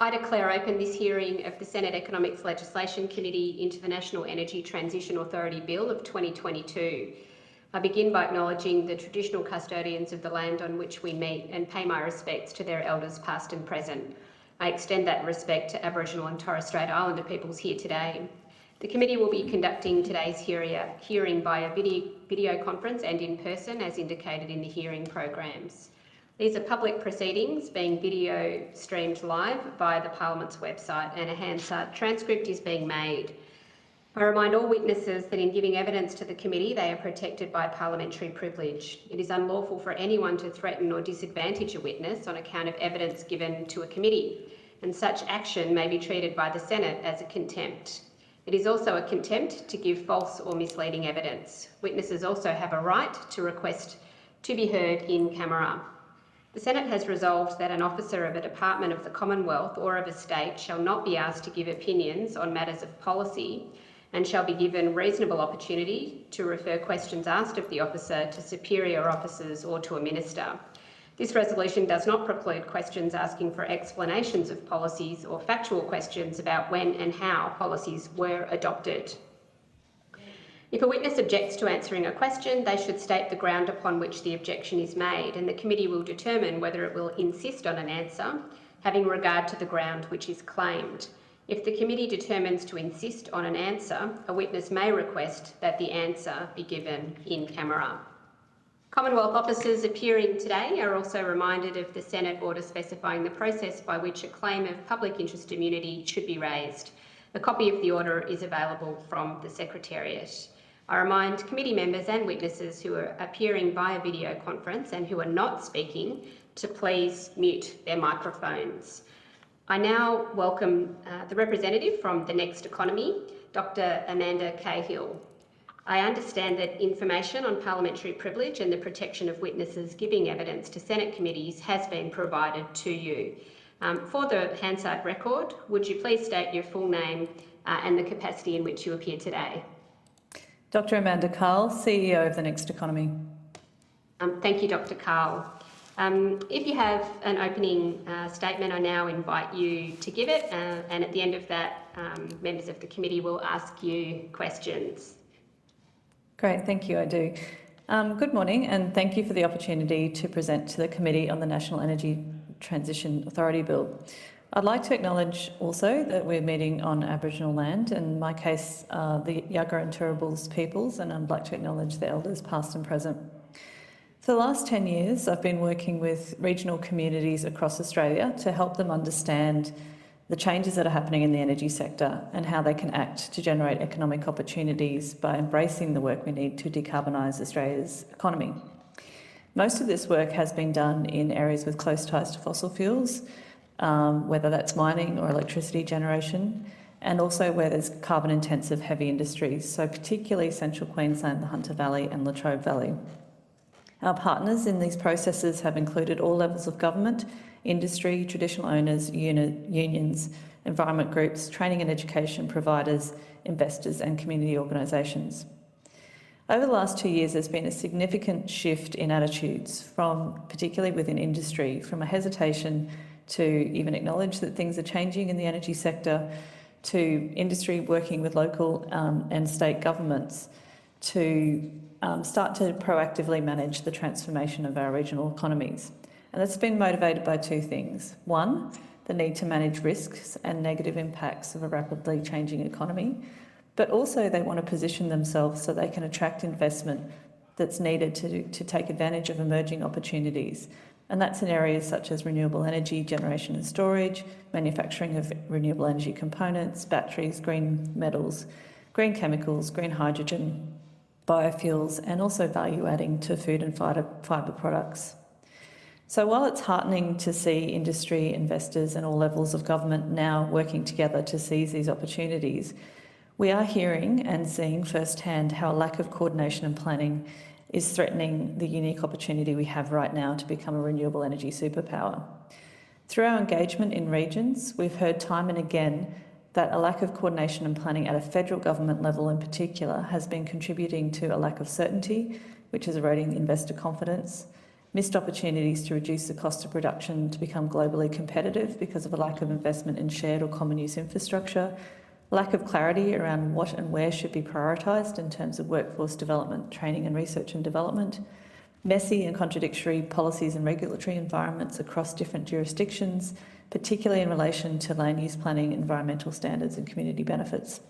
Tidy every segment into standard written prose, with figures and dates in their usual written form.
I declare open this hearing of the Senate Economics Legislation Committee into the National Energy Transition Authority Bill of 2022. I begin by acknowledging the traditional custodians of the land on which we meet and pay my respects to their elders past and present. I extend that respect to Aboriginal and Torres Strait Islander peoples here today. The committee will be conducting today's hearing via video conference and in person as indicated in the hearing programs. These are public proceedings being video streamed live via the Parliament's website, and a Hansard transcript is being made. I remind all witnesses that in giving evidence to the committee, they are protected by parliamentary privilege. It is unlawful for anyone to threaten or disadvantage a witness on account of evidence given to a committee, and such action may be treated by the Senate as a contempt. It is also a contempt to give false or misleading evidence. Witnesses also have a right to request to be heard in camera. The Senate has resolved that an officer of a department of the Commonwealth or of a state shall not be asked to give opinions on matters of policy and shall be given reasonable opportunity to refer questions asked of the officer to superior officers or to a minister. This resolution does not preclude questions asking for explanations of policies or factual questions about when and how policies were adopted. If a witness objects to answering a question, they should state the ground upon which the objection is made, and the committee will determine whether it will insist on an answer, having regard to the ground which is claimed. If the committee determines to insist on an answer, a witness may request that the answer be given in camera. Commonwealth officers appearing today are also reminded of the Senate order specifying the process by which a claim of public interest immunity should be raised. A copy of the order is available from the Secretariat. I remind committee members and witnesses who are appearing via video conference and who are not speaking to please mute their microphones. I now welcome the representative from The Next Economy, Dr. Amanda Cahill. I understand that information on parliamentary privilege and the protection of witnesses giving evidence to Senate committees has been provided to you. For the Hansard record, would you please state your full name and the capacity in which you appear today? Dr. Amanda Cahill, CEO of The Next Economy. Thank you, Dr. Cahill. If you have an opening statement, I now invite you to give it, and at the end of that, members of the committee will ask you questions. Great, thank you, I do. Good morning, and thank you for the opportunity to present to the Committee on the National Energy Transition Authority Bill. I'd like to acknowledge also that we're meeting on Aboriginal land, in my case, the Yagara and Turrbal peoples, and I'd like to acknowledge the elders past and present. For the last 10 years, I've been working with regional communities across Australia to help them understand the changes that are happening in the energy sector and how they can act to generate economic opportunities by embracing the work we need to decarbonise Australia's economy. Most of this work has been done in areas with close ties to fossil fuels, whether that's mining or electricity generation, and also where there's carbon-intensive heavy industries, so particularly Central Queensland, the Hunter Valley and Latrobe Valley. Our partners in these processes have included all levels of government, industry, traditional owners, unions, environment groups, training and education providers, investors and community organisations. Over the last 2 years, there's been a significant shift in attitudes from, particularly within industry, from a hesitation to even acknowledge that things are changing in the energy sector, to industry working with local and state governments to start to proactively manage the transformation of our regional economies. And that's been motivated by two things. One, the need to manage risks and negative impacts of a rapidly changing economy, but also they want to position themselves so they can attract investment that's needed to take advantage of emerging opportunities. And that's in areas such as renewable energy generation and storage, manufacturing of renewable energy components, batteries, green metals, green chemicals, green hydrogen, biofuels, and also value adding to food and fibre products. So while it's heartening to see industry, investors and all levels of government now working together to seize these opportunities, we are hearing and seeing firsthand how a lack of coordination and planning is threatening the unique opportunity we have right now to become a renewable energy superpower. Through our engagement in regions, we've heard time and again that a lack of coordination and planning at a federal government level in particular has been contributing to a lack of certainty, which is eroding investor confidence, missed opportunities to reduce the cost of production to become globally competitive because of a lack of investment in shared or common use infrastructure, lack of clarity around what and where should be prioritised in terms of workforce development, training and research and development, messy and contradictory policies and regulatory environments across different jurisdictions, particularly in relation to land use planning, environmental standards and community benefits.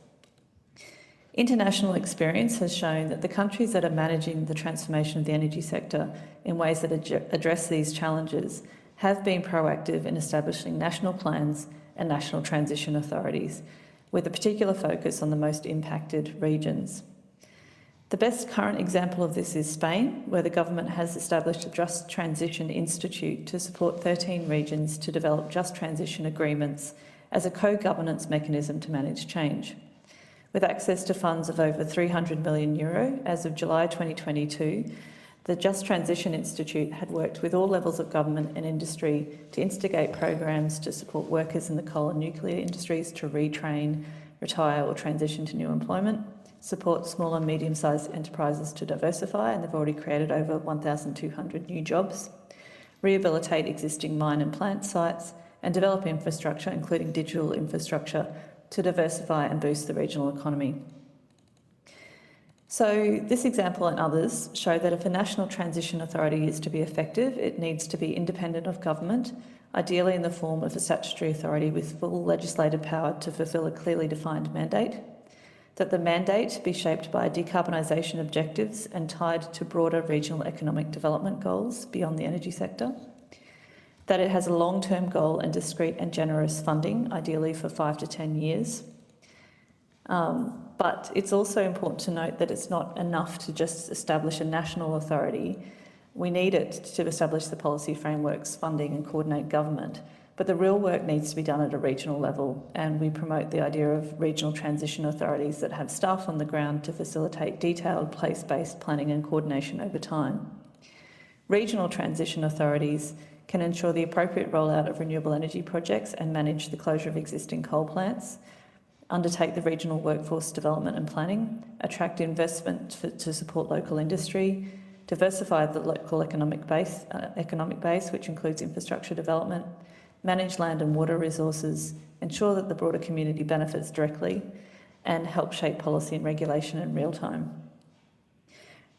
International experience has shown that the countries that are managing the transformation of the energy sector in ways that address these challenges have been proactive in establishing national plans and national transition authorities, with a particular focus on the most impacted regions. The best current example of this is Spain, where the government has established a Just Transition Institute to support 13 regions to develop just transition agreements as a co-governance mechanism to manage change. With access to funds of over €300 million as of July 2022, the Just Transition Institute had worked with all levels of government and industry to instigate programs to support workers in the coal and nuclear industries to retrain, retire or transition to new employment, support small and medium-sized enterprises to diversify, and they've already created over 1,200 new jobs, rehabilitate existing mine and plant sites, and develop infrastructure, including digital infrastructure, to diversify and boost the regional economy. So this example and others show that if a national transition authority is to be effective, it needs to be independent of government, ideally in the form of a statutory authority with full legislative power to fulfil a clearly defined mandate, that the mandate be shaped by decarbonisation objectives and tied to broader regional economic development goals beyond the energy sector, that it has a long-term goal and discrete and generous funding, ideally for 5 to 10 years. But it's also important to note that it's not enough to just establish a national authority. We need it to establish the policy frameworks, funding and coordinate government. But the real work needs to be done at a regional level, and we promote the idea of regional transition authorities that have staff on the ground to facilitate detailed place-based planning and coordination over time. Regional transition authorities can ensure the appropriate rollout of renewable energy projects and manage the closure of existing coal plants, undertake the regional workforce development and planning, attract investment to support local industry, diversify the local economic base, which includes infrastructure development, manage land and water resources, ensure that the broader community benefits directly, and help shape policy and regulation in real time.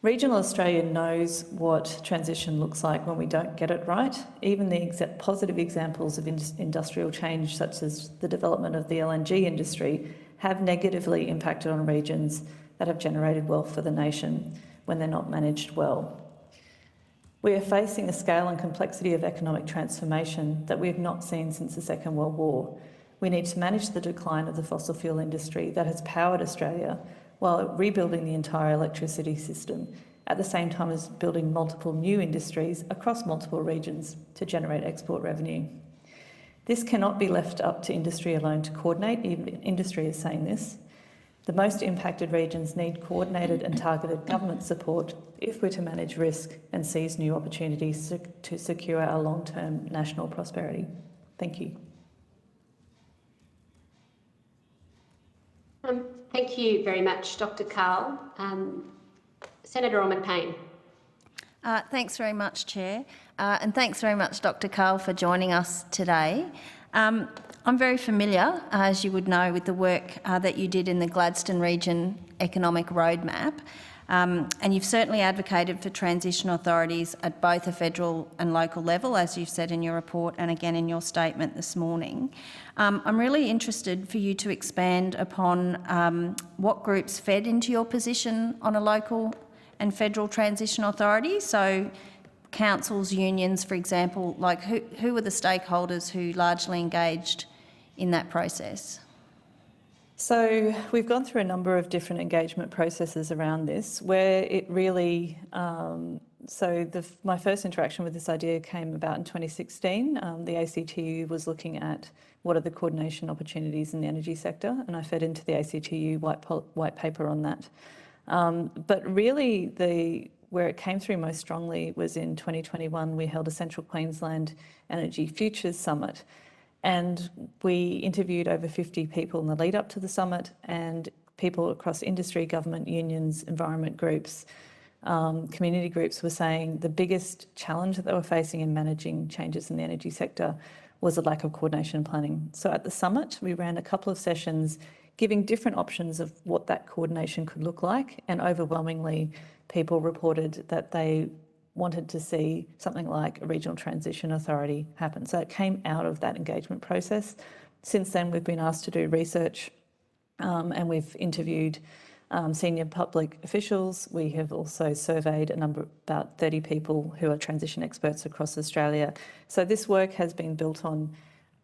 Regional Australia knows what transition looks like when we don't get it right. Even the positive examples of industrial change, such as the development of the LNG industry, have negatively impacted on regions that have generated wealth for the nation when they're not managed well. We are facing a scale and complexity of economic transformation that we have not seen since the Second World War. We need to manage the decline of the fossil fuel industry that has powered Australia while rebuilding the entire electricity system, at the same time as building multiple new industries across multiple regions to generate export revenue. This cannot be left up to industry alone to coordinate. Even industry is saying this. The most impacted regions need coordinated and targeted government support if we're to manage risk and seize new opportunities to secure our long-term national prosperity. Thank you. Thank you very much, Dr. Karl. Senator Ormond-Payne. Thanks very much, Chair, and thanks very much, Dr. Karl, for joining us today. I'm very familiar, as you would know, with the work that you did in the Gladstone Region Economic Roadmap, and you've certainly advocated for transition authorities at both a federal and local level, as you've said in your report and again in your statement this morning. I'm really interested for you to expand upon what groups fed into your position on a local and federal transition authority. So councils, unions, for example, like who were the stakeholders who largely engaged in that process? So we've gone through a number of different engagement processes around this, where it really, my first interaction with this idea came about in 2016. The ACTU was looking at what are the coordination opportunities in the energy sector, and I fed into the ACTU white paper on that. But really, where it came through most strongly was in 2021. We held a Central Queensland Energy Futures Summit, and we interviewed over 50 people in the lead up to the summit, and people across industry, government, unions, environment groups, community groups were saying the biggest challenge that they were facing in managing changes in the energy sector was a lack of coordination and planning. So at the summit, we ran a couple of sessions giving different options of what that coordination could look like, and overwhelmingly people reported that they wanted to see something like a regional transition authority happen. So it came out of that engagement process. Since then, we've been asked to do research and we've interviewed senior public officials. We have also surveyed about 30 people who are transition experts across Australia. So this work has been built on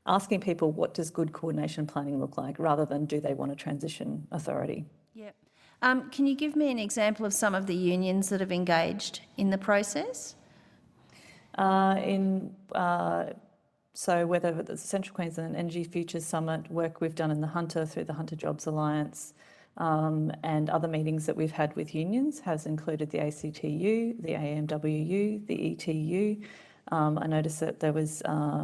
asking people, what does good coordination planning look like, rather than do they want a transition authority? Yep. Can you give me an example of some of the unions that have engaged in the process? So whether the Central Queensland Energy Futures Summit, work we've done in the Hunter through the Hunter Jobs Alliance, and other meetings that we've had with unions has included the ACTU, the AMWU, the ETU. I noticed that there was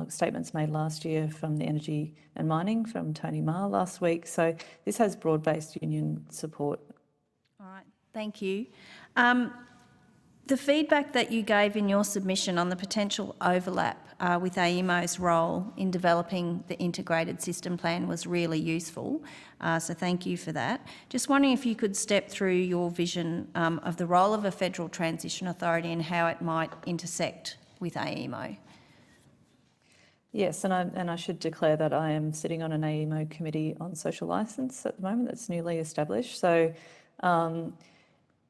statements made last year from the Energy and Mining, from Tony Marr last week. So this has broad-based union support. All right, thank you. The feedback that you gave in your submission on the potential overlap with AEMO's role in developing the integrated system plan was really useful, so thank you for that. Just wondering if you could step through your vision of the role of a federal transition authority and how it might intersect with AEMO. Yes, and I should declare that I am sitting on an AEMO committee on social licence at the moment that's newly established. So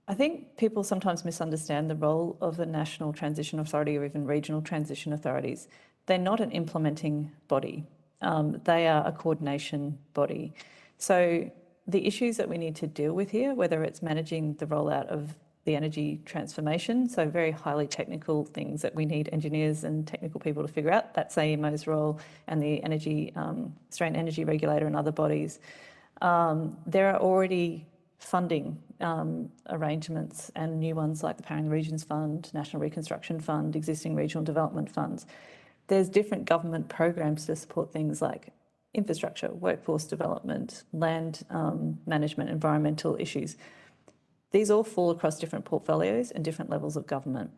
I think people sometimes misunderstand the role of the National Transition Authority or even regional transition authorities. They're not an implementing body. They are a coordination body. So the issues that we need to deal with here, whether it's managing the rollout of the energy transformation, so very highly technical things that we need engineers and technical people to figure out, that's AEMO's role, and the Australian Energy Regulator and other bodies. There are already funding arrangements and new ones like the Powering the Regions Fund, National Reconstruction Fund, existing regional development funds. There's different government programs to support things like infrastructure, workforce development, land management, environmental issues. These all fall across different portfolios and different levels of government.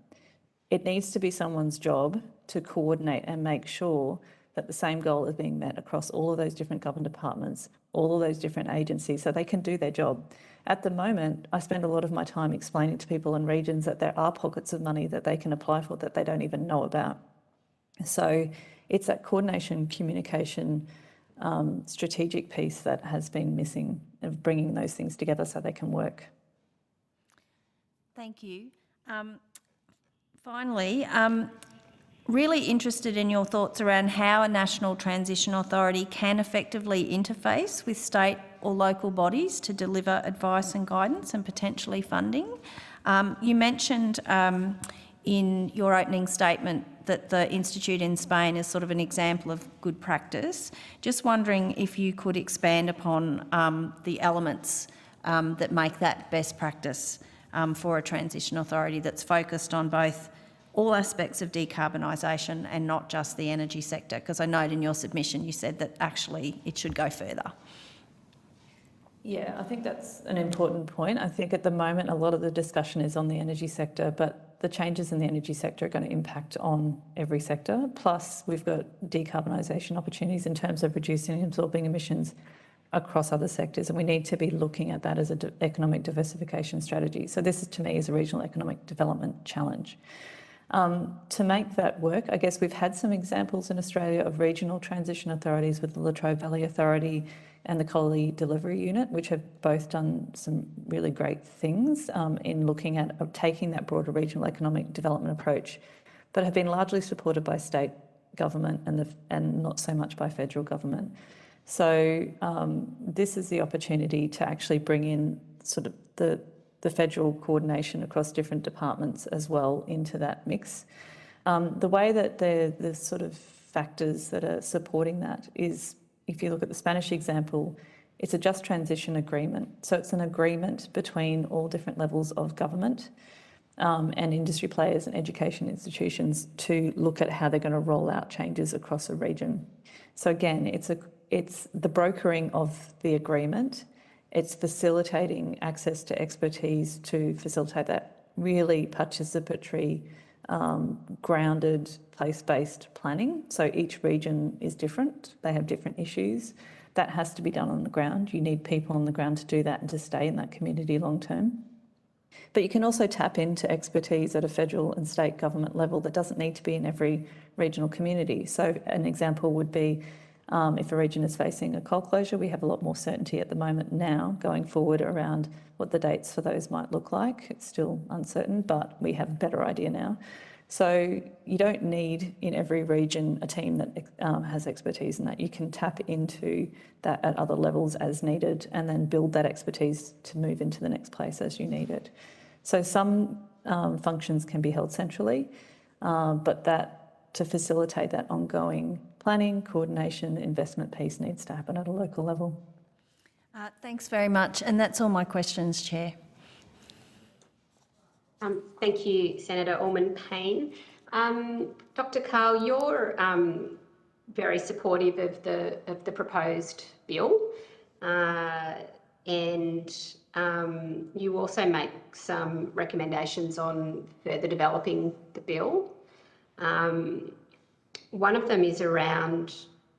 It needs to be someone's job to coordinate and make sure that the same goal is being met across all of those different government departments, all of those different agencies, so they can do their job. At the moment, I spend a lot of my time explaining to people in regions that there are pockets of money that they can apply for that they don't even know about. So it's that coordination, communication, strategic piece that has been missing, of bringing those things together so they can work. Thank you. Finally, really interested in your thoughts around how a National Transition Authority can effectively interface with state or local bodies to deliver advice and guidance and potentially funding. You mentioned in your opening statement that the Institute in Spain is sort of an example of good practice. Just wondering if you could expand upon the elements that make that best practice for a transition authority that's focused on both all aspects of decarbonisation and not just the energy sector, because I note in your submission you said that actually it should go further. Yeah, I think that's an important point. I think at the moment a lot of the discussion is on the energy sector, but the changes in the energy sector are going to impact on every sector. Plus, we've got decarbonisation opportunities in terms of reducing and absorbing emissions across other sectors, and we need to be looking at that as an economic diversification strategy. So this, to me, is a regional economic development challenge. To make that work, I guess we've had some examples in Australia of regional transition authorities with the Latrobe Valley Authority and the Collie Delivery Unit, which have both done some really great things in looking at taking that broader regional economic development approach, but have been largely supported by state government and not so much by federal government. So this is the opportunity to actually bring in sort of the federal coordination across different departments as well into that mix. The way that the sort of factors that are supporting that is, if you look at the Spanish example, it's a just transition agreement. So it's an agreement between all different levels of government and industry players and education institutions to look at how they're going to roll out changes across a region. So again, it's the brokering of the agreement. It's facilitating access to expertise to facilitate that really participatory, grounded, place-based planning. So each region is different. They have different issues. That has to be done on the ground. You need people on the ground to do that and to stay in that community long term. But you can also tap into expertise at a federal and state government level that doesn't need to be in every regional community. So an example would be if a region is facing a coal closure, we have a lot more certainty at the moment now going forward around what the dates for those might look like. It's still uncertain, but we have a better idea now. So you don't need in every region a team that has expertise in that. You can tap into that at other levels as needed and then build that expertise to move into the next place as you need it. So some functions can be held centrally, but that to facilitate that ongoing planning, coordination, investment piece needs to happen at a local level. Thanks very much. And that's all my questions, Chair. Thank you, Senator Allman-Payne. Dr. Karl, you're very supportive of the proposed bill, and you also make some recommendations on further developing the bill. One of them is around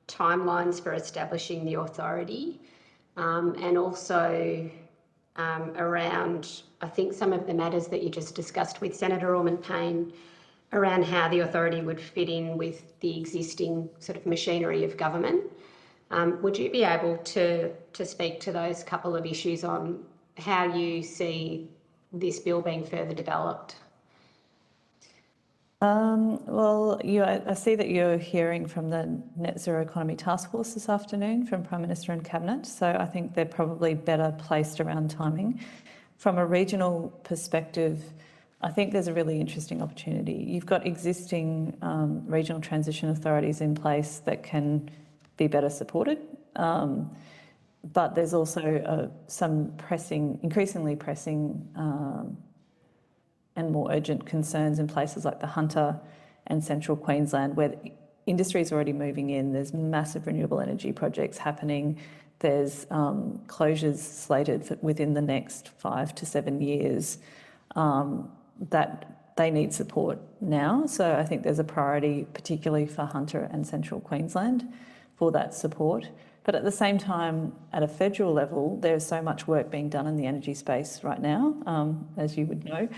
timelines for establishing the authority, and also around, I think, some of the matters that you just discussed with Senator Allman-Payne around how the authority would fit in with the existing sort of machinery of government. Would you be able to speak to those couple of issues on how you see this bill being further developed? Well, I see that you're hearing from the Net Zero Economy Task Force this afternoon from Prime Minister and Cabinet, so I think they're probably better placed around timing. From a regional perspective, I think there's a really interesting opportunity. You've got existing regional transition authorities in place that can be better supported, but there's also some increasingly pressing and more urgent concerns in places like the Hunter and Central Queensland, where industry is already moving in. There's massive renewable energy projects happening. There's closures slated within the next 5 to 7 years that they need support now. So I think there's a priority, particularly for Hunter and Central Queensland, for that support. But at the same time, at a federal level, there's so much work being done in the energy space right now, as you would know.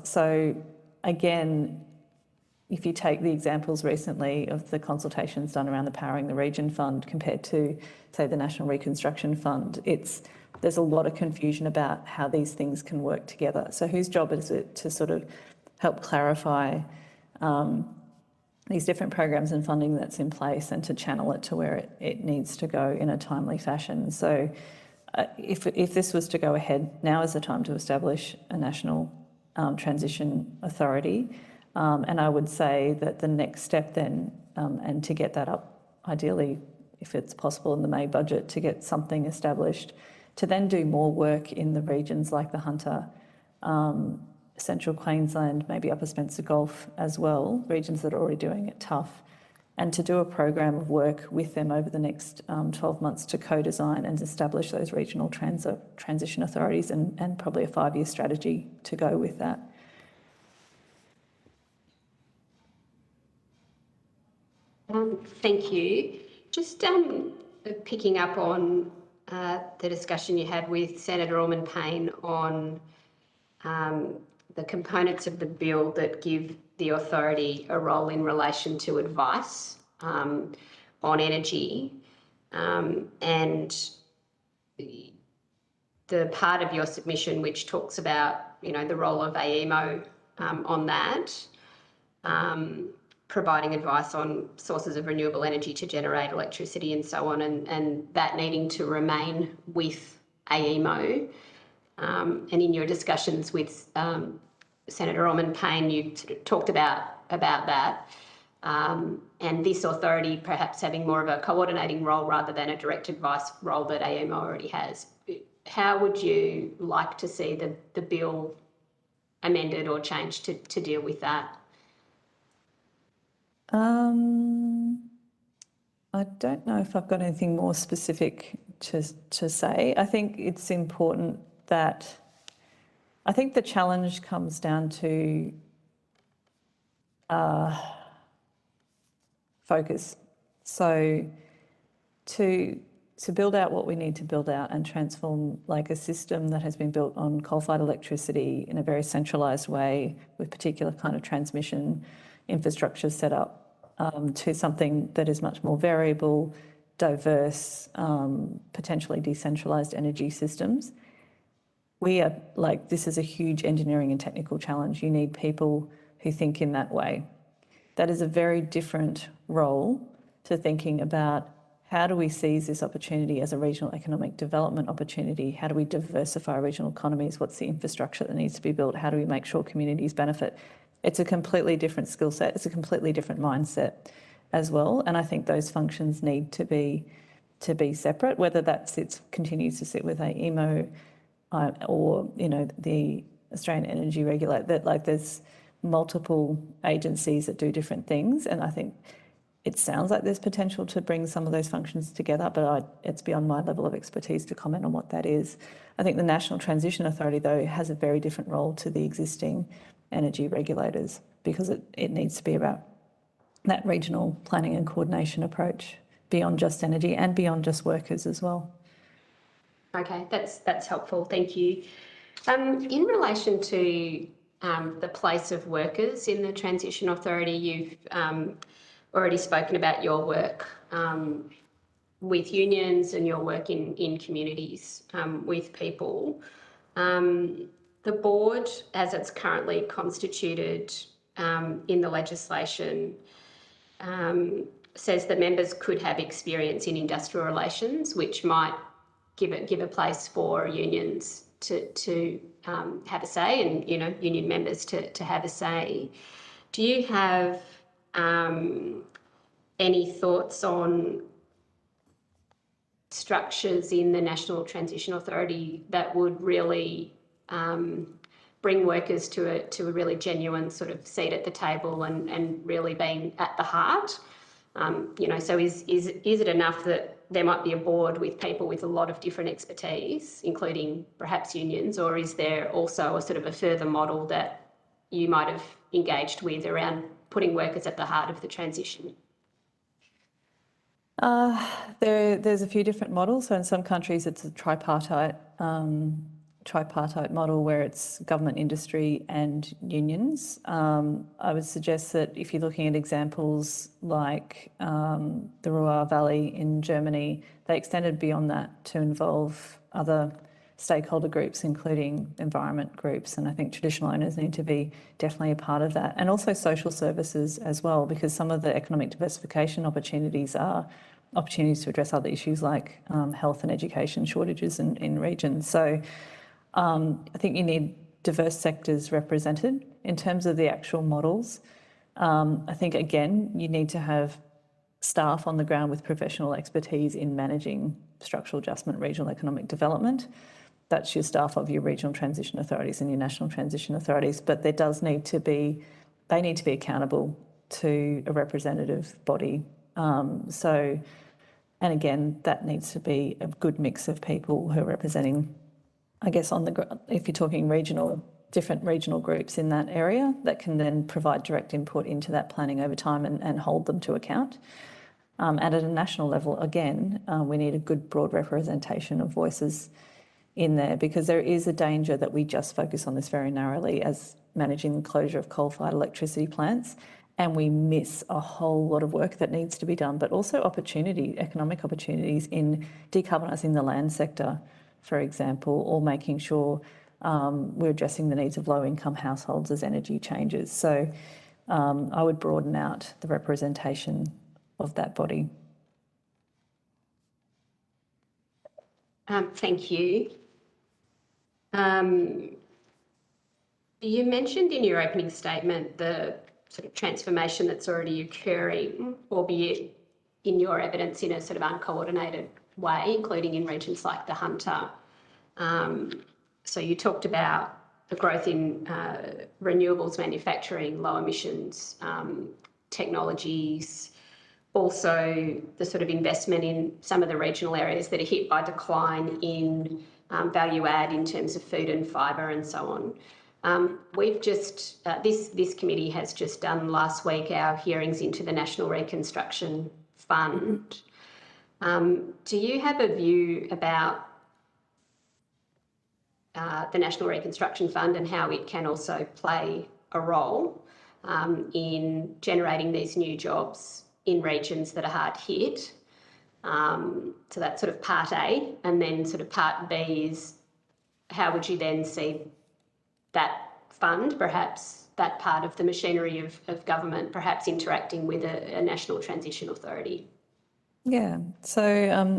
So again, if you take the examples recently of the consultations done around the Powering the Region Fund compared to, say, the National Reconstruction Fund, there's a lot of confusion about how these things can work together. So whose job is it to sort of help clarify these different programs and funding that's in place and to channel it to where it needs to go in a timely fashion? So if this was to go ahead, now is the time to establish a national transition authority. And I would say that the next step then, and to get that up, ideally, if it's possible in the May budget, to get something established, to then do more work in the regions like the Hunter, Central Queensland, maybe Upper Spencer Gulf as well, regions that are already doing it tough, and to do a program of work with them over the next 12 months to co-design and establish those regional transition authorities and probably a 5-year strategy to go with that. Thank you. Just picking up on the discussion you had with Senator Allman-Payne on the components of the bill that give the authority a role in relation to advice on energy, and the part of your submission which talks about, the role of AEMO on that, providing advice on sources of renewable energy to generate electricity and so on, and that needing to remain with AEMO. And in your discussions with Senator Allman-Payne, you sort of talked about that, and this authority perhaps having more of a coordinating role rather than a direct advice role that AEMO already has. How would you like to see the bill amended or changed to deal with that? I don't know if I've got anything more specific to say. I think it's important that I think the challenge comes down to focus. So to build out what we need to build out and transform like a system that has been built on coal-fired electricity in a very centralised way with particular kind of transmission infrastructure set up to something that is much more variable, diverse, potentially decentralised energy systems. We are like, this is a huge engineering and technical challenge. You need people who think in that way. That is a very different role to thinking about how do we seize this opportunity as a regional economic development opportunity? How do we diversify regional economies? What's the infrastructure that needs to be built? How do we make sure communities benefit? It's a completely different skill set. It's a completely different mindset as well. And I think those functions need to be separate, whether that continues to sit with AEMO or, you know, the Australian Energy Regulator. That like there's multiple agencies that do different things, and I think it sounds like there's potential to bring some of those functions together, but it's beyond my level of expertise to comment on what that is. I think the National Transition Authority, though, has a very different role to the existing energy regulators because it needs to be about that regional planning and coordination approach beyond just energy and beyond just workers as well. Okay, that's helpful. Thank you. In relation to the place of workers in the Transition Authority, you've already spoken about your work with unions and your work in communities with people. The board, as it's currently constituted in the legislation, says that members could have experience in industrial relations, which might give a place for unions to have a say, and union members to have a say. Do you have any thoughts on structures in the National Transition Authority that would really bring workers to a really genuine sort of seat at the table and really being at the heart? So is it enough that there might be a board with people with a lot of different expertise, including perhaps unions, or is there also a sort of a further model that you might have engaged with around putting workers at the heart of the transition? There's a few different models. So in some countries it's a tripartite model where it's government, industry and unions. I would suggest that if you're looking at examples like the Ruhr Valley in Germany, they extended beyond that to involve other stakeholder groups, including environment groups, and I think traditional owners need to be definitely a part of that, and also social services as well, because some of the economic diversification opportunities are opportunities to address other issues like health and education shortages in regions. So I think you need diverse sectors represented. In terms of the actual models, I think, again, you need to have staff on the ground with professional expertise in managing structural adjustment, regional economic development. That's your staff of your regional transition authorities and your national transition authorities, but they need to be accountable to a representative body. And again, that needs to be a good mix of people who are representing, I guess, if you're talking different regional groups in that area that can then provide direct input into that planning over time and hold them to account. And at a national level, again, we need a good broad representation of voices in there, because there is a danger that we just focus on this very narrowly as managing the closure of coal-fired electricity plants, and we miss a whole lot of work that needs to be done, but also economic opportunities in decarbonising the land sector, for example, or making sure we're addressing the needs of low-income households as energy changes. So I would broaden out the representation of that body. Thank you. You mentioned in your opening statement the sort of transformation that's already occurring, albeit in your evidence in a sort of uncoordinated way, including in regions like the Hunter. So you talked about the growth in renewables manufacturing, low emissions technologies, also the sort of investment in some of the regional areas that are hit by decline in value add in terms of food and fibre and so on. We've just, this committee has just done last week our hearings into the National Reconstruction Fund. Do you have a view about the National Reconstruction Fund and how it can also play a role in generating these new jobs in regions that are hard hit? So that's sort of part A, and then sort of part B is how would you then see that fund, perhaps that part of the machinery of government, perhaps interacting with a National Transition Authority? Yeah, so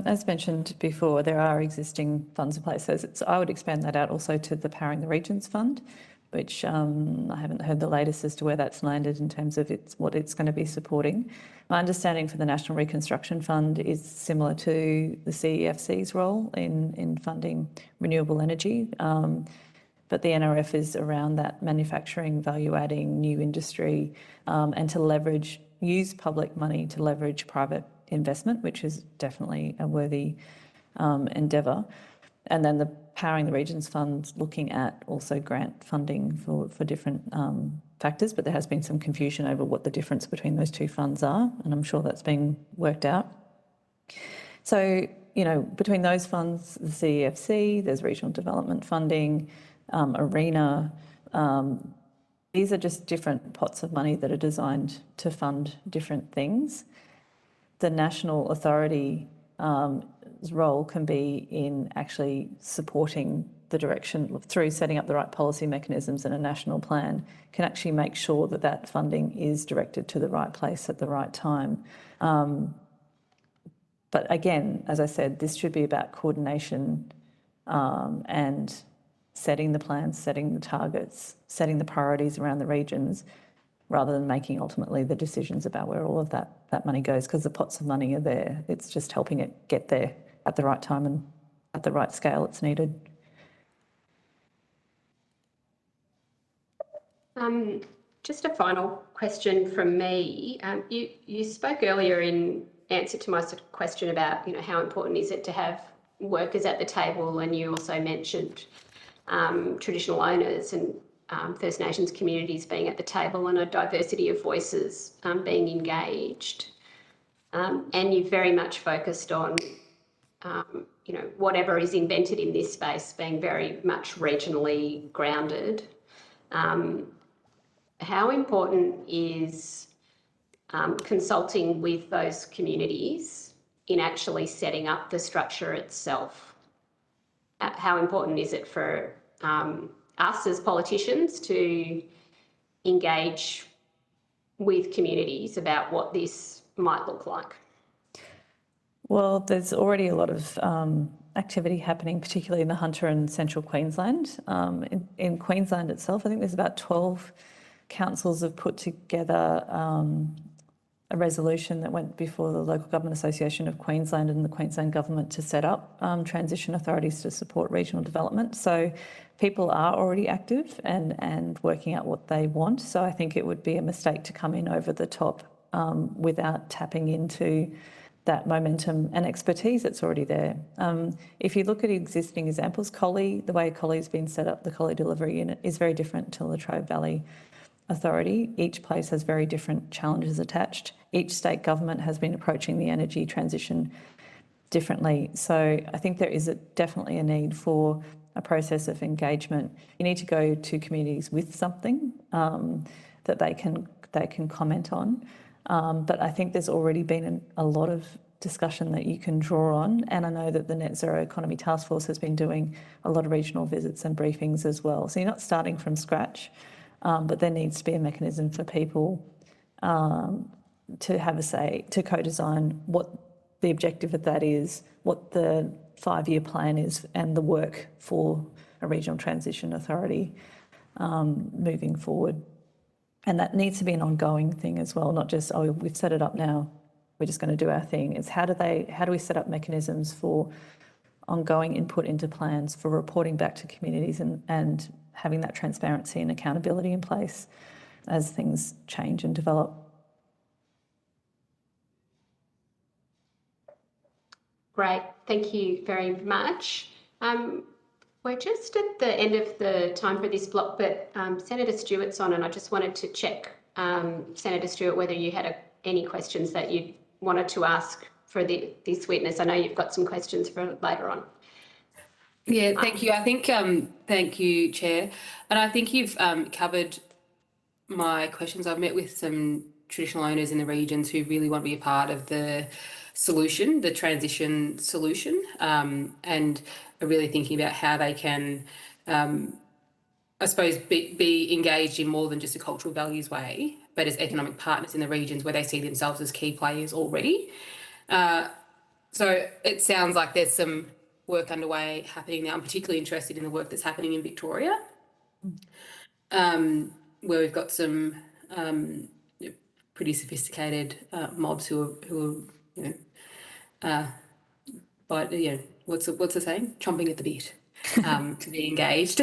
as mentioned before, there are existing funds in place. So I would expand that out also to the Powering the Regions Fund, which I haven't heard the latest as to where that's landed in terms of what it's going to be supporting. My understanding for the National Reconstruction Fund is similar to the CEFC's role in funding renewable energy, but the NRF is around that manufacturing, value-adding, new industry, and to use public money to leverage private investment, which is definitely a worthy endeavour. And then the Powering the Regions Fund looking at also grant funding for different factors, but there has been some confusion over what the difference between those two funds are, and I'm sure that's being worked out. So, you know, between those funds, the CEFC, there's regional development funding, ARENA, these are just different pots of money that are designed to fund different things. The national authority role can be in actually supporting the direction through setting up the right policy mechanisms and a national plan, can actually make sure that that funding is directed to the right place at the right time. But again, as I said, this should be about coordination and setting the plans, setting the targets, setting the priorities around the regions, rather than making ultimately the decisions about where all of that money goes, because the pots of money are there. It's just helping it get there at the right time and at the right scale it's needed. Just a final question from me. You spoke earlier in answer to my question about, you know, how important is it to have workers at the table, and you also mentioned traditional owners and First Nations communities being at the table and a diversity of voices being engaged. And you've very much focused on, you know, whatever is invented in this space being very much regionally grounded. How important is consulting with those communities in actually setting up the structure itself? How important is it for us as politicians to engage with communities about what this might look like? Well, there's already a lot of activity happening, particularly in the Hunter and Central Queensland. In Queensland itself, I think there's about 12 councils have put together a resolution that went before the Local Government Association of Queensland and the Queensland Government to set up transition authorities to support regional development. So people are already active and working out what they want. So I think it would be a mistake to come in over the top without tapping into that momentum and expertise that's already there. If you look at existing examples, Collie, the way Collie's been set up, the Collie Delivery Unit, is very different to Latrobe Valley Authority. Each place has very different challenges attached. Each state government has been approaching the energy transition differently. So I think there is definitely a need for a process of engagement. You need to go to communities with something that they can comment on. But I think there's already been a lot of discussion that you can draw on, and I know that the Net Zero Economy Task Force has been doing a lot of regional visits and briefings as well. So you're not starting from scratch, but there needs to be a mechanism for people to have a say, to co-design what the objective of that is, what the 5-year plan is, and the work for a regional transition authority moving forward. And that needs to be an ongoing thing as well, not just, oh, we've set it up now, we're just going to do our thing. It's how do we set up mechanisms for ongoing input into plans, for reporting back to communities and having that transparency and accountability in place as things change and develop. Great, thank you very much. We're just at the end of the time for this block, but Senator Stewart's on, and I just wanted to check, Senator Stewart, whether you had any questions that you wanted to ask for this witness. I know you've got some questions for later on. Yeah, thank you. I think, thank you, Chair. And I think you've covered my questions. I've met with some traditional owners in the regions who really want to be a part of the solution, the transition solution, and are really thinking about how they can, I suppose, be engaged in more than just a cultural values way, but as economic partners in the regions where they see themselves as key players already. So it sounds like there's some work underway happening now. I'm particularly interested in the work that's happening in Victoria, where we've got some pretty sophisticated mobs who are but what's the saying? Chomping at the bit to be engaged.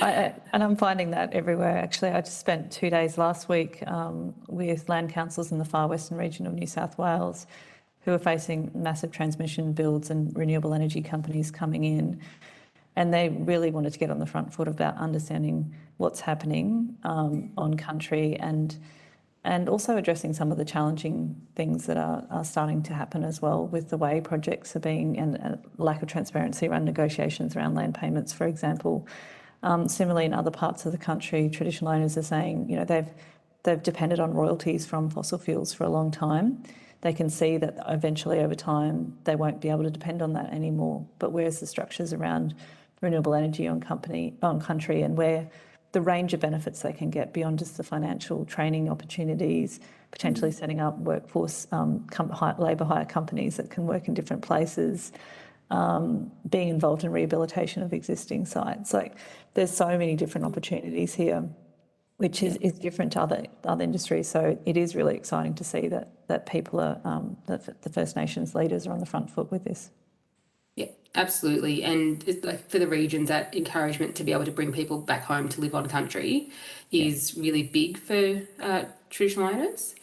And I'm finding that everywhere. Actually, I just spent 2 days last week with land councils in the far western region of New South Wales who are facing massive transmission builds and renewable energy companies coming in. And they really wanted to get on the front foot about understanding what's happening on country and also addressing some of the challenging things that are starting to happen as well with the way projects are being and lack of transparency around negotiations around land payments, for example. Similarly, in other parts of the country, traditional owners are saying, they've depended on royalties from fossil fuels for a long time. They can see that eventually over time they won't be able to depend on that anymore. But where's the structures around renewable energy on country and where the range of benefits they can get beyond just the financial training opportunities, potentially setting up workforce, labour hire companies that can work in different places, being involved in rehabilitation of existing sites. Like there's so many different opportunities here, which is different to other industries. So it is really exciting to see that people are, that the First Nations leaders are on the front foot with this. Yeah, absolutely. And it's like for the regions, that encouragement to be able to bring people back home to live on country is really big for traditional owners.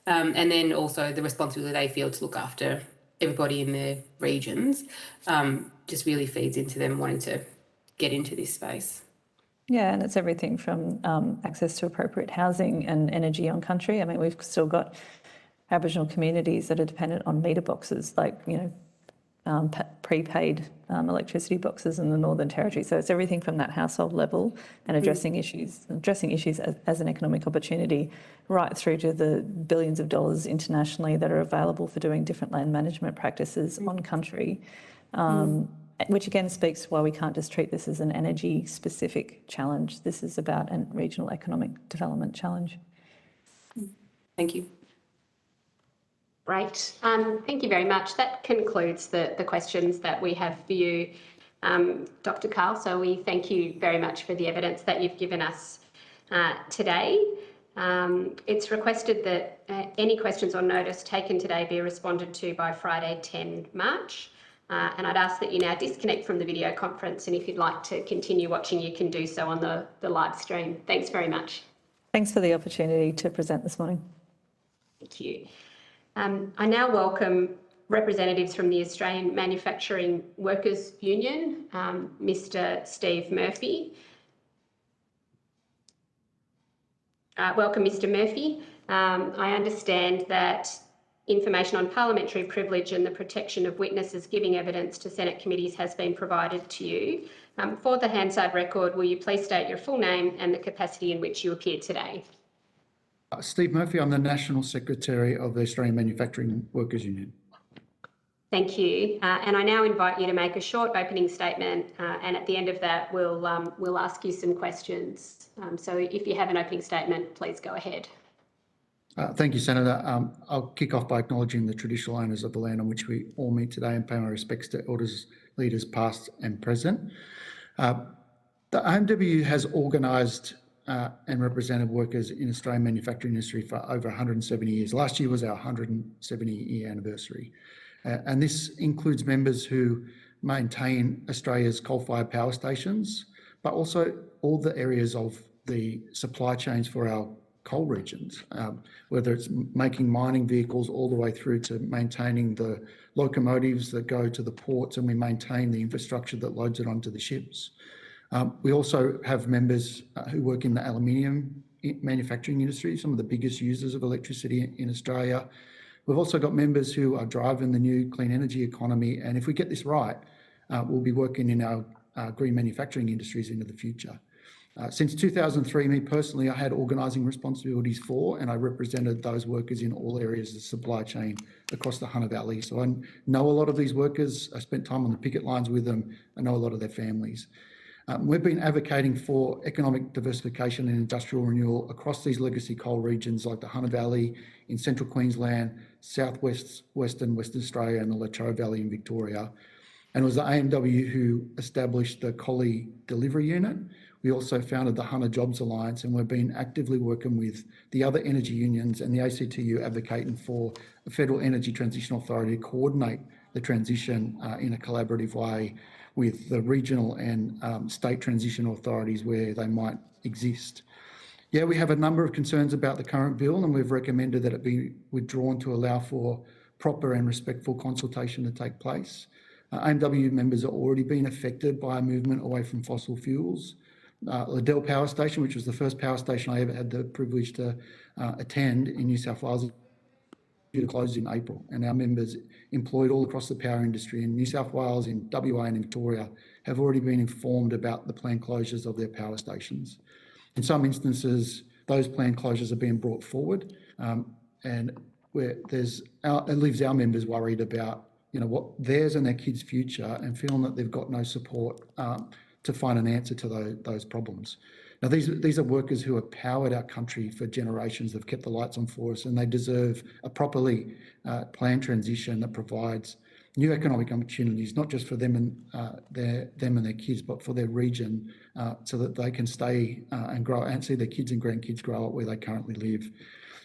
And then also the responsibility they feel to look after everybody in their regions just really feeds into them wanting to get into this space. Yeah, and it's everything from access to appropriate housing and energy on country. I mean, we've still got Aboriginal communities that are dependent on meter boxes, like, prepaid electricity boxes in the Northern Territory. So it's everything from that household level and addressing issues as an economic opportunity, right through to the billions of dollars internationally that are available for doing different land management practices on country. Which again speaks to why we can't just treat this as an energy-specific challenge. This is about a regional economic development challenge. Thank you. Great. Thank you very much. That concludes the questions that we have for you, Dr. Karl. So we thank you very much for the evidence that you've given us today. It's requested that any questions or notice taken today be responded to by Friday, 10 March. And I'd ask that you now disconnect from the video conference, and if you'd like to continue watching, you can do so on the live stream. Thanks very much. Thanks for the opportunity to present this morning. Thank you. I now welcome representatives from the Australian Manufacturing Workers Union, Mr. Steve Murphy. Welcome, Mr. Murphy. I understand that information on parliamentary privilege and the protection of witnesses giving evidence to Senate committees has been provided to you. For the Hansard record, will you please state your full name and the capacity in which you appear today? Steve Murphy, I'm the National Secretary of the Australian Manufacturing Workers Union. Thank you. And I now invite you to make a short opening statement, and at the end of that, we'll ask you some questions. So if you have an opening statement, please go ahead. Thank you, Senator. I'll kick off by acknowledging the traditional owners of the land on which we all meet today and pay my respects to elders, leaders past and present. The AMW has organised and represented workers in Australian manufacturing industry for over 170 years. Last year was our 170-year anniversary. And this includes members who maintain Australia's coal-fired power stations, but also all the areas of the supply chains for our coal regions, whether it's making mining vehicles all the way through to maintaining the locomotives that go to the ports, and we maintain the infrastructure that loads it onto the ships. We also have members who work in the aluminium manufacturing industry, some of the biggest users of electricity in Australia. We've also got members who are driving the new clean energy economy, and if we get this right, we'll be working in our green manufacturing industries into the future. Since 2003, me personally, I had organising responsibilities for, and I represented those workers in all areas of the supply chain across the Hunter Valley. So I know a lot of these workers. I spent time on the picket lines with them. I know a lot of their families. We've been advocating for economic diversification and industrial renewal across these legacy coal regions like the Hunter Valley in central Queensland, Western Australia, and the Latrobe Valley in Victoria. And it was the AMW who established the Collie Delivery Unit. We also founded the Hunter Jobs Alliance, and we've been actively working with the other energy unions and the ACTU advocating for a Federal Energy Transition Authority to coordinate the transition in a collaborative way with the regional and state transition authorities where they might exist. Yeah, we have a number of concerns about the current bill, and we've recommended that it be withdrawn to allow for proper and respectful consultation to take place. AMW members are already being affected by a movement away from fossil fuels. Liddell Power Station, which was the first power station I ever had the privilege to attend in New South Wales, due to close in April, and our members employed all across the power industry in New South Wales, in WA and in Victoria have already been informed about the planned closures of their power stations. In some instances, those planned closures are being brought forward, and it leaves our members worried about what theirs and their kids' future, and feeling that they've got no support to find an answer to those problems. Now, these are workers who have powered our country for generations. They've kept the lights on for us, and they deserve a properly planned transition that provides new economic opportunities, not just for them and their kids, but for their region, so that they can stay and grow and see their kids and grandkids grow up where they currently live.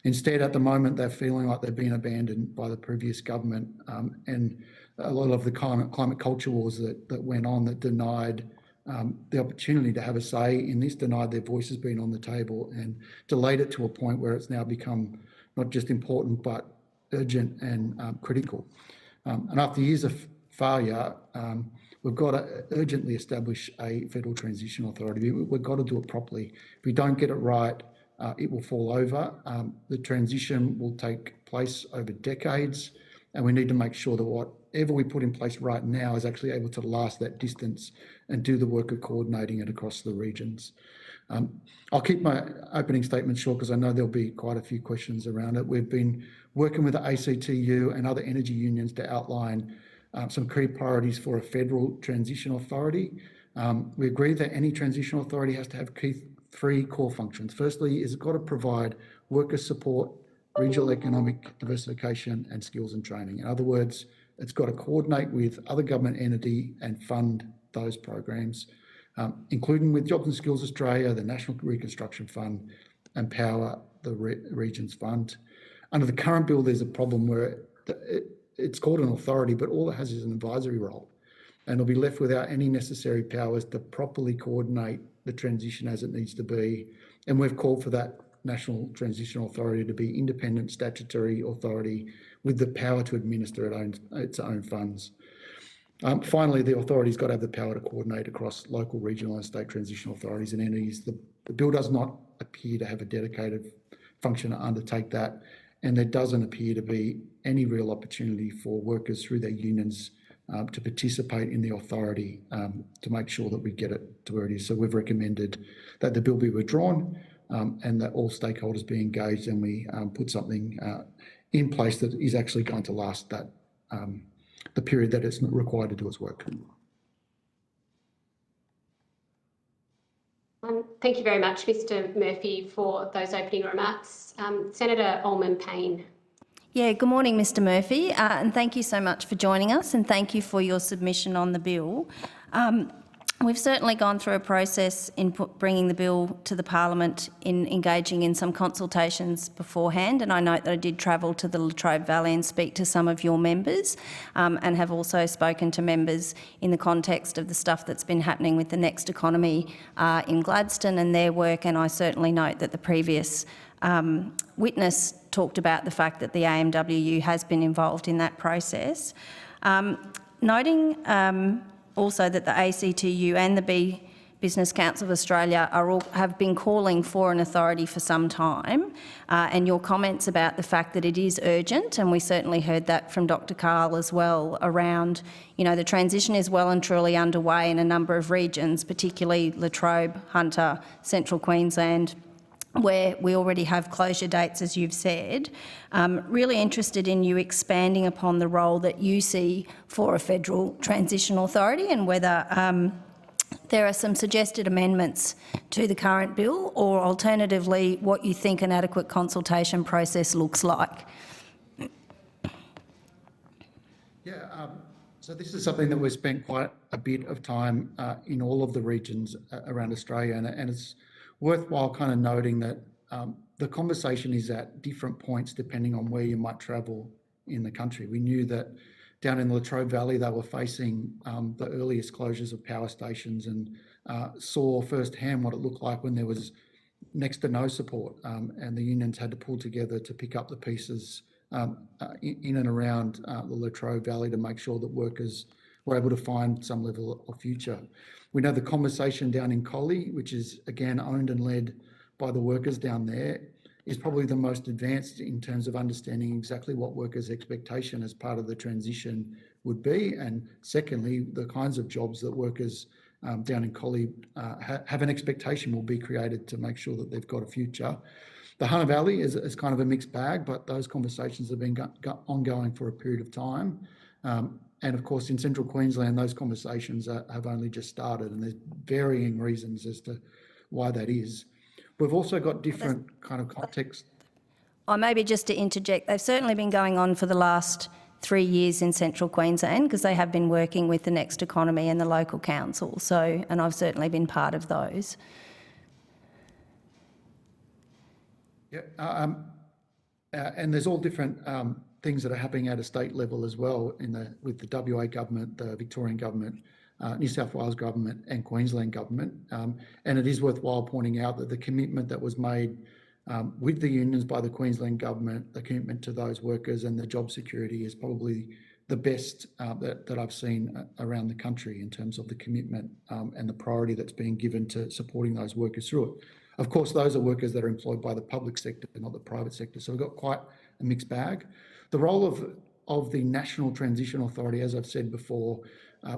Instead, at the moment, they're feeling like they're being abandoned by the previous government, and a lot of the climate culture wars that went on that denied the opportunity to have a say in this, denied their voices being on the table, and delayed it to a point where it's now become not just important but urgent and critical. And after years of failure, we've got to urgently establish a Federal Transition Authority. We've got to do it properly. If we don't get it right, it will fall over. The transition will take place over decades, and we need to make sure that whatever we put in place right now is actually able to last that distance and do the work of coordinating it across the regions. I'll keep my opening statement short because I know there'll be quite a few questions around it. We've been working with the ACTU and other energy unions to outline some key priorities for a Federal Transition Authority. We agree that any transition authority has to have three core functions. Firstly, it's got to provide worker support, regional economic diversification, and skills and training. In other words, it's got to coordinate with other government entity and fund those programs, including with Jobs and Skills Australia, the National Reconstruction Fund, and Power, the Regions Fund. Under the current bill, there's a problem where it's called an authority, but all it has is an advisory role, and it'll be left without any necessary powers to properly coordinate the transition as it needs to be. And we've called for that National Transition Authority to be independent statutory authority with the power to administer its own funds. Finally, the authority's got to have the power to coordinate across local, regional and state transition authorities and entities. The bill does not appear to have a dedicated function to undertake that, and there doesn't appear to be any real opportunity for workers through their unions to participate in the authority to make sure that we get it to where it is. So we've recommended that the bill be withdrawn and that all stakeholders be engaged, and we put something in place that is actually going to last that the period that it's required to do its work. Thank you very much, Mr Murphy, for those opening remarks. Senator Allman-Payne. Yeah, good morning, Mr Murphy, and thank you so much for joining us, and thank you for your submission on the bill. We've certainly gone through a process in bringing the bill to the Parliament, in engaging in some consultations beforehand, and I note that I did travel to the Latrobe Valley and speak to some of your members, and have also spoken to members in the context of the stuff that's been happening with the Next Economy in Gladstone and their work, and I certainly note that the previous witness talked about the fact that the AMWU has been involved in that process. Noting also that the ACTU and the Business Council of Australia have been calling for an authority for some time, and your comments about the fact that it is urgent, and we certainly heard that from Dr Karl as well, around, the transition is well and truly underway in a number of regions, particularly Latrobe, Hunter, Central Queensland, where we already have closure dates, as you've said. Really interested in you expanding upon the role that you see for a federal transition authority, and whether there are some suggested amendments to the current bill, or alternatively what you think an adequate consultation process looks like. So this is something that we've spent quite a bit of time in all of the regions around Australia, and it's worthwhile kind of noting that the conversation is at different points depending on where you might travel in the country. We knew that down in the Latrobe Valley, they were facing the earliest closures of power stations, and saw firsthand what it looked like when there was next to no support, and the unions had to pull together to pick up the pieces in and around the Latrobe Valley to make sure that workers were able to find some level of future. We know the conversation down in Collie, which is again owned and led by the workers down there, is probably the most advanced in terms of understanding exactly what workers' expectation as part of the transition would be, and secondly, the kinds of jobs that workers down in Collie have an expectation will be created to make sure that they've got a future. The Hunter Valley is kind of a mixed bag, but those conversations have been ongoing for a period of time. And of course, in Central Queensland, those conversations have only just started, and there's varying reasons as to why that is. We've also got different kind of contexts. Or maybe just to interject, they've certainly been going on for the last 3 years in Central Queensland, because they have been working with the Next Economy and the local council. So, and I've certainly been part of those. Yeah, and there's all different things that are happening at a state level as well with the WA government, the Victorian government, New South Wales government and Queensland government. And it is worthwhile pointing out that the commitment that was made with the unions by the Queensland government, the commitment to those workers and the job security is probably the best that I've seen around the country in terms of the commitment and the priority that's being given to supporting those workers through it. Of course, those are workers that are employed by the public sector, not the private sector. So we've got quite a mixed bag. The role of the National Transition Authority, as I've said before,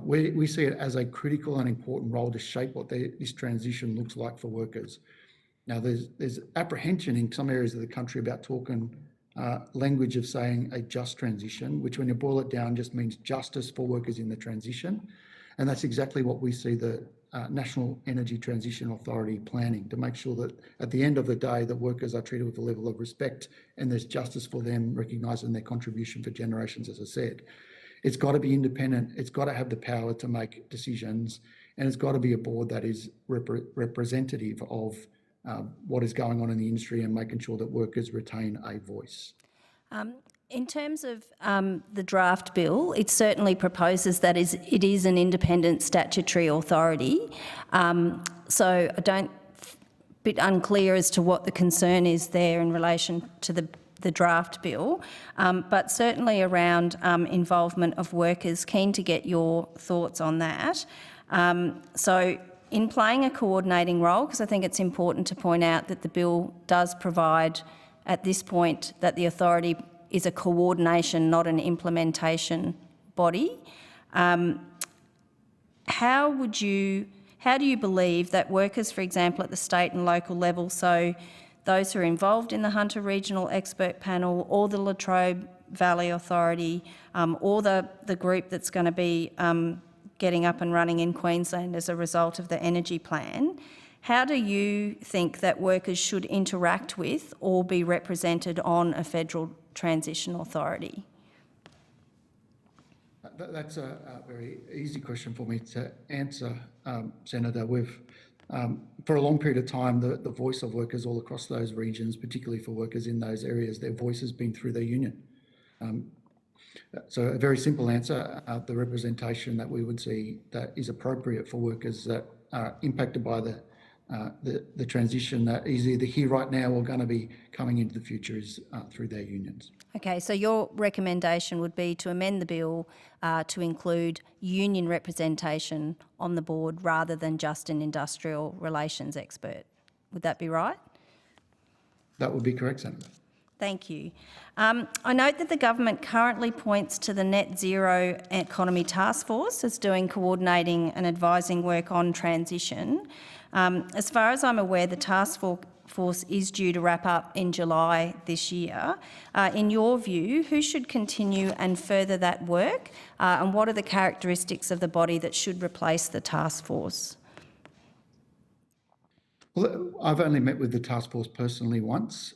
we see it as a critical and important role to shape what this transition looks like for workers. Now, there's apprehension in some areas of the country about talking language of saying a just transition, which when you boil it down just means justice for workers in the transition. And that's exactly what we see the National Energy Transition Authority planning, to make sure that at the end of the day, that workers are treated with a level of respect and there's justice for them, recognising their contribution for generations, as I said. It's got to be independent, it's got to have the power to make decisions, and it's got to be a board that is representative of what is going on in the industry and making sure that workers retain a voice. In terms of the draft bill, it certainly proposes that it is an independent statutory authority. So I don't, bit unclear as to what the concern is there in relation to the draft bill, but certainly around involvement of workers. Keen to get your thoughts on that. So in playing a coordinating role, because I think it's important to point out that the bill does provide at this point that the authority is a coordination, not an implementation body. How do you believe that workers, for example, at the state and local level, so those who are involved in the Hunter Regional Expert Panel or the Latrobe Valley Authority or the group that's going to be getting up and running in Queensland as a result of the energy plan, how do you think that workers should interact with or be represented on a federal transition authority? That's a very easy question for me to answer, Senator. We've, for a long period of time, the voice of workers all across those regions, particularly for workers in those areas, their voice has been through their union. So a very simple answer, the representation that we would see that is appropriate for workers that are impacted by the the transition that is either here right now or going to be coming into the future is through their unions. Okay, so your recommendation would be to amend the bill to include union representation on the board rather than just an industrial relations expert. Would that be right? That would be correct, Senator. Thank you. I note that the government currently points to the Net Zero Economy Task Force as doing coordinating and advising work on transition. As far as I'm aware, the task force is due to wrap up in July this year. In your view, who should continue and further that work, and what are the characteristics of the body that should replace the task force? Well, I've only met with the task force personally once.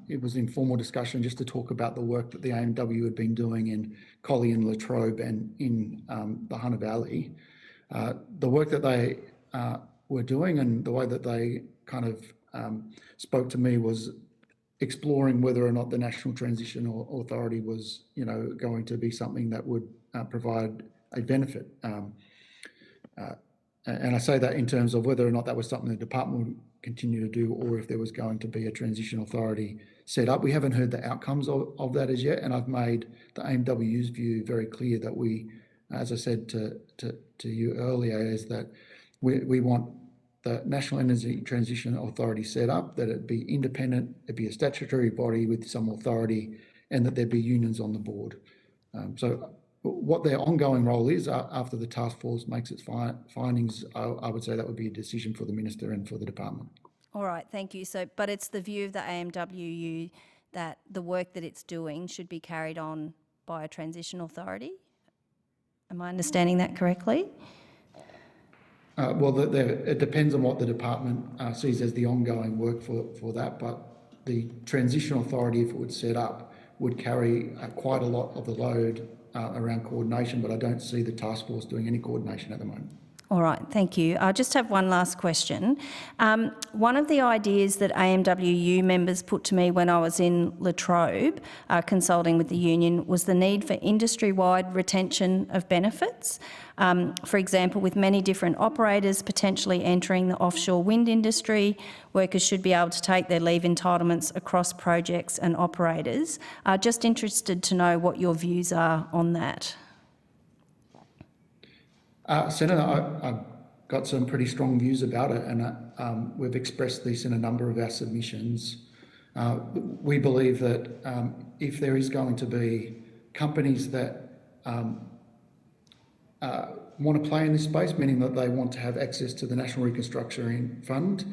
It was informal discussion just to talk about the work that the AMW had been doing in Collie and Latrobe and in the Hunter Valley. The work that they were doing and the way that they kind of spoke to me was exploring whether or not the National Transition Authority was, going to be something that would provide a benefit. And I say that in terms of whether or not that was something the department would continue to do or if there was going to be a transition authority set up. We haven't heard the outcomes of that as yet, and I've made the AMW's view very clear that we, as I said to you earlier, is that we want the National Energy Transition Authority set up, that it be independent, it be a statutory body with some authority, and that there be unions on the board. So what their ongoing role is after the task force makes its findings, I would say that would be a decision for the minister and for the department. All right, thank you. So, but it's the view of the AMWU that the work that it's doing should be carried on by a transition authority? Am I understanding that correctly? Well, it depends on what the department sees as the ongoing work for that, but the transition authority, if it was set up, would carry quite a lot of the load around coordination, but I don't see the task force doing any coordination at the moment. All right, thank you. I just have one last question. One of the ideas that AMWU members put to me when I was in Latrobe consulting with the union was the need for industry-wide retention of benefits. For example, with many different operators potentially entering the offshore wind industry, workers should be able to take their leave entitlements across projects and operators. Just interested to know what your views are on that. Senator, I've got some pretty strong views about it, and we've expressed this in a number of our submissions. We believe that if there is going to be companies that want to play in this space, meaning that they want to have access to the National Reconstruction Fund,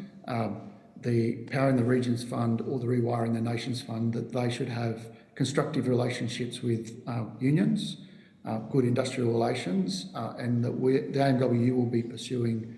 the Powering the Regions Fund or the Rewiring the Nations Fund, that they should have constructive relationships with unions, good industrial relations, and that the AMWU will be pursuing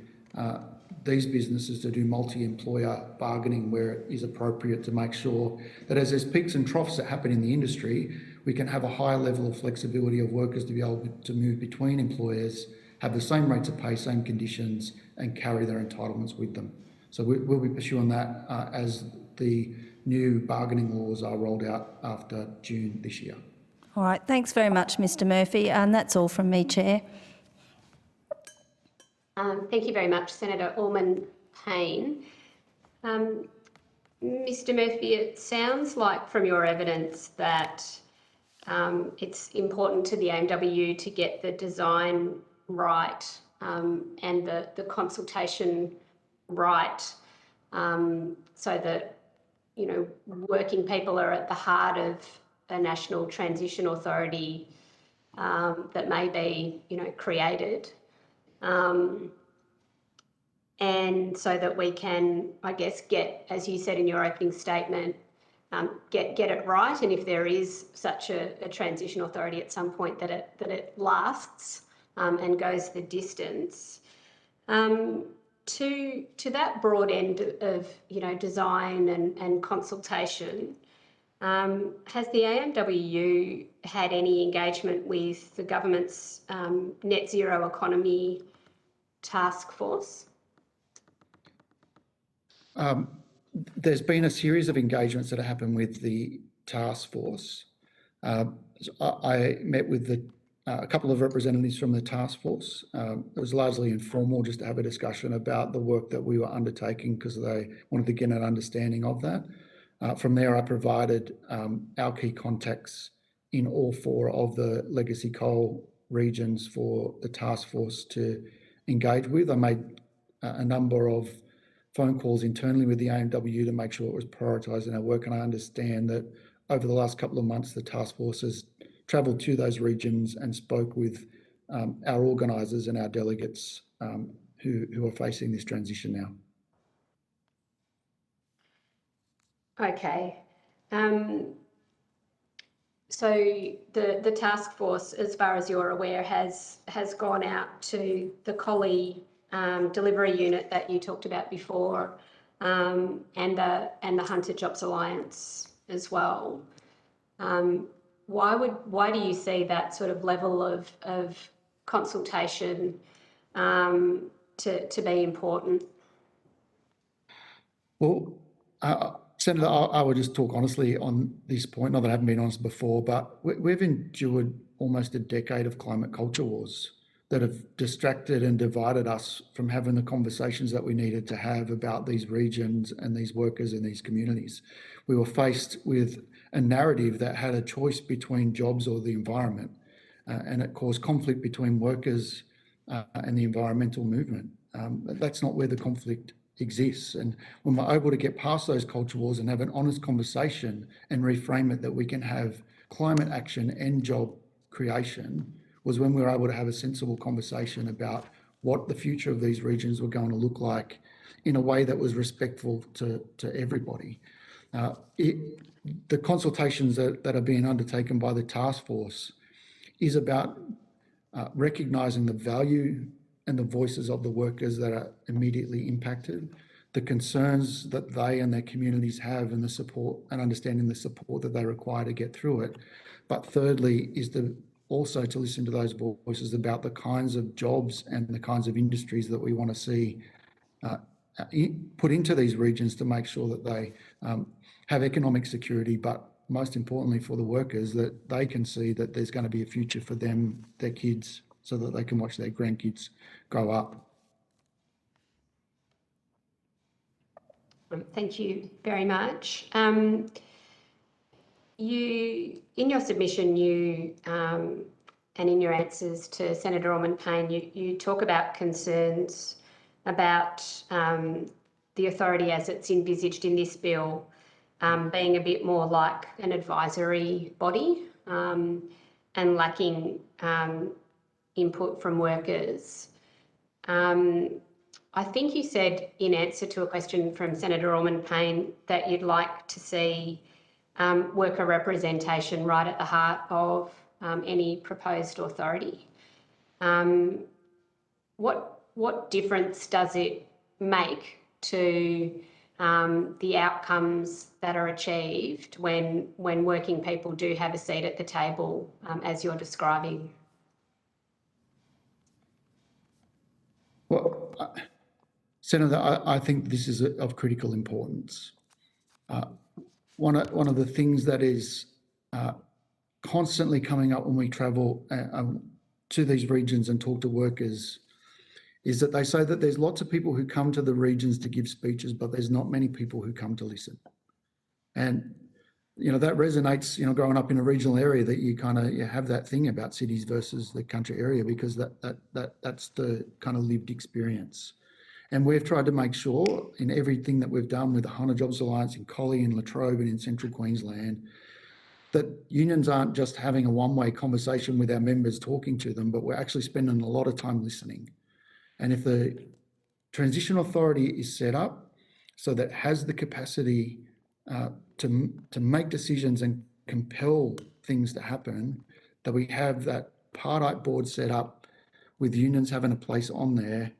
these businesses to do multi-employer bargaining where it is appropriate to make sure that as there's peaks and troughs that happen in the industry, we can have a high level of flexibility of workers to be able to move between employers, have the same rates of pay, same conditions, and carry their entitlements with them. So we'll be pursuing that as the new bargaining laws are rolled out after June this year. All right, thanks very much, Mr Murphy, and that's all from me, Chair. Thank you very much, Senator Allman-Payne. Mr Murphy, it sounds like from your evidence that it's important to the AMWU to get the design right and the consultation right, so that, working people are at the heart of a national transition authority that may be, created. And so that we can, I guess, get, as you said in your opening statement, get it right. And if there is such a transition authority at some point, that it lasts and goes the distance. To that broad end of, design and consultation, has the AMWU had any engagement with the government's Net Zero Economy Task Force? There's been a series of engagements that have happened with the task force. I met with the a couple of representatives from the task force. It was largely informal, just to have a discussion about the work that we were undertaking because they wanted to get an understanding of that. From there, I provided our key contacts in all 4 of the legacy coal regions for the task force to engage with. I made a number of phone calls internally with the AMW to make sure it was prioritised in our work, and I understand that over the last couple of months, the task force has travelled to those regions and spoke with our organisers and our delegates who are facing this transition now. Okay. So the task force, as far as you're aware, has gone out to the Collie delivery unit that you talked about before, and the Hunter Jobs Alliance as well. Why do you see that sort of level of consultation to be important? Well, Senator, I would just talk honestly on this point, not that I haven't been honest before, but we've endured almost a decade of climate culture wars that have distracted and divided us from having the conversations that we needed to have about these regions and these workers and these communities. We were faced with a narrative that had a choice between jobs or the environment, and it caused conflict between workers and the environmental movement. That's not where the conflict exists. And when we're able to get past those culture wars and have an honest conversation and reframe it that we can have climate action and job creation, was when we were able to have a sensible conversation about what the future of these regions were going to look like in a way that was respectful to everybody. The consultations that are being undertaken by the task force is about recognising the value and the voices of the workers that are immediately impacted, the concerns that they and their communities have, and the support and understanding the support that they require to get through it. But thirdly is also to listen to those voices about the kinds of jobs and the kinds of industries that we want to see put into these regions to make sure that they have economic security, but most importantly for the workers, that they can see that there's going to be a future for them, their kids, so that they can watch their grandkids grow up. Thank you very much. You, in your submission, and in your answers to Senator Orman-Payne, you talk about concerns about the authority as it's envisaged in this bill being a bit more like an advisory body and lacking input from workers. I think you said in answer to a question from Senator Orman-Payne that you'd like to see worker representation right at the heart of any proposed authority. What difference does it make to the outcomes that are achieved when working people do have a seat at the table, as you're describing? Well, Senator, I think this is of critical importance. One of the things that is constantly coming up when we travel to these regions and talk to workers is that they say that there's lots of people who come to the regions to give speeches, but there's not many people who come to listen. And, that resonates, growing up in a regional area, that you have that thing about cities versus the country area, because that's the kind of lived experience. And we've tried to make sure in everything that we've done with the Hunter Jobs Alliance in Collie and Latrobe and in Central Queensland, that unions aren't just having a one-way conversation with our members talking to them, but we're actually spending a lot of time listening. And if the Transition Authority is set up so that it has the capacity to make decisions and compel things to happen, that we have that Partite board set up with unions having a place on there,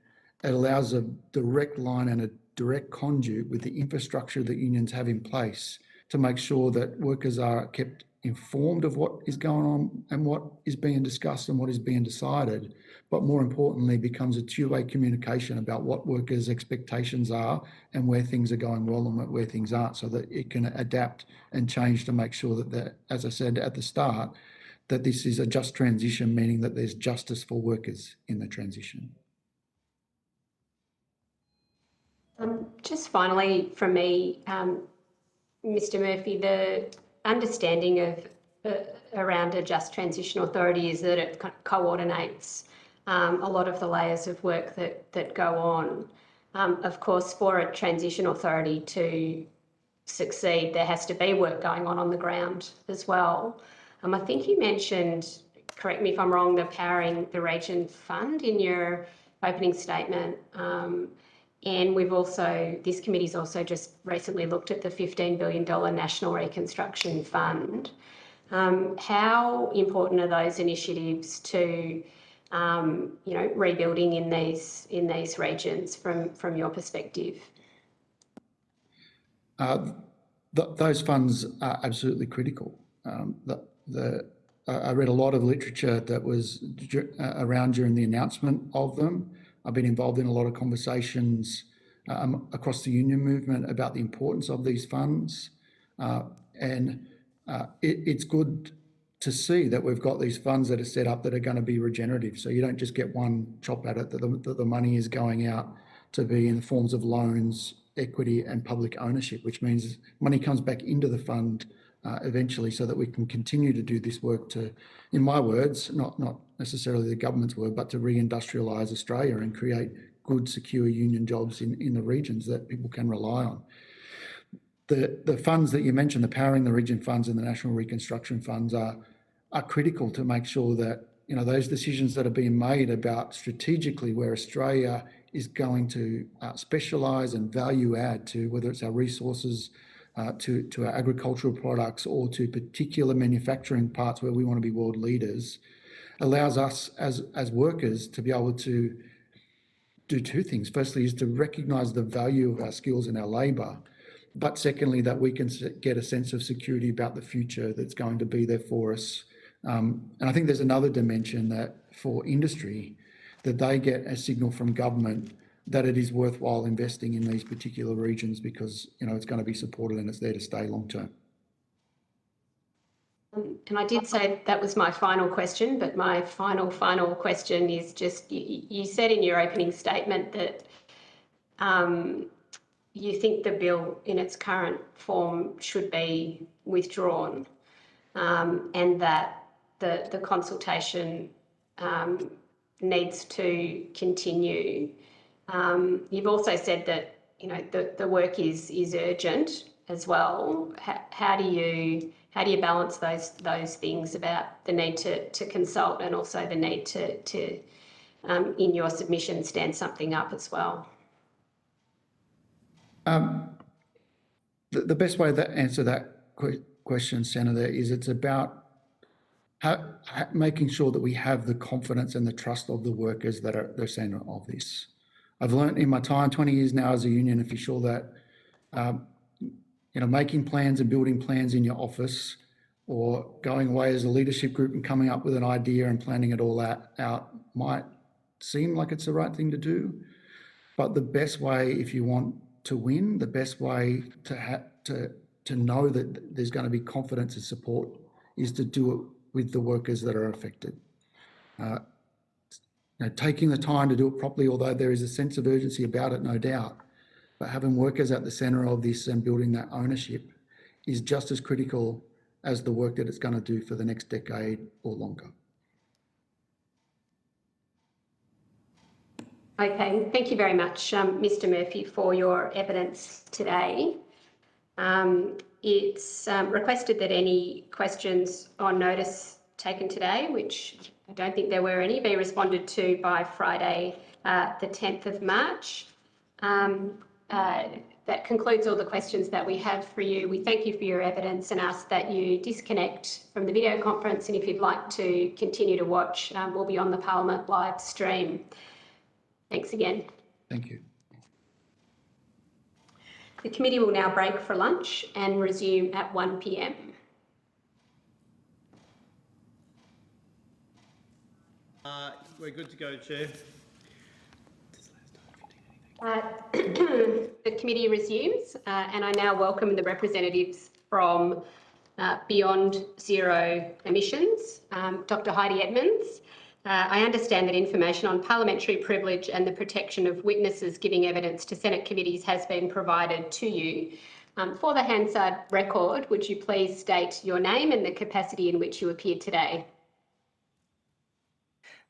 it allows a direct line and a direct conduit with the infrastructure that unions have in place to make sure that workers are kept informed of what is going on and what is being discussed and what is being decided, but more importantly becomes a two-way communication about what workers' expectations are and where things are going well and where things aren't, so that it can adapt and change to make sure that, as I said at the start, that this is a just transition, meaning that there's justice for workers in the transition. Just finally from me, Mr Murphy, the understanding of around a just transition authority is that it coordinates a lot of the layers of work that go on. Of course, for a transition authority to succeed, there has to be work going on the ground as well. I think you mentioned, correct me if I'm wrong, the Powering the Region Fund in your opening statement. And this committee's also just recently looked at the $15 billion National Reconstruction Fund. How important are those initiatives to, rebuilding in these regions from your perspective? Those funds are absolutely critical. I read a lot of literature that was around during the announcement of them. I've been involved in a lot of conversations across the union movement about the importance of these funds. It's good to see that we've got these funds that are set up that are going to be regenerative. So you don't just get one chop at it, that the money is going out to be in the forms of loans, equity and public ownership, which means money comes back into the fund eventually so that we can continue to do this work to, in my words, not necessarily the government's word, but to reindustrialise Australia and create good, secure union jobs in the regions that people can rely on. The funds that you mentioned, the Powering the Region funds and the National Reconstruction funds are critical to make sure that, those decisions that are being made about strategically where Australia is going to specialise and value add to, whether it's our resources, to our agricultural products or to particular manufacturing parts where we want to be world leaders, allows us as workers to be able to do two things. Firstly is to recognise the value of our skills and our labour, but secondly, that we can get a sense of security about the future that's going to be there for us. And I think there's another dimension that for industry, that they get a signal from government that it is worthwhile investing in these particular regions because, it's going to be supported and it's there to stay long term. And I did say that was my final question, but my final question is just, you said in your opening statement that you think the bill in its current form should be withdrawn, and that the consultation needs to continue. You've also said that the work is urgent as well. How do you balance those things about the need to consult and also the need to in your submission stand something up as well? The best way to answer that question, Senator, is it's about making sure that we have the confidence and the trust of the workers that are the centre of this. I've learned in my time, 20 years now as a union official, that making plans and building plans in your office or going away as a leadership group and coming up with an idea and planning it all out might seem like it's the right thing to do. But the best way, if you want to win, the best way to know that there's going to be confidence and support is to do it with the workers that are affected. Taking the time to do it properly, although there is a sense of urgency about it, no doubt, but having workers at the centre of this and building that ownership is just as critical as the work that it's going to do for the next decade or longer. Okay, thank you very much, Mr Murphy, for your evidence today. It's requested that any questions on notice taken today, which I don't think there were any, be responded to by Friday, the 10th of March. That concludes all the questions that we have for you. We thank you for your evidence and ask that you disconnect from the video conference, and if you'd like to continue to watch, we'll be on the Parliament live stream. Thanks again. Thank you. The committee will now break for lunch and resume at 1 p.m. We're good to go, Chair. The committee resumes, and I now welcome the representatives from Beyond Zero Emissions. Dr. Heidi Edmonds, I understand that information on parliamentary privilege and the protection of witnesses giving evidence to Senate committees has been provided to you. For the Hansard record, would you please state your name and the capacity in which you appeared today?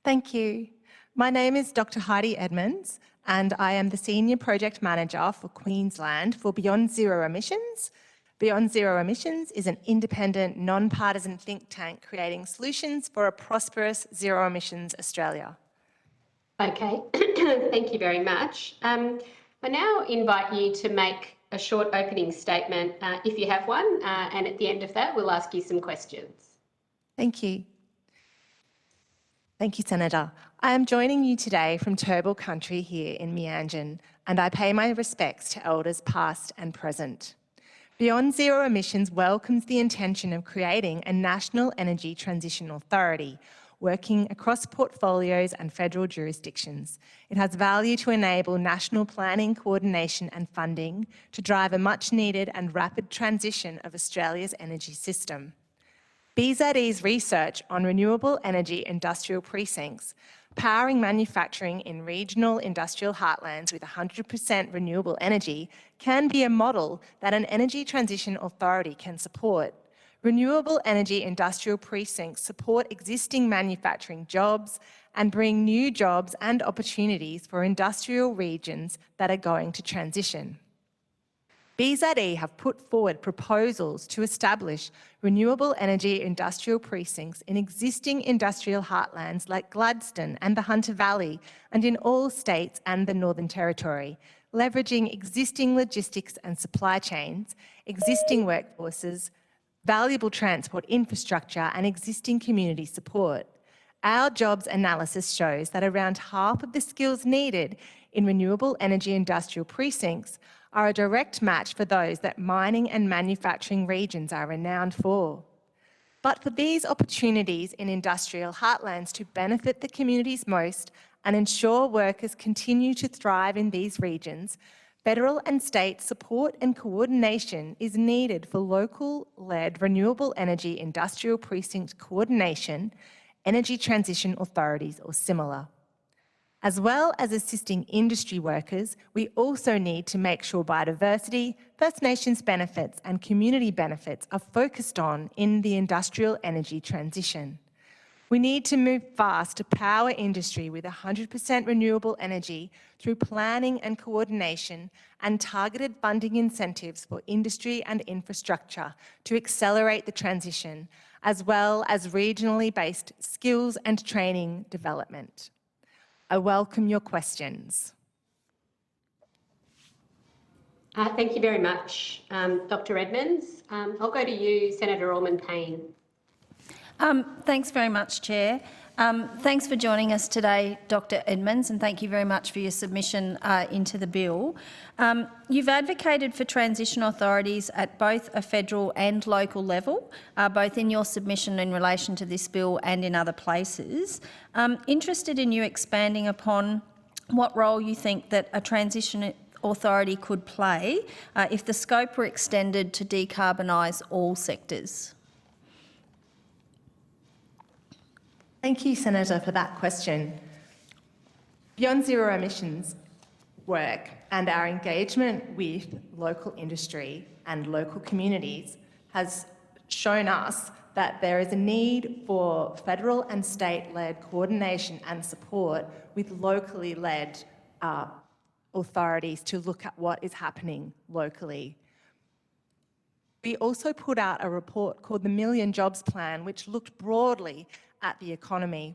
Thank you. My name is Dr. Heidi Edmonds, and I am the Senior Project Manager for Queensland for Beyond Zero Emissions. Beyond Zero Emissions is an independent, non-partisan think tank creating solutions for a prosperous zero emissions Australia. Okay, thank you very much. I now invite you to make a short opening statement, if you have one, and at the end of that, we'll ask you some questions. Thank you. Thank you, Senator. I am joining you today from Turrbal Country here in Meanjin, and I pay my respects to elders past and present. Beyond Zero Emissions welcomes the intention of creating a National Energy Transition Authority, working across portfolios and federal jurisdictions. It has value to enable national planning, coordination and funding to drive a much needed and rapid transition of Australia's energy system. BZE's research on renewable energy industrial precincts, powering manufacturing in regional industrial heartlands with 100% renewable energy, can be a model that an energy transition authority can support. Renewable energy industrial precincts support existing manufacturing jobs and bring new jobs and opportunities for industrial regions that are going to transition. BZE have put forward proposals to establish renewable energy industrial precincts in existing industrial heartlands like Gladstone and the Hunter Valley, and in all states and the Northern Territory, leveraging existing logistics and supply chains, existing workforces, valuable transport infrastructure and existing community support. Our jobs analysis shows that around half of the skills needed in renewable energy industrial precincts are a direct match for those that mining and manufacturing regions are renowned for. But for these opportunities in industrial heartlands to benefit the communities most and ensure workers continue to thrive in these regions, federal and state support and coordination is needed for local-led renewable energy industrial precinct coordination, energy transition authorities or similar. As well as assisting industry workers, we also need to make sure biodiversity, First Nations benefits and community benefits are focused on in the industrial energy transition. We need to move fast to power industry with 100% renewable energy through planning and coordination and targeted funding incentives for industry and infrastructure to accelerate the transition, as well as regionally based skills and training development. I welcome your questions. Thank you very much, Dr. Edmonds. I'll go to you, Senator Allman-Payne. Thanks very much, Chair. Thanks for joining us today, Dr. Edmonds, and thank you very much for your submission into the bill. You've advocated for transition authorities at both a federal and local level, both in your submission in relation to this bill and in other places. Interested in you expanding upon what role you think that a transition authority could play if the scope were extended to decarbonise all sectors. Thank you, Senator, for that question. Beyond Zero Emissions work and our engagement with local industry and local communities has shown us that there is a need for federal and state-led coordination and support with locally led authorities to look at what is happening locally. We also put out a report called the Million Jobs Plan, which looked broadly at the economy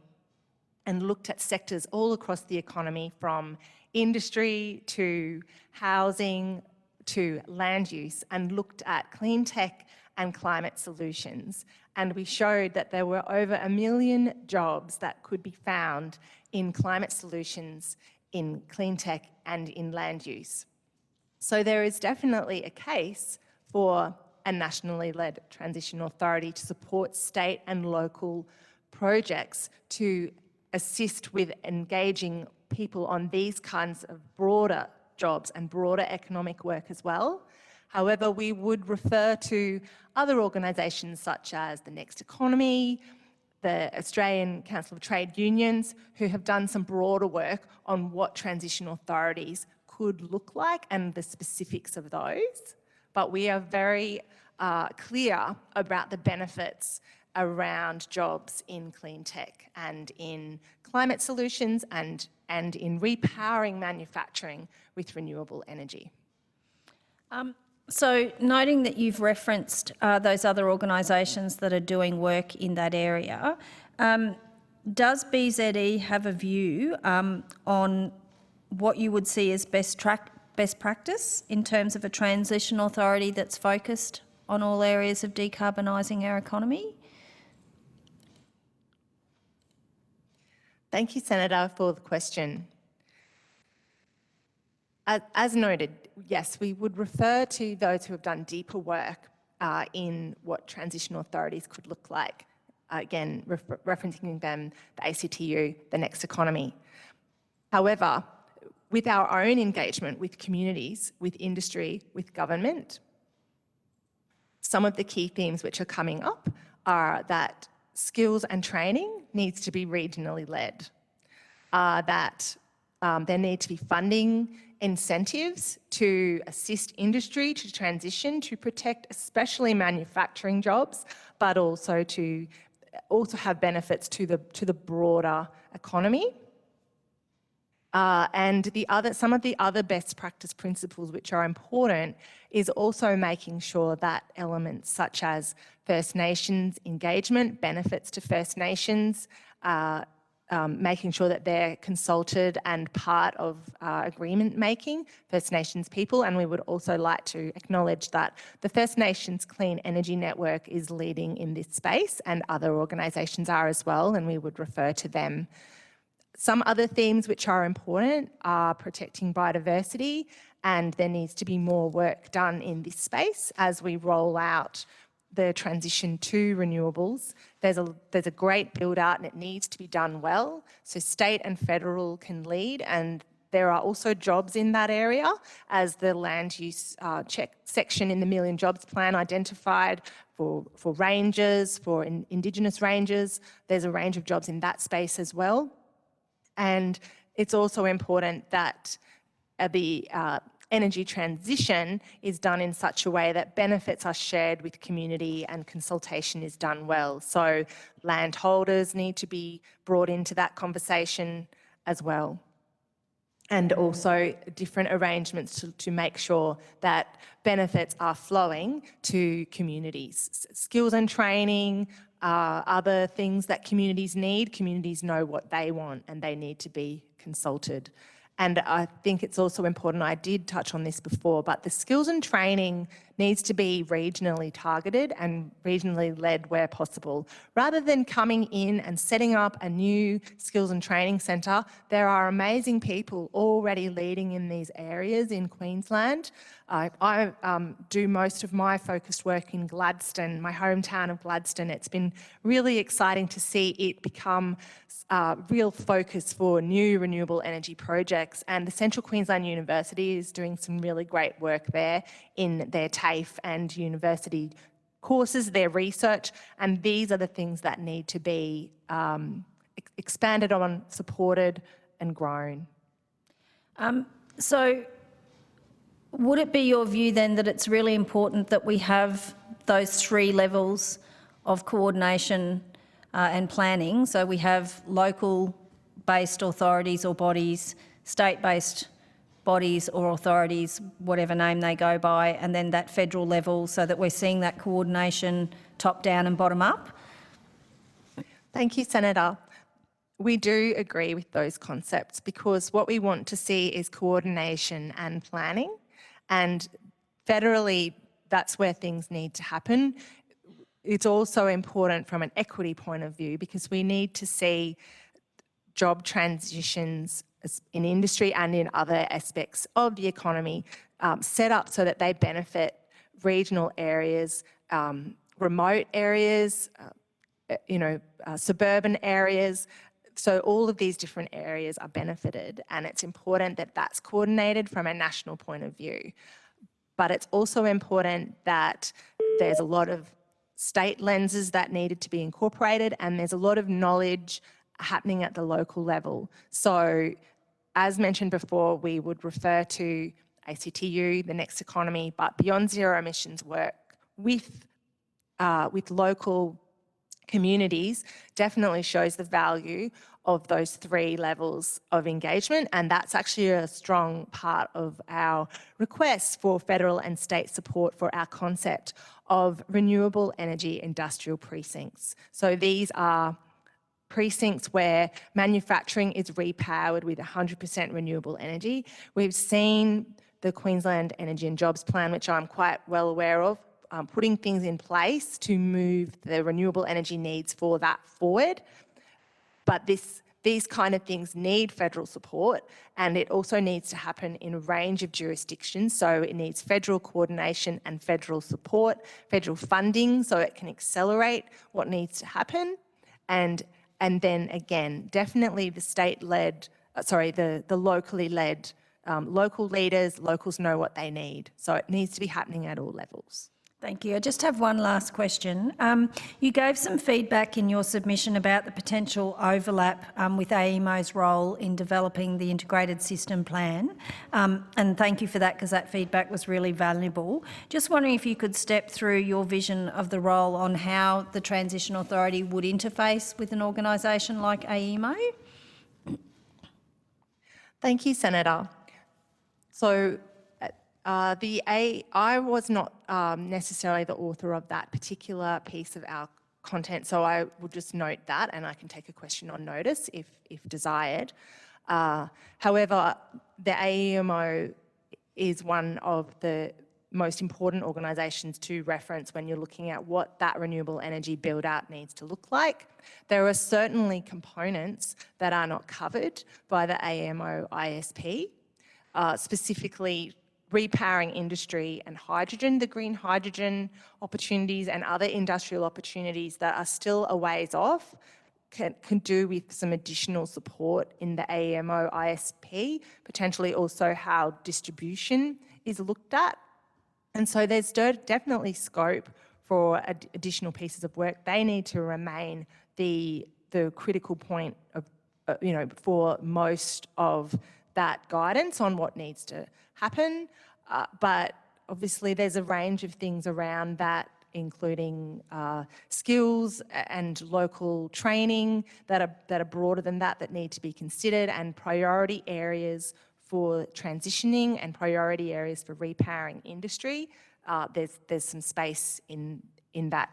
and looked at sectors all across the economy, from industry to housing to land use, and looked at clean tech and climate solutions. And we showed that there were over 1 million jobs that could be found in climate solutions, in clean tech and in land use. So there is definitely a case for a nationally led transition authority to support state and local projects to assist with engaging people on these kinds of broader jobs and broader economic work as well. However, we would refer to other organisations such as the Next Economy, the Australian Council of Trade Unions, who have done some broader work on what transition authorities could look like and the specifics of those. But we are very clear about the benefits around jobs in clean tech and in climate solutions and in repowering manufacturing with renewable energy. So noting that you've referenced those other organisations that are doing work in that area, does BZE have a view on what you would see as best practice in terms of a transition authority that's focused on all areas of decarbonising our economy? Thank you, Senator, for the question. As noted, yes, we would refer to those who have done deeper work in what transition authorities could look like. Again, referencing them, the ACTU, the Next Economy. However, with our own engagement with communities, with industry, with government, some of the key themes which are coming up are that skills and training needs to be regionally led, that there need to be funding incentives to assist industry to transition, to protect especially manufacturing jobs, but also to have benefits to the broader economy. And some of the other best practice principles which are important is also making sure that elements such as First Nations engagement, benefits to First Nations, making sure that they're consulted and part of agreement making, First Nations people. And we would also like to acknowledge that the First Nations Clean Energy Network is leading in this space and other organisations are as well, and we would refer to them. Some other themes which are important are protecting biodiversity, and there needs to be more work done in this space as we roll out the transition to renewables. There's a great build out and it needs to be done well. So state and federal can lead, there are also jobs in that area, as the land use check section in the Million Jobs Plan identified for rangers, for Indigenous rangers. There's a range of jobs in that space as well. And it's also important that the energy transition is done in such a way that benefits are shared with community and consultation is done well. So landholders need to be brought into that conversation as well. And also different arrangements to make sure that benefits are flowing to communities. Skills and training, other things that communities need. Communities know what they want and they need to be consulted. And I think it's also important, I did touch on this before, but the skills and training needs to be regionally targeted and regionally led where possible. Rather than coming in and setting up a new skills and training centre, there are amazing people already leading in these areas in Queensland. I do most of my focused work in Gladstone, my hometown of Gladstone. It's been really exciting to see it become a real focus for new renewable energy projects, and the Central Queensland University is doing some really great work there in their TAFE and university courses, their research, and these are the things that need to be expanded on, supported and grown. So would it be your view then that it's really important that we have those three levels of coordination and planning? So we have local-based authorities or bodies, state-based bodies or authorities, whatever name they go by, and then that federal level, so that we're seeing that coordination top-down and bottom-up? Thank you, Senator. We do agree with those concepts because what we want to see is coordination and planning, and federally that's where things need to happen. It's also important from an equity point of view because we need to see job transitions in industry and in other aspects of the economy set up so that they benefit regional areas, remote areas, suburban areas. So all of these different areas are benefited, and it's important that that's coordinated from a national point of view. but it's also important that there's a lot of state lenses that needed to be incorporated, and there's a lot of knowledge happening at the local level. So as mentioned before, we would refer to ACTU, the Next Economy, but Beyond Zero Emissions work with local communities definitely shows the value of those 3 levels of engagement, and that's actually a strong part of our request for federal and state support for our concept of renewable energy industrial precincts. So these are precincts where manufacturing is repowered with 100% renewable energy. We've seen the Queensland Energy and Jobs Plan, which I'm quite well aware of, putting things in place to move the renewable energy needs for that forward. But these kind of things need federal support, and it also needs to happen in a range of jurisdictions. So it needs federal coordination and federal support, federal funding, so it can accelerate what needs to happen. And then again, definitely the state-led, the locally led, local leaders, locals know what they need. So it needs to be happening at all levels. Thank you. I just have one last question. You gave some feedback in your submission about the potential overlap with AEMO's role in developing the integrated system plan. And thank you for that, because that feedback was really valuable. Just wondering if you could step through your vision of the role on how the Transition Authority would interface with an organisation like AEMO. Thank you, Senator. So I was not necessarily the author of that particular piece of our content, so I will just note that, and I can take a question on notice if desired. However, the AEMO is one of the most important organisations to reference when you're looking at what that renewable energy build-out needs to look like. There are certainly components that are not covered by the AEMO ISP, specifically repowering industry and hydrogen, the green hydrogen opportunities and other industrial opportunities that are still a ways off can do with some additional support in the AEMO ISP, potentially also how distribution is looked at. And so there's definitely scope for additional pieces of work. They need to remain the critical point of, for most of that guidance on what needs to happen. But obviously there's a range of things around that, including skills and local training that are broader than that need to be considered, and priority areas for transitioning and priority areas for repowering industry. There's some space in that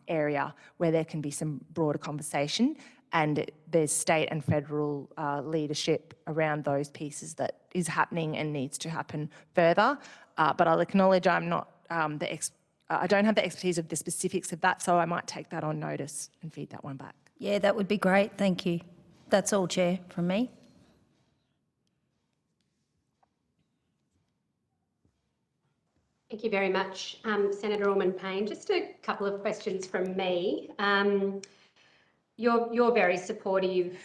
area where there can be some broader conversation, and there's state and federal leadership around those pieces that is happening and needs to happen further. But I'll acknowledge I'm not I don't have the expertise of the specifics of that, so I might take that on notice and feed that one back. Yeah, that would be great. Thank you. That's all, Chair, from me. Thank you very much, Senator Allman-Payne. Just a couple of questions from me. You're very supportive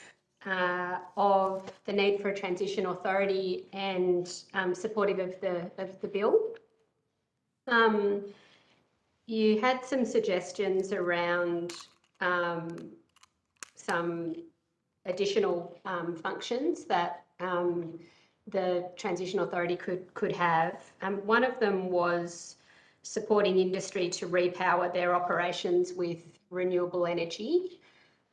of the need for a transition authority and supportive of the bill. You had some suggestions around some additional functions that the Transition Authority could have. One of them was supporting industry to repower their operations with renewable energy.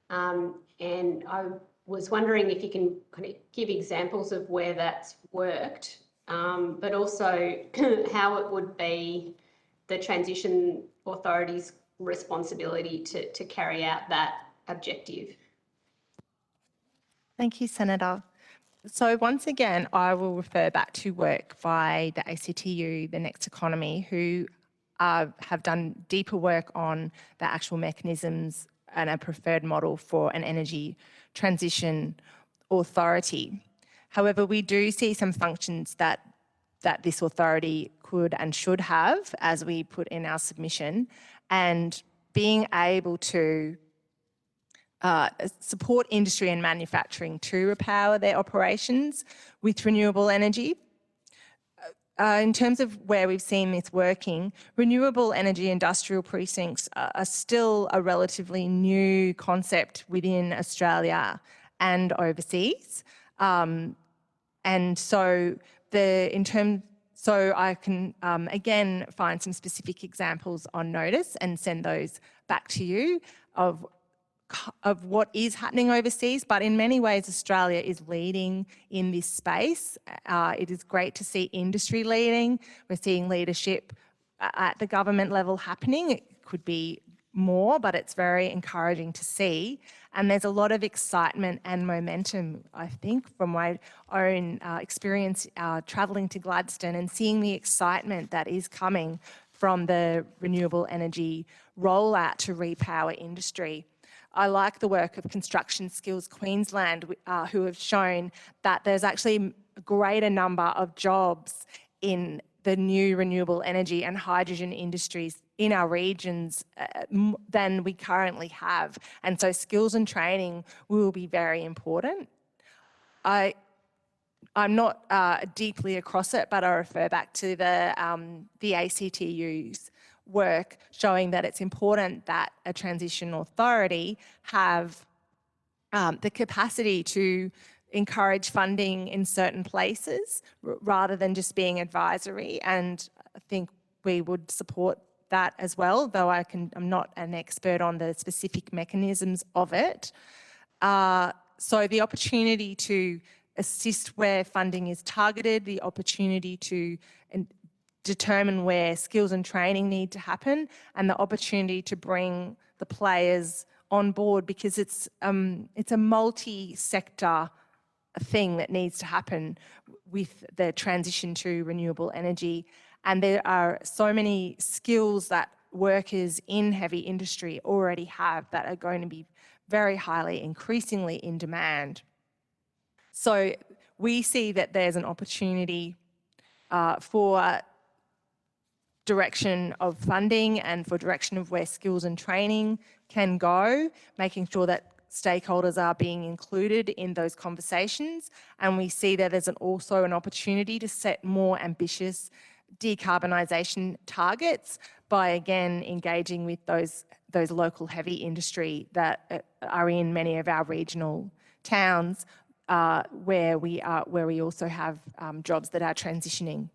And I was wondering if you can kind of give examples of where that's worked, but also how it would be the Transition Authority's responsibility to carry out that objective. Thank you, Senator. So once again, I will refer back to work by the ACTU, the Next Economy, who have done deeper work on the actual mechanisms and a preferred model for an energy transition authority. However, we do see some functions that this authority could and should have, as we put in our submission, and being able to support industry and manufacturing to repower their operations with renewable energy. in terms of where we've seen this working, renewable energy industrial precincts are still a relatively new concept within Australia and overseas. And so so I can again find some specific examples on notice and send those back to you of what is happening overseas, but in many ways Australia is leading in this space. It is great to see industry leading. We're seeing leadership at the government level happening. It could be more, but it's very encouraging to see. And there's a lot of excitement and momentum, I think, from my own experience travelling to Gladstone and seeing the excitement that is coming from the renewable energy rollout to repower industry. I like the work of Construction Skills Queensland, who have shown that there's actually a greater number of jobs in the new renewable energy and hydrogen industries in our regions than we currently have. And so skills and training will be very important. I'm not deeply across it, but I refer back to the ACTU's work showing that it's important that a transition authority have the capacity to encourage funding in certain places rather than just being advisory. And I think we would support that as well, though I'm not an expert on the specific mechanisms of it. So the opportunity to assist where funding is targeted, the opportunity to determine where skills and training need to happen, and the opportunity to bring the players on board, because it's a multi-sector thing that needs to happen with the transition to renewable energy. And there are so many skills that workers in heavy industry already have that are going to be very highly, increasingly in demand. So we see that there's an opportunity for direction of funding and for direction of where skills and training can go, making sure that stakeholders are being included in those conversations. And we see that there's also an opportunity to set more ambitious decarbonisation targets by, again, engaging with those local heavy industry that are in many of our regional towns where we also have jobs that are transitioning.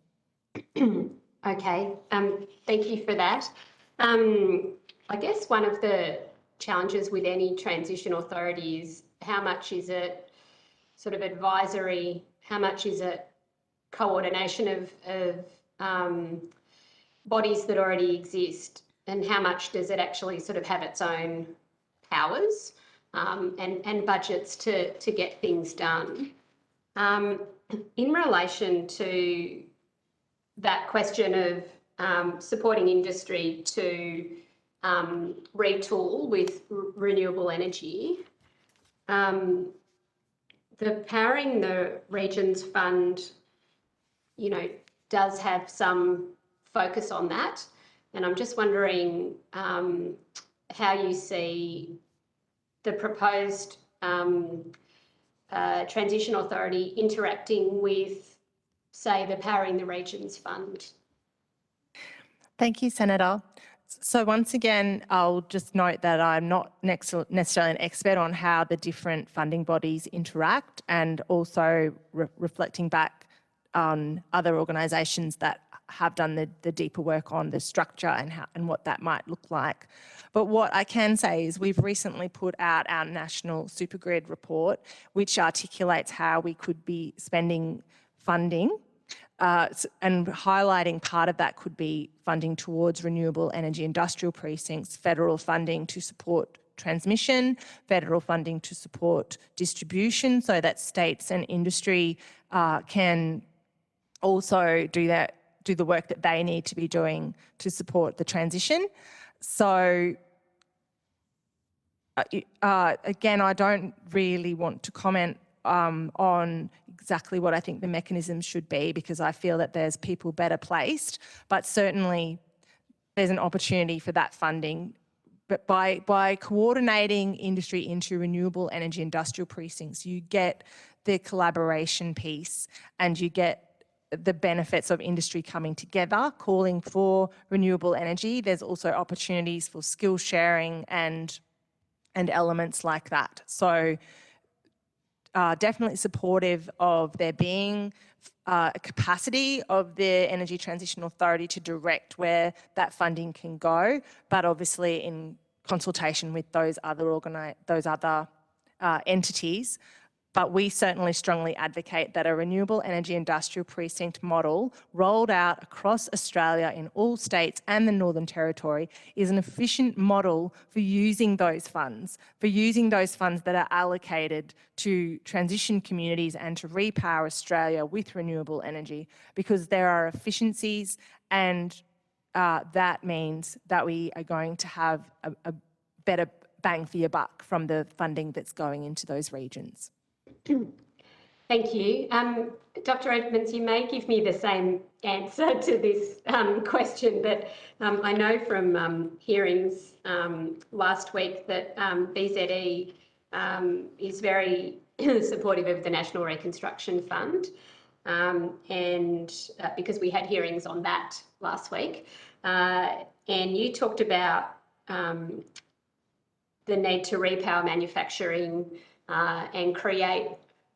Okay, thank you for that. I guess one of the challenges with any transition authority is how much is it sort of advisory, how much is it coordination of bodies that already exist, and how much does it actually sort of have its own powers and budgets to get things done. In relation to that question of supporting industry to retool with renewable energy, the Powering the Regions Fund, does have some focus on that. And I'm just wondering how you see the proposed Transition Authority interacting with, say, the Powering the Regions Fund. Thank you, Senator. So once again, I'll just note that I'm not necessarily an expert on how the different funding bodies interact, and also reflecting back on other organisations that have done the deeper work on the structure and what that might look like. But what I can say is we've recently put out our National Supergrid report, which articulates how we could be spending funding, and highlighting part of that could be funding towards renewable energy industrial precincts, federal funding to support transmission, federal funding to support distribution, so that states and industry can also do the work that they need to be doing to support the transition. So again, I don't really want to comment on exactly what I think the mechanisms should be, because I feel that there's people better placed, but certainly there's an opportunity for that funding. But by coordinating industry into renewable energy industrial precincts, you get the collaboration piece and you get the benefits of industry coming together, calling for renewable energy. There's also opportunities for skill sharing and elements like that. So definitely supportive of there being a capacity of the Energy Transition Authority to direct where that funding can go, but obviously in consultation with those other entities. But we certainly strongly advocate that a renewable energy industrial precinct model rolled out across Australia in all states and the Northern Territory is an efficient model for using those funds, that are allocated to transition communities and to repower Australia with renewable energy, because there are efficiencies, and that means that we are going to have a better bang for your buck from the funding that's going into those regions. Thank you. Dr. Edmonds, you may give me the same answer to this question, but I know from hearings last week that BZE is very supportive of the National Reconstruction Fund, and because we had hearings on that last week, and you talked about the need to repower manufacturing and create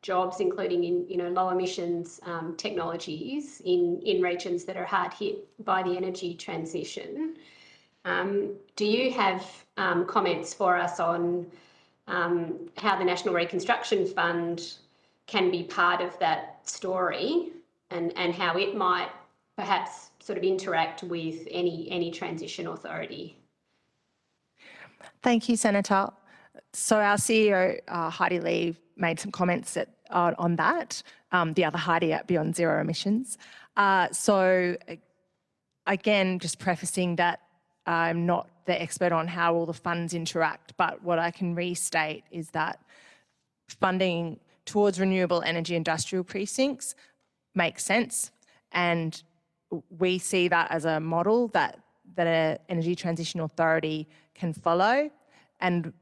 jobs, including in low emissions technologies in regions that are hard hit by the energy transition. Do you have comments for us on how the National Reconstruction Fund can be part of that story, and how it might perhaps sort of interact with any transition authority? Thank you, Senator. So our CEO, Heidi Lee, made some comments on that, the other Heidi at Beyond Zero Emissions. So again, just prefacing that I'm not the expert on how all the funds interact, but what I can restate is that funding towards renewable energy industrial precincts makes sense, and we see that as a model that an Energy Transition Authority can follow. And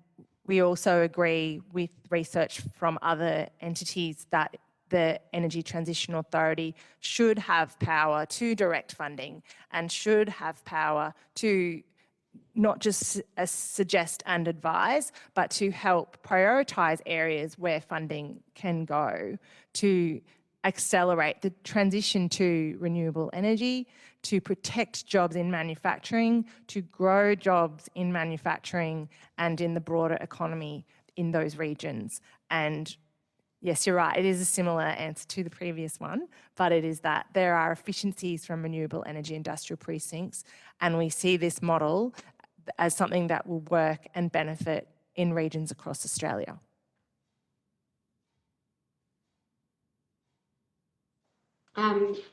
we also agree with research from other entities that the Energy Transition Authority should have power to direct funding and should have power to not just suggest and advise, but to help prioritise areas where funding can go to accelerate the transition to renewable energy, to protect jobs in manufacturing, to grow jobs in manufacturing and in the broader economy in those regions. And yes, you're right, it is a similar answer to the previous one, but it is that there are efficiencies from renewable energy industrial precincts, and we see this model as something that will work and benefit in regions across Australia.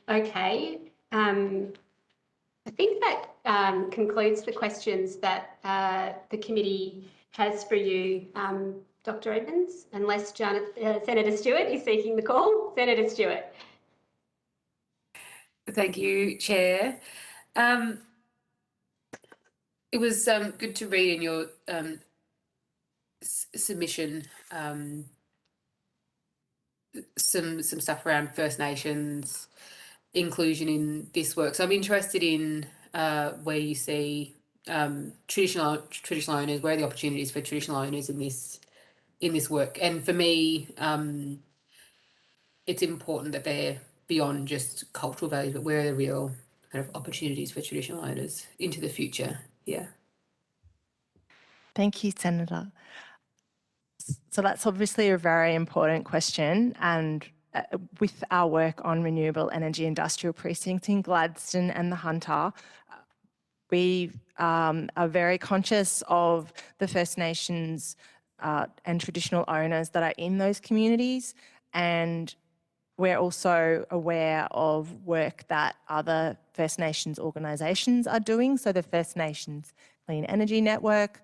Okay. I think that concludes the questions that the committee has for you, Dr. Edmonds, unless Senator Stewart is seeking the call. Senator Stewart. Thank you, Chair. It was good to read in your submission some stuff around First Nations inclusion in this work. So I'm interested in where you see traditional owners, where are the opportunities for traditional owners in this work. And for me, it's important that they're beyond just cultural values, but where are the real kind of opportunities for traditional owners into the future? Yeah. Thank you, Senator. So that's obviously a very important question, and with our work on renewable energy industrial precincts in Gladstone and the Hunter, we are very conscious of the First Nations and traditional owners that are in those communities, and we're also aware of work that other First Nations organisations are doing. So the First Nations Clean Energy Network.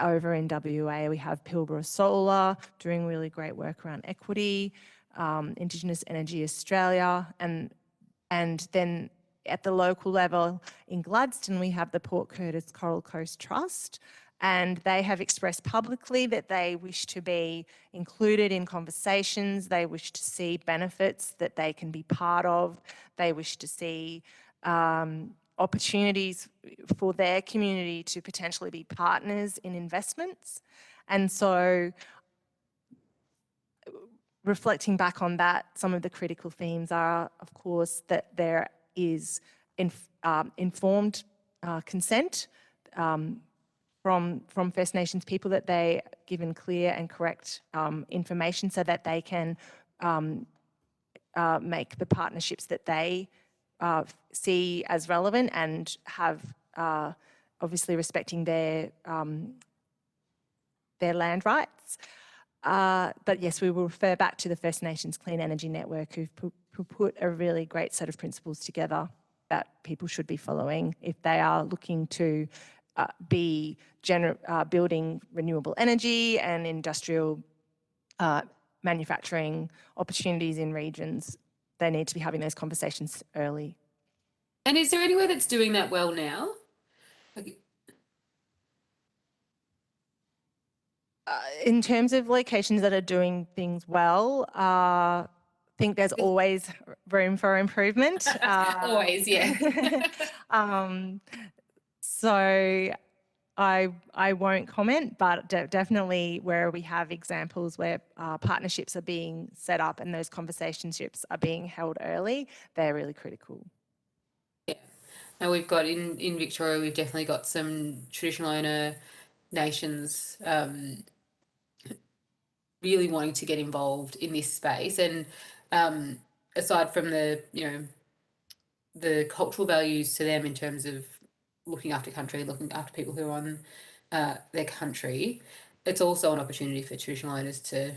Over in WA, we have Pilbara Solar doing really great work around equity, Indigenous Energy Australia, and then at the local level in Gladstone, we have the Port Curtis Coral Coast Trust and they have expressed publicly that they wish to be included in conversations. They wish to see benefits that they can be part of. They wish to see opportunities for their community to potentially be partners in investments. And so reflecting back on that, some of the critical themes are, of course, that there is informed consent from First Nations people, that they given clear and correct information so that they can make the partnerships that they see as relevant, and have obviously respecting their land rights. But yes, we will refer back to the First Nations Clean Energy Network, who put a really great set of principles together that people should be following if they are looking to be building renewable energy and industrial manufacturing opportunities in regions. They need to be having those conversations early. And is there anywhere that's doing that well now? Like, In terms of locations that are doing things well, I think there's always room for improvement. always, yeah. So I won't comment, but definitely where we have examples where partnerships are being set up and those conversationships are being held early, they're really critical. Yeah. Now we've got in Victoria, we've definitely got some traditional owner nations really wanting to get involved in this space. And aside from the, the cultural values to them in terms of looking after country, looking after people who are on their country, it's also an opportunity for traditional owners to,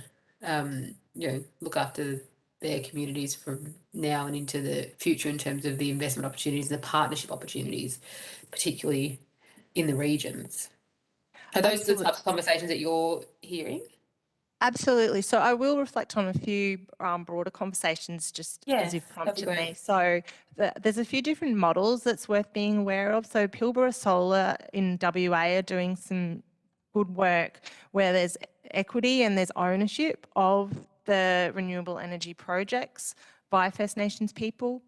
look after their communities from now and into the future in terms of the investment opportunities and the partnership opportunities, particularly in the regions. Are those the types of conversations that you're hearing? Absolutely. So I will reflect on a few broader conversations just as you've prompted me. So there's a few different models that's worth being aware of. So Pilbara Solar in WA are doing some good work where there's equity and there's ownership of the renewable energy projects by First Nations people.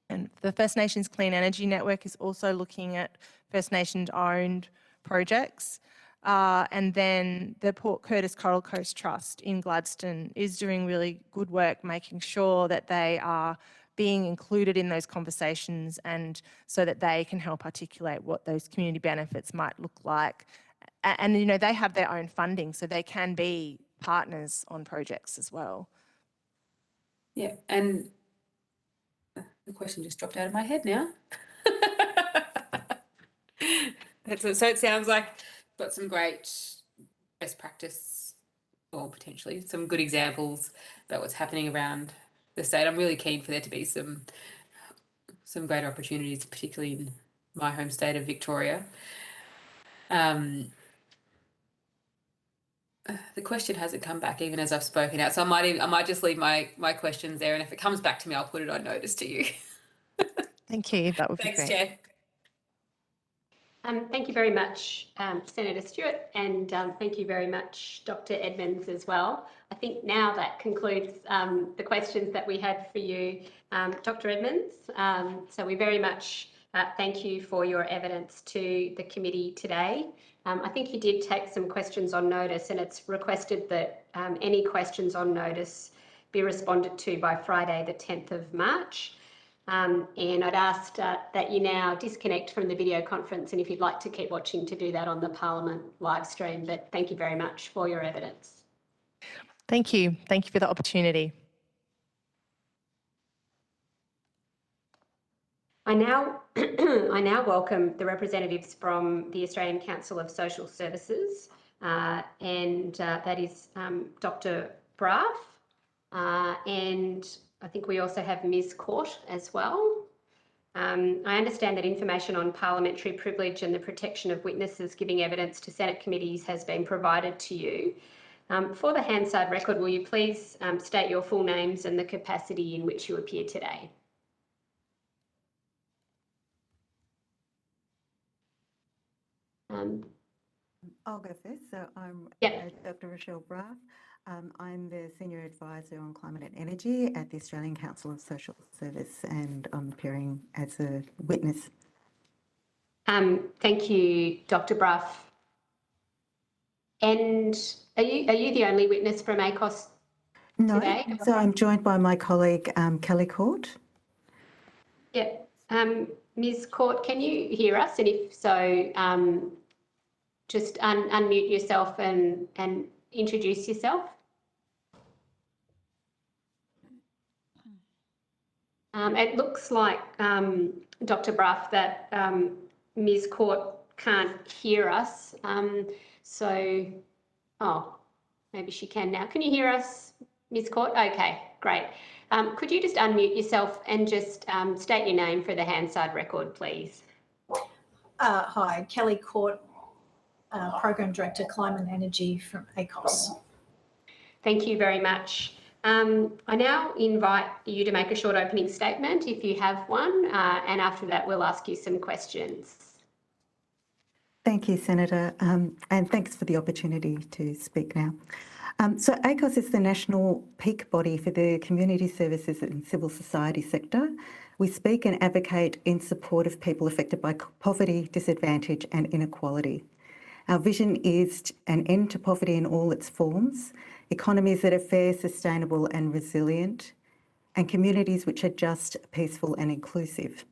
And the First Nations Clean Energy Network is also looking at First Nations owned projects. And then the Port Curtis Coral Coast Trust in Gladstone is doing really good work making sure that they are being included in those conversations, and so that they can help articulate what those community benefits might look like. And they have their own funding, so they can be partners on projects as well. Yeah, and the question just dropped out of my head now. So it sounds like got some great best practice, or potentially some good examples about what's happening around the state. I'm really keen for there to be some great opportunities, particularly in my home state of Victoria. The question hasn't come back even as I've spoken out, so I might just leave my questions there, and if it comes back to me, I'll put it on notice to you. Thank you. That would be Thanks, great. Chair. Thank you very much, Senator Stewart, and thank you very much, Dr. Edmonds, as well. I think now that concludes the questions that we had for you, Dr. Edmonds. So we very much thank you for your evidence to the committee today. I think you did take some questions on notice, and it's requested that any questions on notice be responded to by Friday, the 10th of March. And I'd ask that you now disconnect from the video conference, and if you'd like to keep watching, to do that on the Parliament live stream. But thank you very much for your evidence. Thank you. Thank you for the opportunity. I now welcome the representatives from the Australian Council of Social Services, and that is Dr. Braff, and I think we also have Ms. Court as well. I understand that information on parliamentary privilege and the protection of witnesses giving evidence to Senate committees has been provided to you. For the Hansard record, will you please state your full names and the capacity in which you appear today? I'll go first. So I'm Yep. Dr. Rochelle Braff. I'm the Senior Advisor on Climate and Energy at the Australian Council of Social Service, and I'm appearing as a witness. Thank you, Dr. Bruff. And are you the only witness from ACOS No, today? so I'm joined by my colleague Kelly Court. Yep. Ms. Court, can you hear us? And if so, just unmute yourself and introduce yourself. It looks like, Dr. Bruff, that Ms. Court can't hear us. Oh, maybe she can now. Can you hear us, Ms. Court? Okay, great. Could you just unmute yourself and just state your name for the Hansard record, please? Hi, Kelly Court, Program Director, Climate and Energy from ACOS. Thank you very much. I now invite you to make a short opening statement if you have one, and after that we'll ask you some questions. Thank you, Senator, and thanks for the opportunity to speak now. So ACOS is the national peak body for the community services and civil society sector. We speak and advocate in support of people affected by poverty, disadvantage and inequality. Our vision is an end to poverty in all its forms, economies that are fair, sustainable and resilient, and communities which are just, peaceful and inclusive.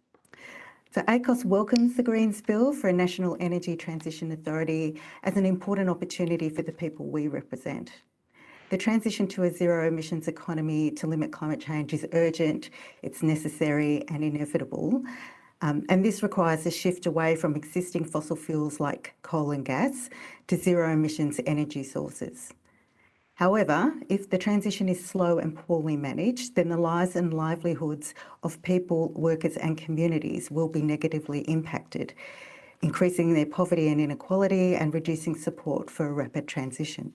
So ACOS welcomes the Greens Bill for a National Energy Transition Authority as an important opportunity for the people we represent. The transition to a zero emissions economy to limit climate change is urgent, it's necessary and inevitable. And this requires a shift away from existing fossil fuels like coal and gas to zero emissions energy sources. However, if the transition is slow and poorly managed, then the lives and livelihoods of people, workers and communities will be negatively impacted, increasing their poverty and inequality and reducing support for a rapid transition.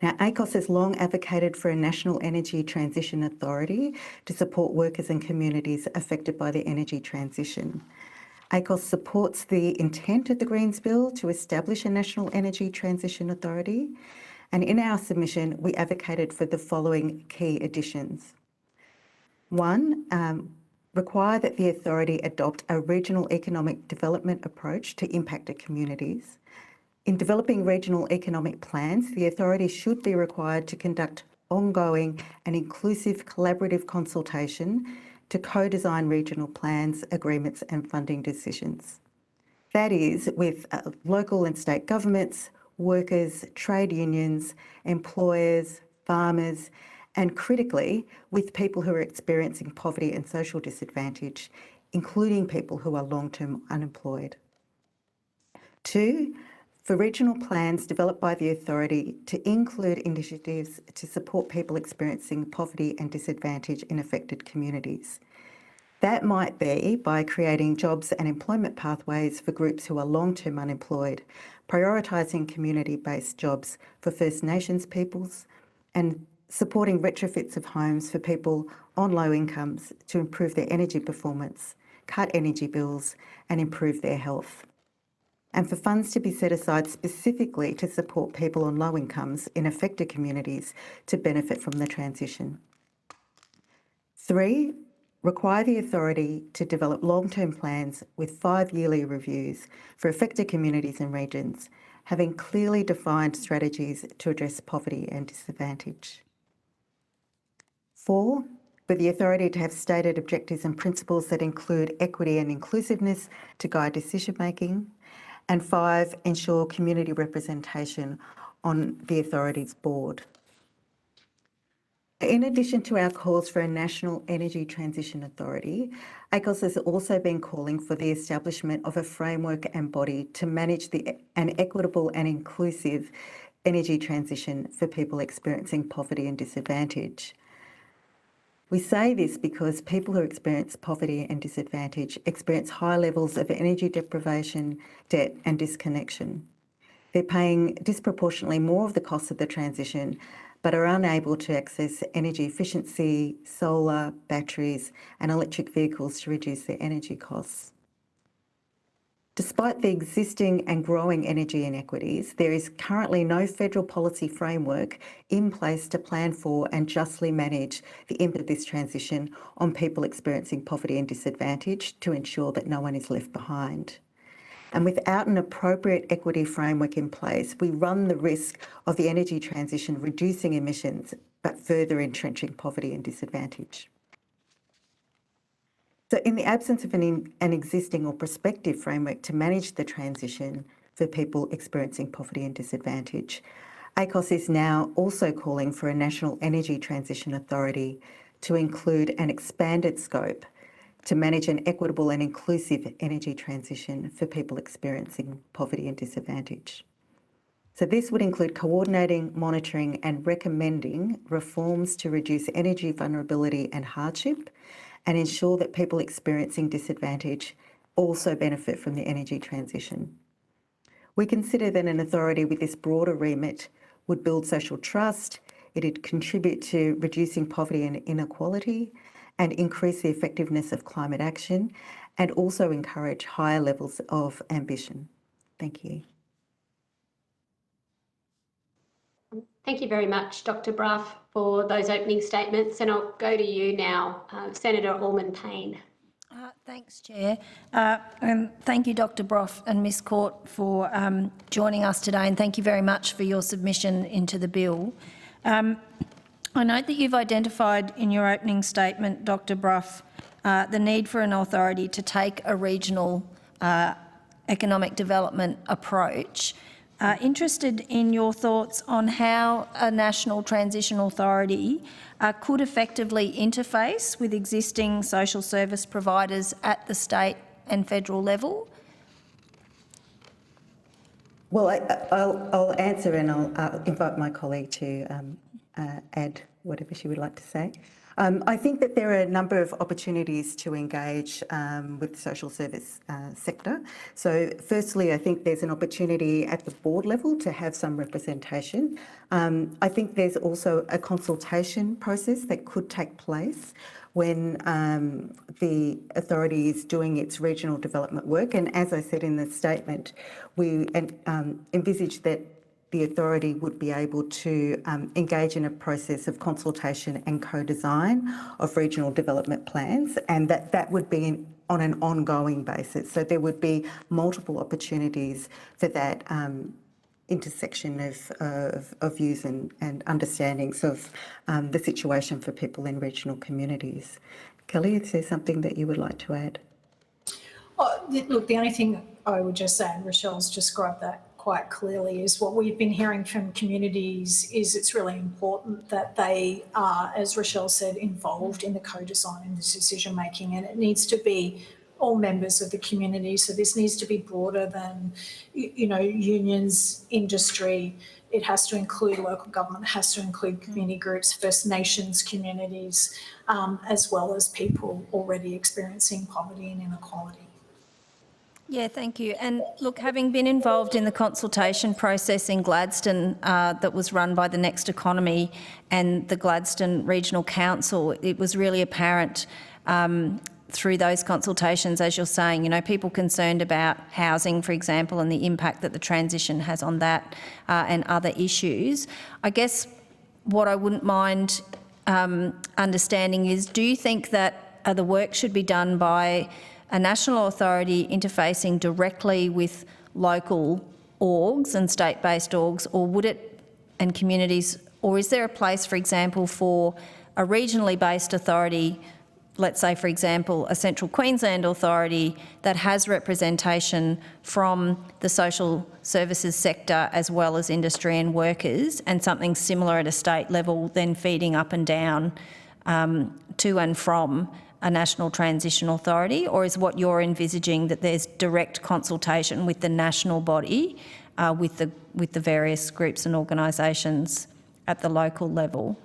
Now, ACOS has long advocated for a National Energy Transition Authority to support workers and communities affected by the energy transition. ACOS supports the intent of the Greens Bill to establish a National Energy Transition Authority, and in our submission, we advocated for the following key additions. One, require that the authority adopt a regional economic development approach to impacted communities. In developing regional economic plans, the authority should be required to conduct ongoing and inclusive collaborative consultation to co-design regional plans, agreements and funding decisions. That is, with local and state governments, workers, trade unions, employers, farmers, and critically, with people who are experiencing poverty and social disadvantage, including people who are long-term unemployed. Two, for regional plans developed by the authority to include initiatives to support people experiencing poverty and disadvantage in affected communities. That might be by creating jobs and employment pathways for groups who are long-term unemployed, prioritising community-based jobs for First Nations peoples, and supporting retrofits of homes for people on low incomes to improve their energy performance, cut energy bills, and improve their health. And for funds to be set aside specifically to support people on low incomes in affected communities to benefit from the transition. Three, require the authority to develop long-term plans with 5 yearly reviews for affected communities and regions, having clearly defined strategies to address poverty and disadvantage. 4, for the authority to have stated objectives and principles that include equity and inclusiveness to guide decision-making. And 5, ensure community representation on the authority's board. In addition to our calls for a National Energy Transition Authority, ACOS has also been calling for the establishment of a framework and body to manage an equitable and inclusive energy transition for people experiencing poverty and disadvantage. We say this because people who experience poverty and disadvantage experience high levels of energy deprivation, debt and disconnection. They're paying disproportionately more of the cost of the transition, but are unable to access energy efficiency, solar, batteries and electric vehicles to reduce their energy costs. Despite the existing and growing energy inequities, there is currently no federal policy framework in place to plan for and justly manage the impact of this transition on people experiencing poverty and disadvantage to ensure that no one is left behind. And without an appropriate equity framework in place, we run the risk of the energy transition reducing emissions, but further entrenching poverty and disadvantage. So in the absence of an existing or prospective framework to manage the transition for people experiencing poverty and disadvantage, ACOS is now also calling for a National Energy Transition Authority to include an expanded scope to manage an equitable and inclusive energy transition for people experiencing poverty and disadvantage. So this would include coordinating, monitoring and recommending reforms to reduce energy vulnerability and hardship and ensure that people experiencing disadvantage also benefit from the energy transition. We consider that an authority with this broader remit would build social trust, it'd contribute to reducing poverty and inequality and increase the effectiveness of climate action and also encourage higher levels of ambition. Thank you. Thank you very much, Dr. Brough, for those opening statements. And I'll go to you now, Senator Allman-Payne. Thanks, Chair. And thank you, Dr. Brough and Ms Court, for joining us today, and thank you very much for your submission into the bill. I note that you've identified in your opening statement, Dr. Brough, the need for an authority to take a regional economic development approach. Interested in your thoughts on how a National Transition Authority could effectively interface with existing social service providers at the state and federal level? Well, I'll answer and I'll invite my colleague to add whatever she would like to say. I think that there are a number of opportunities to engage with the social service sector. So firstly, I think there's an opportunity at the board level to have some representation. I think there's also a consultation process that could take place when the authority is doing its regional development work. And as I said in the statement, we envisage that the authority would be able to engage in a process of consultation and co-design of regional development plans, and that would be on an ongoing basis. So there would be multiple opportunities for that intersection of views and understandings of the situation for people in regional communities. Kelly, is there something that you would like to add? Oh, look, the only thing I would just say, and Rochelle's described that quite clearly, is what we've been hearing from communities is it's really important that they are, as Rochelle said, involved in the co-design and the decision making, and it needs to be all members of the community. So this needs to be broader than, you know, unions, industry. It has to include local government, it has to include community groups, First Nations communities, as well as people already experiencing poverty and inequality. Yeah, thank you. And look, having been involved in the consultation process in Gladstone that was run by the Next Economy and the Gladstone Regional Council, it was really apparent through those consultations, as you're saying, you know, people concerned about housing, for example, and the impact that the transition has on that and other issues. I guess what I wouldn't mind understanding is, do you think that the work should be done by a national authority interfacing directly with local orgs and state-based orgs, or would it, and communities, or is there a place, for example, for a regionally based authority, let's say, for example, a Central Queensland authority that has representation from the social services sector as well as industry and workers, and something similar at a state level then feeding up and down to and from a National Transition Authority? Or is what you're envisaging that there's direct consultation with the national body, with the various groups and organisations at the local level?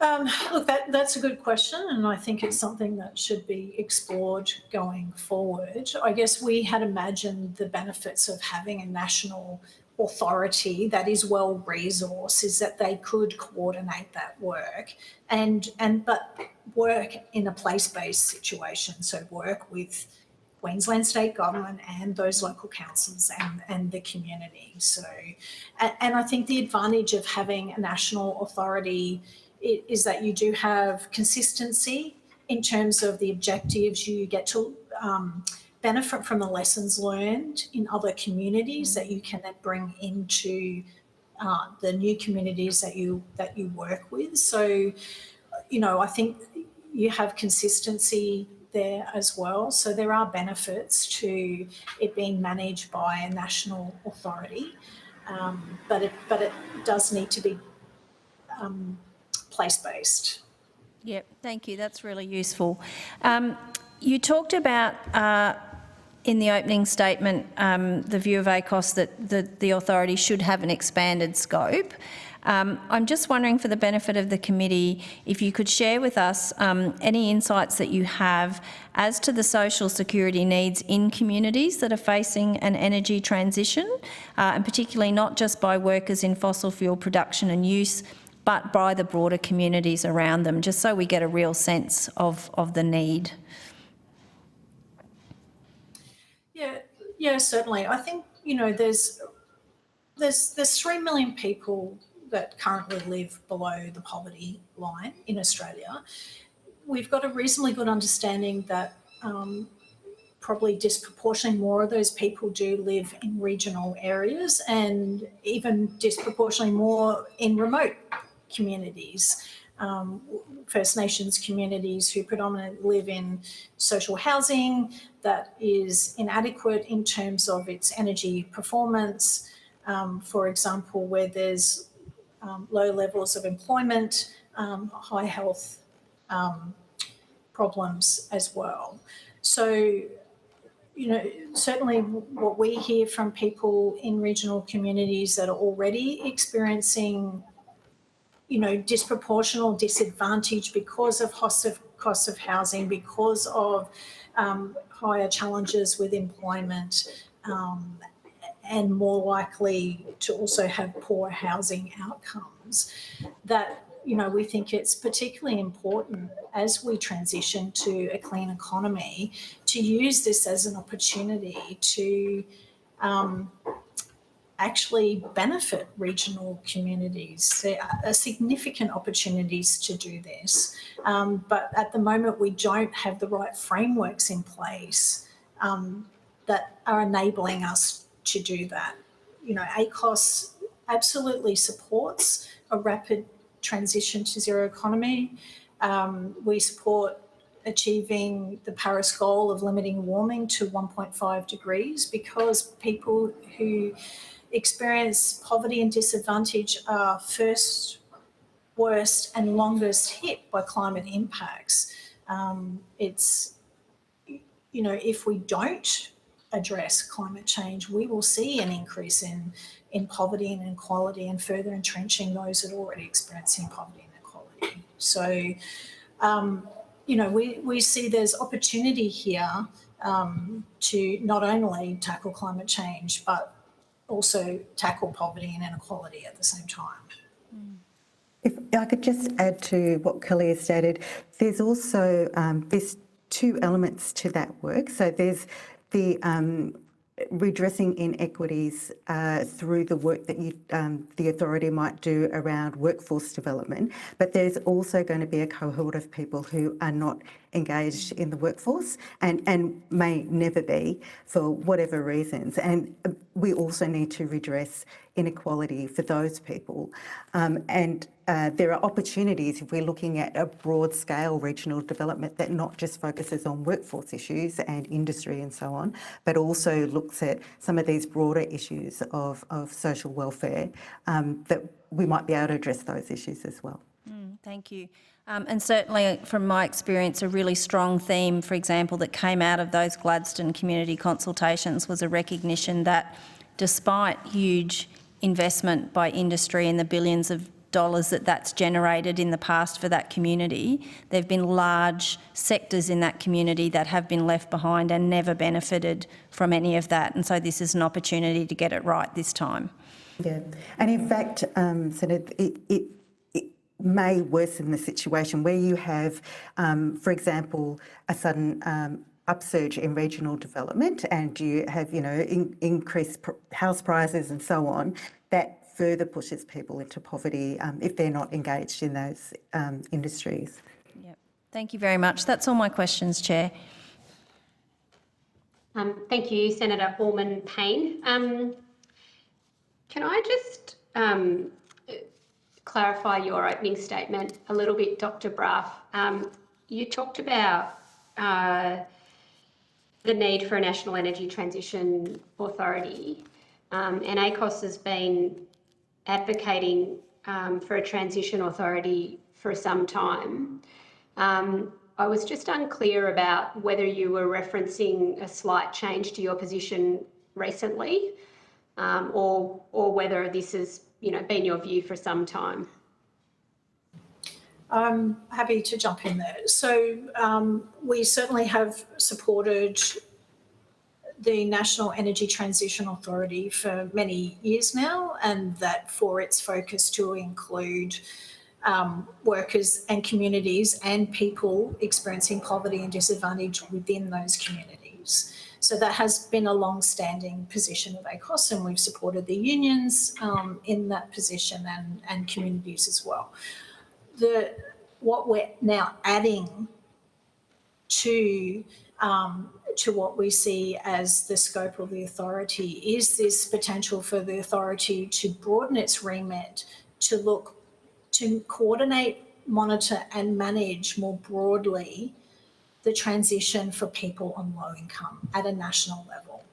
Look, that's a good question, and I think it's something that should be explored going forward. I guess we had imagined the benefits of having a national authority that is well resourced is that they could coordinate that work but work in a place-based situation, so work with Queensland State Government and those local councils and the community. So, and I think the advantage of having a national authority is that you do have consistency in terms of the objectives. You get to benefit from the lessons learned in other communities that you can then bring into the new communities that you work with. So, you know, I think you have consistency there as well. So there are benefits to it being managed by a national authority, but it does need to be place-based. Yep, thank you. That's really useful. You talked about in the opening statement the view of ACOS that the authority should have an expanded scope. I'm just wondering, for the benefit of the committee, if you could share with us any insights that you have as to the social security needs in communities that are facing an energy transition, and particularly not just by workers in fossil fuel production and use, but by the broader communities around them, just so we get a real sense of the need. Yeah, certainly. I think, you know, there's 3 million people that currently live below the poverty line in Australia. We've got a reasonably good understanding that probably disproportionately more of those people do live in regional areas, and even disproportionately more in remote communities. First Nations communities who predominantly live in social housing that is inadequate in terms of its energy performance. For example, where there's low levels of employment, high health problems as well. So, you know, certainly what we hear from people in regional communities that are already experiencing, you know, disproportional disadvantage because of cost of housing, because of higher challenges with employment, and more likely to also have poor housing outcomes, that, you know, we think it's particularly important as we transition to a clean economy to use this as an opportunity to actually benefit regional communities. There are significant opportunities to do this, but at the moment we don't have the right frameworks in place that are enabling us to do that. You know, ACOS absolutely supports a rapid transition to zero economy. We support achieving the Paris goal of limiting warming to 1.5 degrees because people who experience poverty and disadvantage are first, worst and longest hit by climate impacts. It's, you know, if we don't address climate change, we will see an increase in poverty and inequality and further entrenching those that are already experiencing poverty and inequality. So, you know, we see there's opportunity here to not only tackle climate change, but also tackle poverty and inequality at the same time. If I could just add to what Kelly has stated, there's also there's 2 elements to that work. So there's the redressing inequities through the work that the authority might do around workforce development, but there's also going to be a cohort of people who are not engaged in the workforce and may never be for whatever reasons. And we also need to redress inequality for those people. There are opportunities if we're looking at a broad scale regional development that not just focuses on workforce issues and industry and so on, but also looks at some of these broader issues of social welfare, that we might be able to address those issues as well. Thank you. And certainly from my experience, a really strong theme, for example, that came out of those Gladstone community consultations was a recognition that despite huge investment by industry and the billions of dollars that's generated in the past for that community, there have been large sectors in that community that have been left behind and never benefited from any of that. And so this is an opportunity to get it right this time. Yeah, and in fact, Senator, it may worsen the situation where you have, for example, a sudden upsurge in regional development and you have, increased house prices and so on, that further pushes people into poverty if they're not engaged in those industries. Yep. Thank you very much. That's all my questions, Chair. Thank you, Senator Allman-Payne. Can I just clarify your opening statement a little bit, Dr. Brough? You talked about the need for a National Energy Transition Authority, and ACOS has been advocating for a transition authority for some time. I was just unclear about whether you were referencing a slight change to your position recently, or whether this has, been your view for some time. I'm happy to jump in there. So we certainly have supported the National Energy Transition Authority for many years now, and that for its focus to include workers and communities and people experiencing poverty and disadvantage within those communities. So that has been a long-standing position of ACOS, and we've supported the unions in that position and communities as well. What we're now adding to what we see as the scope of the authority is this potential for the authority to broaden its remit to coordinate, monitor and manage more broadly the transition for people on low income at a national level.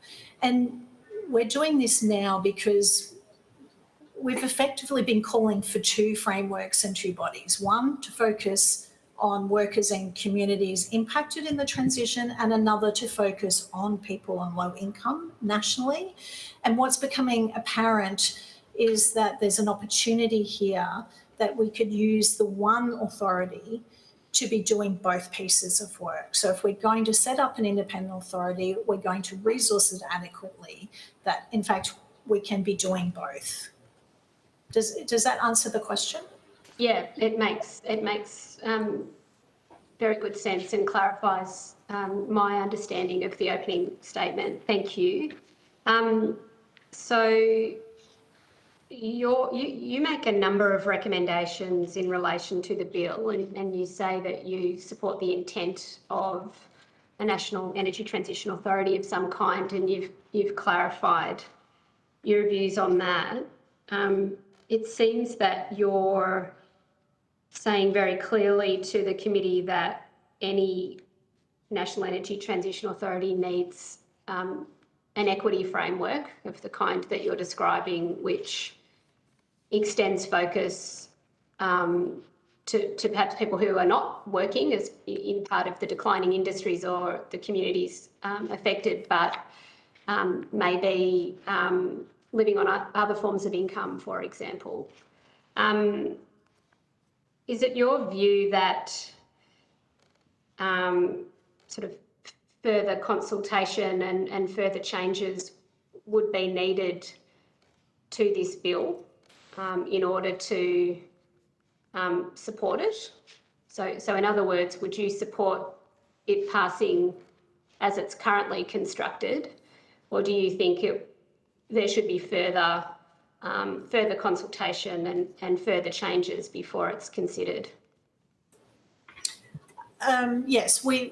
And we're doing this now because we've effectively been calling for two frameworks and two bodies. One, to focus on workers and communities impacted in the transition, and another to focus on people on low income nationally. And what's becoming apparent is that there's an opportunity here that we could use the one authority to be doing both pieces of work. So if we're going to set up an independent authority, we're going to resource it adequately, that in fact we can be doing both. Does that answer the question? Yeah, it makes very good sense and clarifies my understanding of the opening statement. Thank you. So you make a number of recommendations in relation to the bill, and you say that you support the intent of a National Energy Transition Authority of some kind, and you've clarified your views on that. It seems that you're saying very clearly to the committee that any National Energy Transition Authority needs an equity framework of the kind that you're describing, which extends focus to perhaps people who are not working as in part of the declining industries or the communities affected, but may be living on other forms of income, for example. Is it your view that sort of further consultation and further changes would be needed to this bill in order to support it? So in other words, would you support it passing as it's currently constructed, or do you think there should be further consultation and further changes before it's considered? Yes, we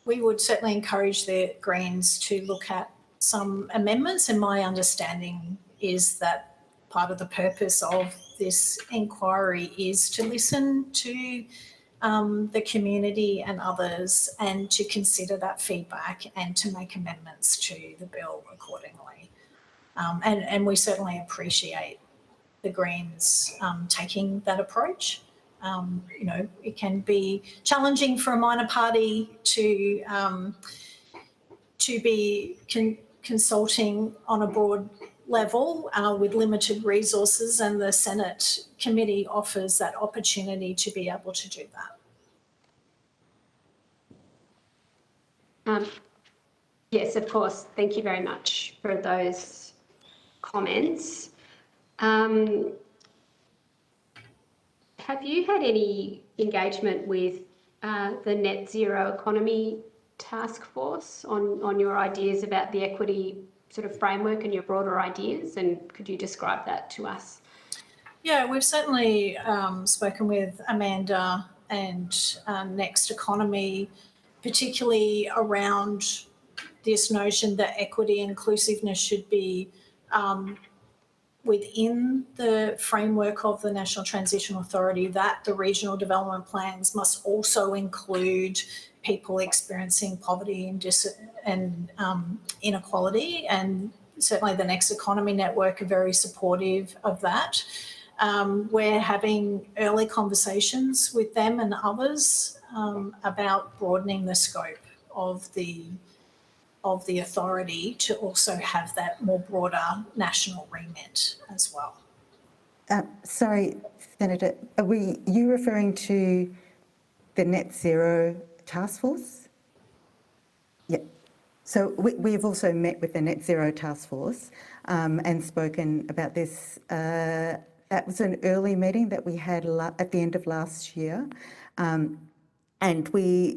would certainly encourage the Greens to look at some amendments, and my understanding is that part of the purpose of this inquiry is to listen to the community and others and to consider that feedback and to make amendments to the bill accordingly. And we certainly appreciate the Greens taking that approach. It can be challenging for a minor party to be consulting on a broad level with limited resources, and the Senate committee offers that opportunity to be able to do that. Yes, of course. Thank you very much for those comments. Have you had any engagement with the Net Zero Economy Task Force on your ideas about the equity sort of framework and your broader ideas, and could you describe that to us? Yeah, we've certainly spoken with Amanda and Next Economy, particularly around this notion that equity inclusiveness should be within the framework of the National Transition Authority, that the regional development plans must also include people experiencing poverty and inequality, and certainly the Next Economy Network are very supportive of that. We're having early conversations with them and others about broadening the scope of the authority to also have that more broader national remit as well. Sorry, Senator, are you referring to the Net Zero Task Force? Yeah. So we've also met with the Net Zero Task Force and spoken about this. That was an early meeting that we had at the end of last year. And we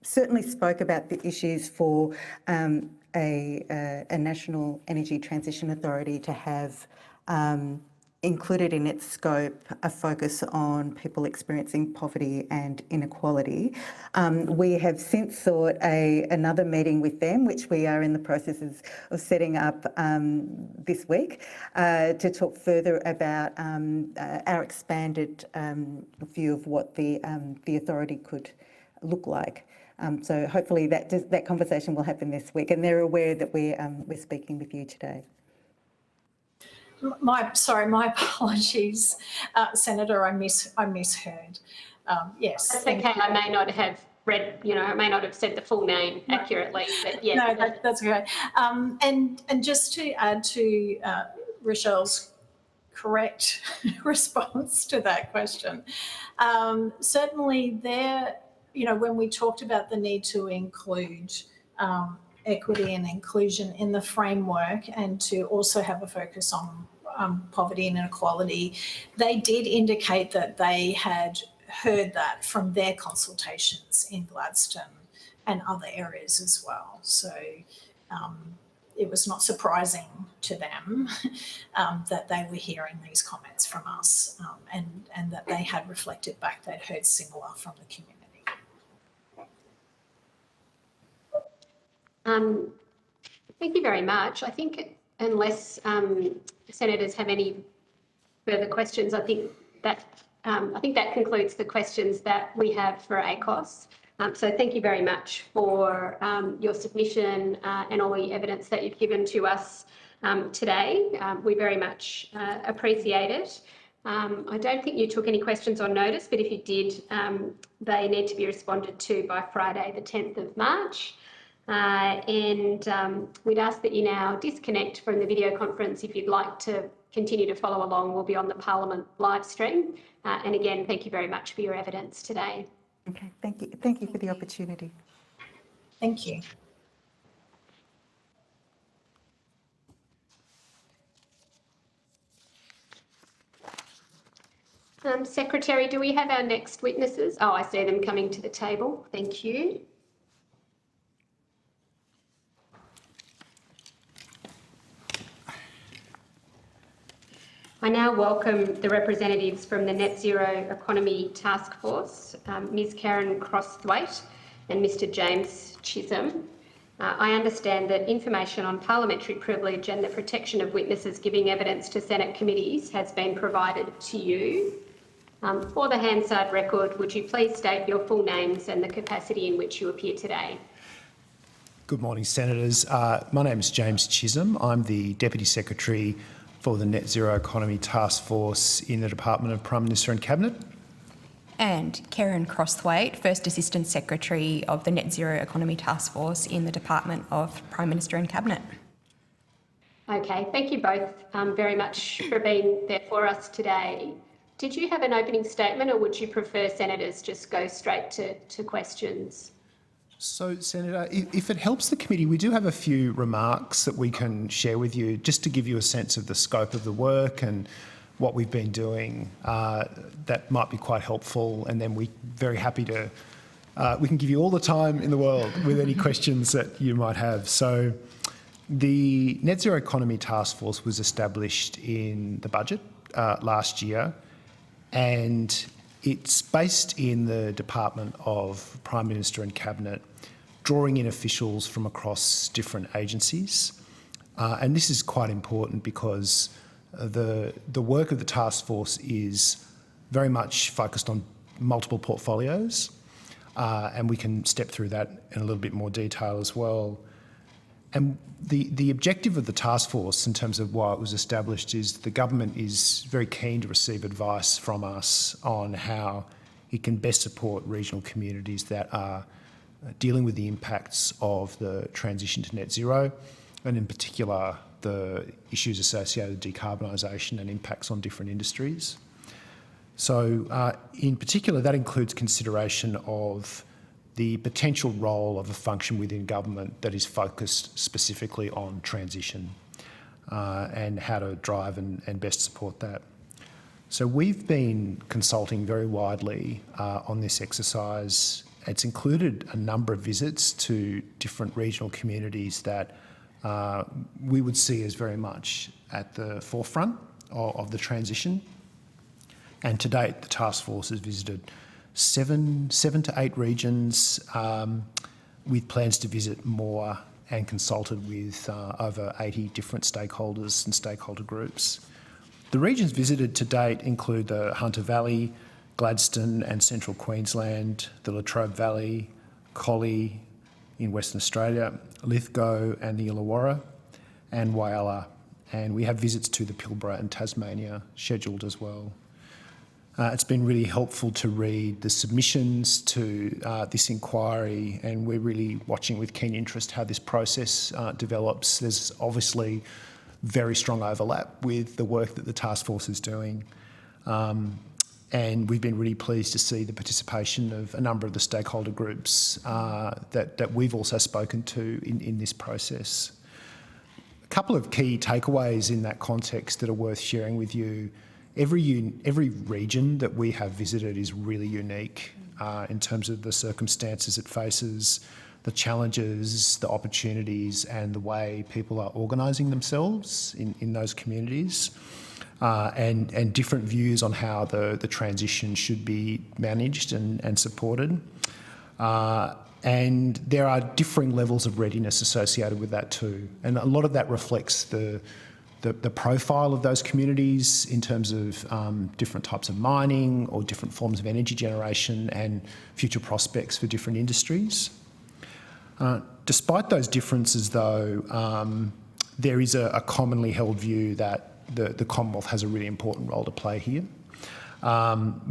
certainly spoke about the issues for a National Energy Transition Authority to have included in its scope a focus on people experiencing poverty and inequality. We have since sought another meeting with them, which we are in the process of setting up this week, to talk further about our expanded view of what the authority could look like. So hopefully that conversation will happen this week, and they're aware that we're speaking with you today. My apologies, Senator. I misheard. Yes. That's okay. I may not have read, I may not have said the full name accurately, but yes. No, that's okay. And just to add to Rochelle's correct response to that question, certainly when we talked about the need to include equity and inclusion in the framework and to also have a focus on poverty and inequality, they did indicate that they had heard that from their consultations in Gladstone and other areas as well. So it was not surprising to them that they were hearing these comments from us and that they had reflected back they'd heard similar from the community. Thank you very much. I think unless senators have any further questions, I think that concludes the questions that we have for ACOS. So thank you very much for your submission and all the evidence that you've given to us today. We very much appreciate it. I don't think you took any questions on notice, but if you did, they need to be responded to by Friday, the 10th of March. And we'd ask that you now disconnect from the video conference. If you'd like to continue to follow along, we'll be on the Parliament live stream. And again, thank you very much for your evidence today. Okay, thank you. Thank you for the opportunity. Thank you. Secretary, do we have our next witnesses? Oh, I see them coming to the table. Thank you. I now welcome the representatives from the Net Zero Economy Task Force, Ms Karen Crosthwaite and Mr James Chisholm. I understand that information on parliamentary privilege and the protection of witnesses giving evidence to Senate committees has been provided to you. For the Hansard record, would you please state your full names and the capacity in which you appear today? Good morning, Senators. My name is James Chisholm. I'm the Deputy Secretary for the Net Zero Economy Task Force in the Department of Prime Minister and Cabinet. And Karen Crosthwaite, First Assistant Secretary of the Net Zero Economy Task Force in the Department of Prime Minister and Cabinet. Okay, thank you both very much for being there for us today. Did you have an opening statement, or would you prefer senators just go straight to questions? So, Senator, if it helps the committee, we do have a few remarks that we can share with you just to give you a sense of the scope of the work and what we've been doing that might be quite helpful. And then we're very happy to we can give you all the time in the world with any questions that you might have. So the Net Zero Economy Task Force was established in the budget last year, and it's based in the Department of Prime Minister and Cabinet, drawing in officials from across different agencies. And this is quite important because the work of the task force is very much focused on multiple portfolios, and we can step through that in a little bit more detail as well. And the objective of the task force, in terms of why it was established, is the government is very keen to receive advice from us on how it can best support regional communities that are dealing with the impacts of the transition to net zero, and in particular the issues associated with decarbonisation and impacts on different industries. So in particular, that includes consideration of the potential role of a function within government that is focused specifically on transition and how to drive and best support that. So we've been consulting very widely on this exercise. It's included a number of visits to different regional communities that we would see as very much at the forefront of the transition. And to date, the task force has visited seven to eight regions, with plans to visit more, and consulted with over 80 different stakeholders and stakeholder groups. The regions visited to date include the Hunter Valley, Gladstone and Central Queensland, the Latrobe Valley, Collie in Western Australia, Lithgow and the Illawarra, and Whyalla. And we have visits to the Pilbara and Tasmania scheduled as well. It's been really helpful to read the submissions to this inquiry, and we're really watching with keen interest how this process develops. There's obviously very strong overlap with the work that the task force is doing. And we've been really pleased to see the participation of a number of the stakeholder groups that we've also spoken to in this process. A couple of key takeaways in that context that are worth sharing with you. Every region that we have visited is really unique in terms of the circumstances it faces, the challenges, the opportunities, and the way people are organising themselves in those communities, and different views on how the transition should be managed and supported. And there are differing levels of readiness associated with that too. And a lot of that reflects the profile of those communities in terms of different types of mining or different forms of energy generation and future prospects for different industries. Despite those differences though, there is a commonly held view that the Commonwealth has a really important role to play here,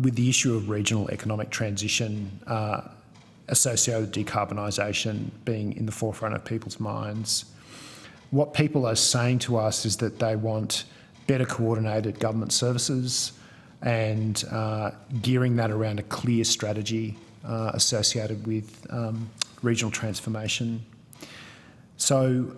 with the issue of regional economic transition associated with decarbonisation being in the forefront of people's minds. What people are saying to us is that they want better coordinated government services and gearing that around a clear strategy associated with regional transformation. So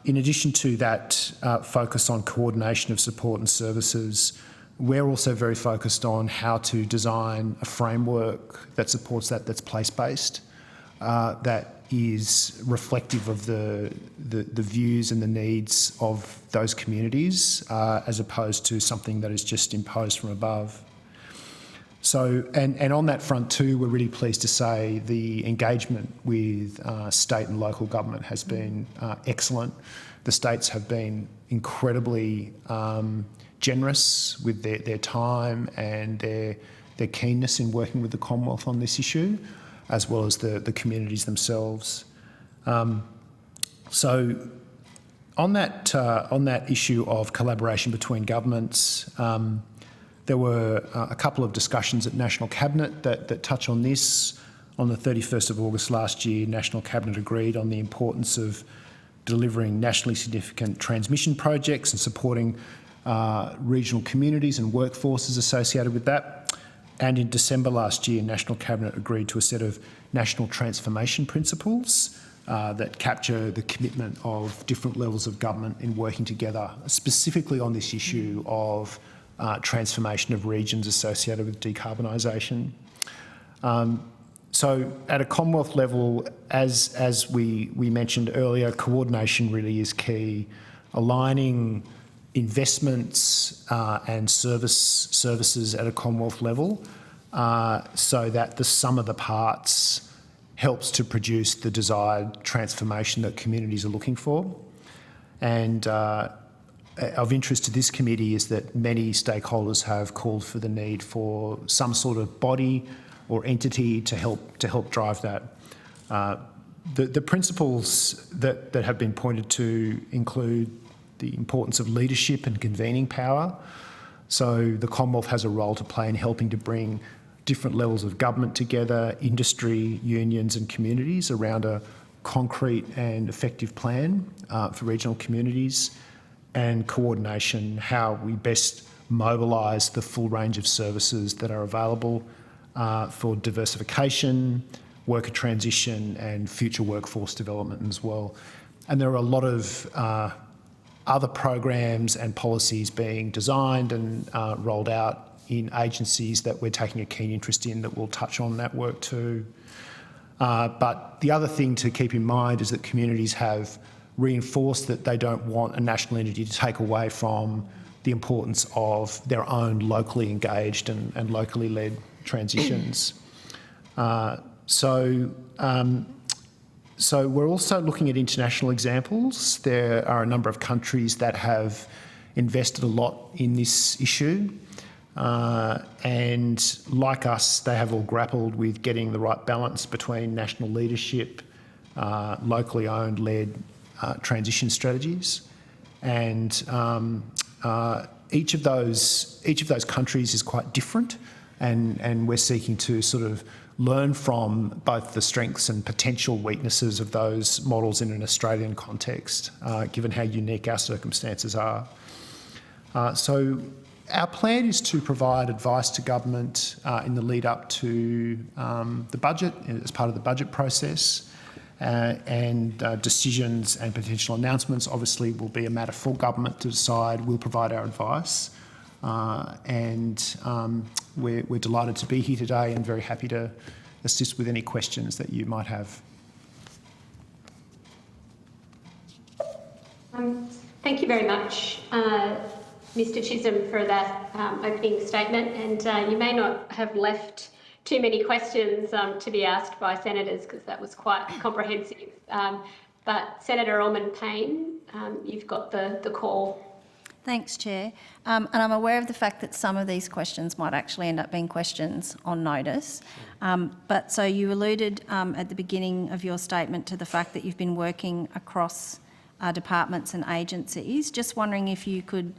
in addition to that focus on coordination of support and services, we're also very focused on how to design a framework that supports that, that's place-based, that is reflective of the views and the needs of those communities, as opposed to something that is just imposed from above. So, and on that front too, we're really pleased to say the engagement with state and local government has been excellent. The states have been incredibly generous with their time and their keenness in working with the Commonwealth on this issue, as well as the communities themselves. So on that issue of collaboration between governments, there were a couple of discussions at National Cabinet that touch on this. On the 31st of August last year, National Cabinet agreed on the importance of delivering nationally significant transmission projects and supporting regional communities and workforces associated with that. And in December last year, National Cabinet agreed to a set of national transformation principles that capture the commitment of different levels of government in working together, specifically on this issue of transformation of regions associated with decarbonisation. So at a Commonwealth level, as we mentioned earlier, coordination really is key. Aligning investments and services at a Commonwealth level so that the sum of the parts helps to produce the desired transformation that communities are looking for. And of interest to this committee is that many stakeholders have called for the need for some sort of body or entity to help drive that. The principles that have been pointed to include the importance of leadership and convening power. So the Commonwealth has a role to play in helping to bring different levels of government together, industry, unions and communities around a concrete and effective plan for regional communities, and coordination, how we best mobilise the full range of services that are available for diversification, worker transition and future workforce development as well. And there are a lot of other programs and policies being designed and rolled out in agencies that we're taking a keen interest in that will touch on that work too. But the other thing to keep in mind is that communities have reinforced that they don't want a national entity to take away from the importance of their own locally engaged and locally led transitions. So we're also looking at international examples. There are a number of countries that have invested a lot in this issue. And like us, they have all grappled with getting the right balance between national leadership, locally owned, led transition strategies. And each of those countries is quite different. And we're seeking to sort of learn from both the strengths and potential weaknesses of those models in an Australian context, given how unique our circumstances are. So our plan is to provide advice to government in the lead up to the budget, as part of the budget process, and decisions and potential announcements obviously will be a matter for government to decide. We'll provide our advice. We're delighted to be here today and very happy to assist with any questions that you might have. Thank you very much, Mr Chisholm, for that opening statement. And you may not have left too many questions to be asked by senators because that was quite comprehensive. But Senator Allman-Payne, you've got the call. Thanks, Chair. And I'm aware of the fact that some of these questions might actually end up being questions on notice. But so you alluded at the beginning of your statement to the fact that you've been working across departments and agencies. Just wondering if you could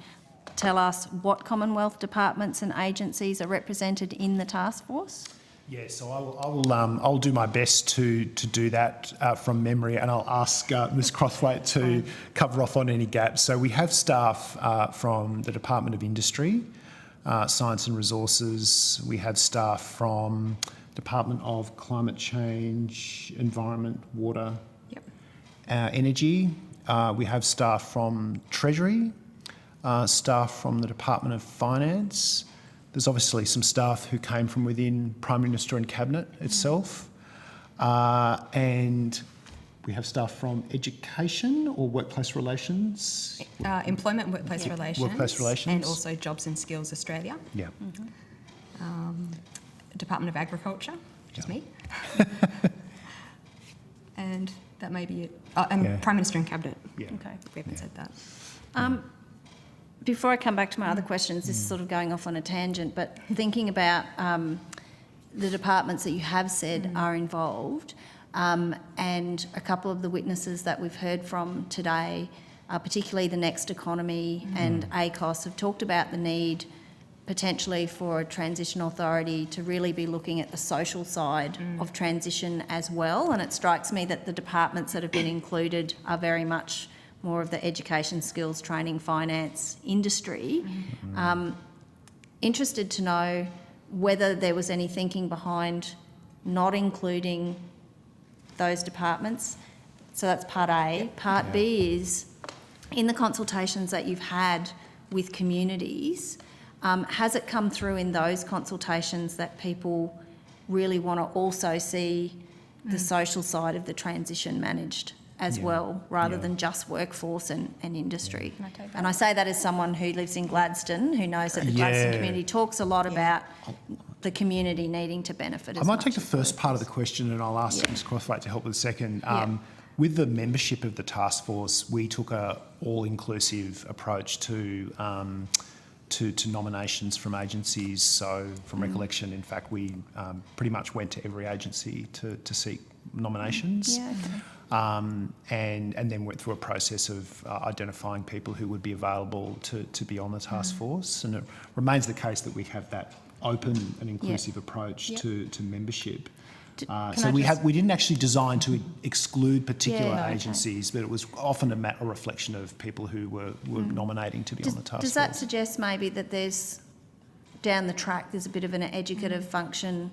tell us what Commonwealth departments and agencies are represented in the task force? Yeah, so I'll do my best to do that from memory, and I'll ask Ms Crosswaite to cover off on any gaps. So we have staff from the Department of Industry, Science and Resources. We have staff from Department of Climate Change, Environment, Water, Energy. We have staff from Treasury, staff from the Department of Finance. There's obviously some staff who came from within Prime Minister and Cabinet itself. And we have staff from Education or Workplace Relations. Employment and Workplace Relations. Workplace Relations. And also Jobs and Skills Australia. Yeah. Department of Agriculture, which is me. And that may be it. And Prime Minister and Cabinet. Yeah. Okay. We haven't said that. Before I come back to my other questions, this is sort of going off on a tangent, but thinking about the departments that you have said are involved, and a couple of the witnesses that we've heard from today, particularly the Next Economy and ACOS, have talked about the need potentially for a transition authority to really be looking at the social side of transition as well. And it strikes me that the departments that have been included are very much more of the education, skills, training, finance, industry. Interested to know whether there was any thinking behind not including those departments. So that's part A. Part B is, in the consultations that you've had with communities, has it come through in those consultations that people really want to also see the social side of the transition managed as well, rather than just workforce and industry. And I say that as someone who lives in Gladstone, who knows that the Gladstone community talks a lot about the community needing to benefit as I might much take the as first part of the question and I'll ask Ms Crosswaite to help with the second. With the membership of the task force, we took a all-inclusive approach to nominations from agencies. So from recollection, in fact, we pretty much went to every agency to seek nominations. And then went through a process of identifying people who would be available to be on the task force. And it remains the case that we have that open and inclusive approach to membership. So we didn't actually design to exclude particular agencies, but it was often a reflection of people who were nominating to be on the task force. Does that suggest maybe that there's, down the track, there's a bit of an educative function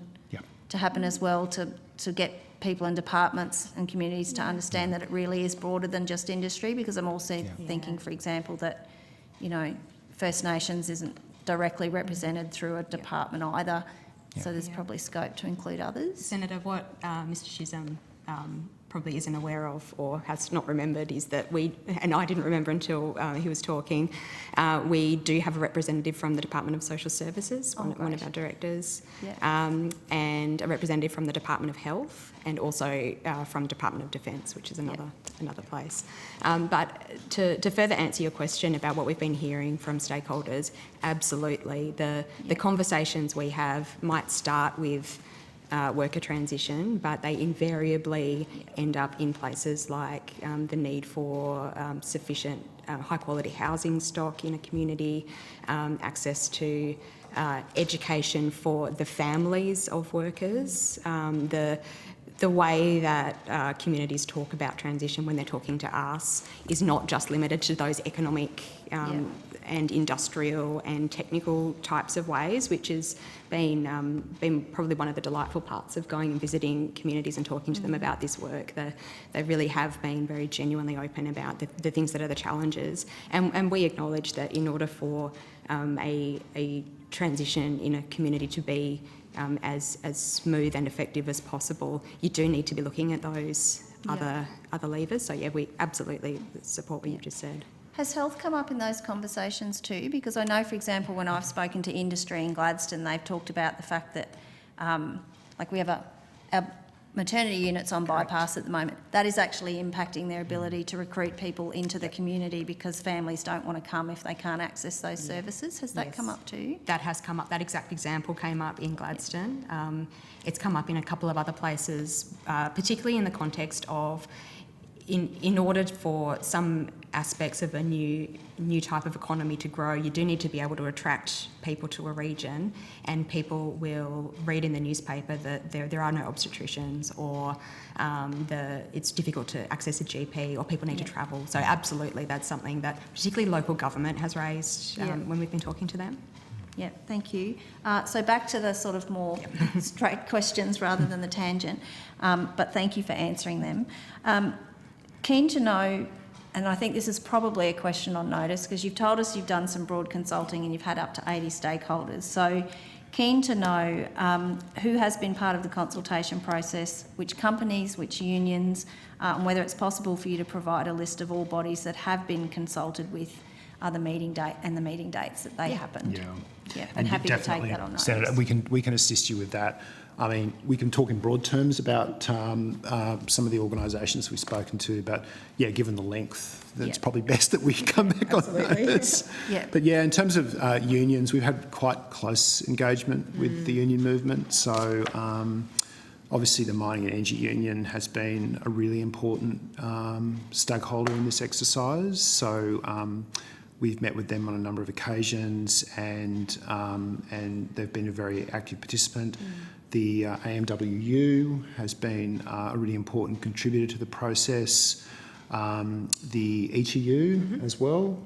to happen as well, to get people in departments and communities to understand that it really is broader than just industry? Because I'm also thinking, for example, that, you know, First Nations isn't directly represented through a department either. So there's probably scope to include others. Senator, what Mr Chisholm probably isn't aware of or has not remembered is that we, and I didn't remember until he was talking, we do have a representative from the Department of Social Services, one of our directors, and a representative from the Department of Health, and also from Department of Defence, which is another place. But to further answer your question about what we've been hearing from stakeholders, absolutely. The conversations we have might start with worker transition, but they invariably end up in places like the need for sufficient high-quality housing stock in a community, access to education for the families of workers, the way that communities talk about transition when they're talking to us is not just limited to those economic and industrial and technical types of ways, which has been probably one of the delightful parts of going and visiting communities and talking to them about this work. They really have been very genuinely open about the things that are the challenges. And we acknowledge that in order for a transition in a community to be as smooth and effective as possible, you do need to be looking at those other levers. So yeah, we absolutely support what you've just said. Has health come up in those conversations too? Because I know, for example, when I've spoken to industry in Gladstone, they've talked about the fact that, like we have our maternity units on bypass at the moment. That is actually impacting their ability to recruit people into the community because families don't want to come if they can't access those services. Has that come up too? That has come up. That exact example came up in Gladstone. It's come up in a couple of other places, particularly in the context of in order for some aspects of a new type of economy to grow, you do need to be able to attract people to a region, and people will read in the newspaper that there are no obstetricians, or it's difficult to access a GP, or people need to travel. So absolutely, that's something that particularly local government has raised when we've been talking to them. Yeah, thank you. So back to the sort of more straight questions rather than the tangent, but thank you for answering them. Keen to know, and I think this is probably a question on notice because you've told us you've done some broad consulting and you've had up to 80 stakeholders. So keen to know who has been part of the consultation process, which companies, which unions, and whether it's possible for you to provide a list of all bodies that have been consulted with the meeting date and the meeting dates that they happened. Yeah, I'm happy to take that on notice. Senator, we can assist you with that. I mean, we can talk in broad terms about some of the organisations we've spoken to, but yeah, given the length, it's probably best that we come back on those. But yeah, in terms of unions, we've had quite close engagement with the union movement. So obviously the Mining and Energy Union has been a really important stakeholder in this exercise. So we've met with them on a number of occasions, and they've been a very active participant. The AMWU has been a really important contributor to the process. The ETU as well.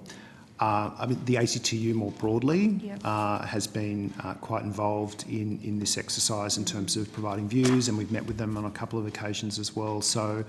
I mean, the ACTU more broadly has been quite involved in this exercise in terms of providing views, and we've met with them on a couple of occasions as well. So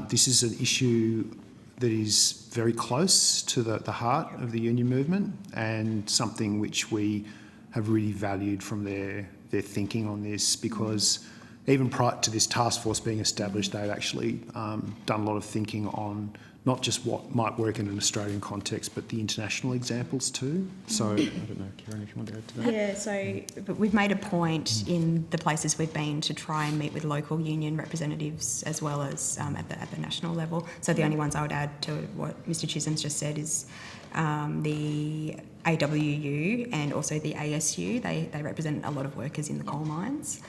this is an issue that is very close to the heart of the union movement, and something which we have really valued from their thinking on this, because even prior to this task force being established, they've actually done a lot of thinking on not just what might work in an Australian context, but the international examples too. So I don't know, Karen, if you want to add to that. Yeah, but we've made a point in the places we've been to try and meet with local union representatives as well as at the national level. So the only ones I would add to what Mr Chisholm's just said is the AWU and also the ASU. They represent a lot of workers in the coal mines.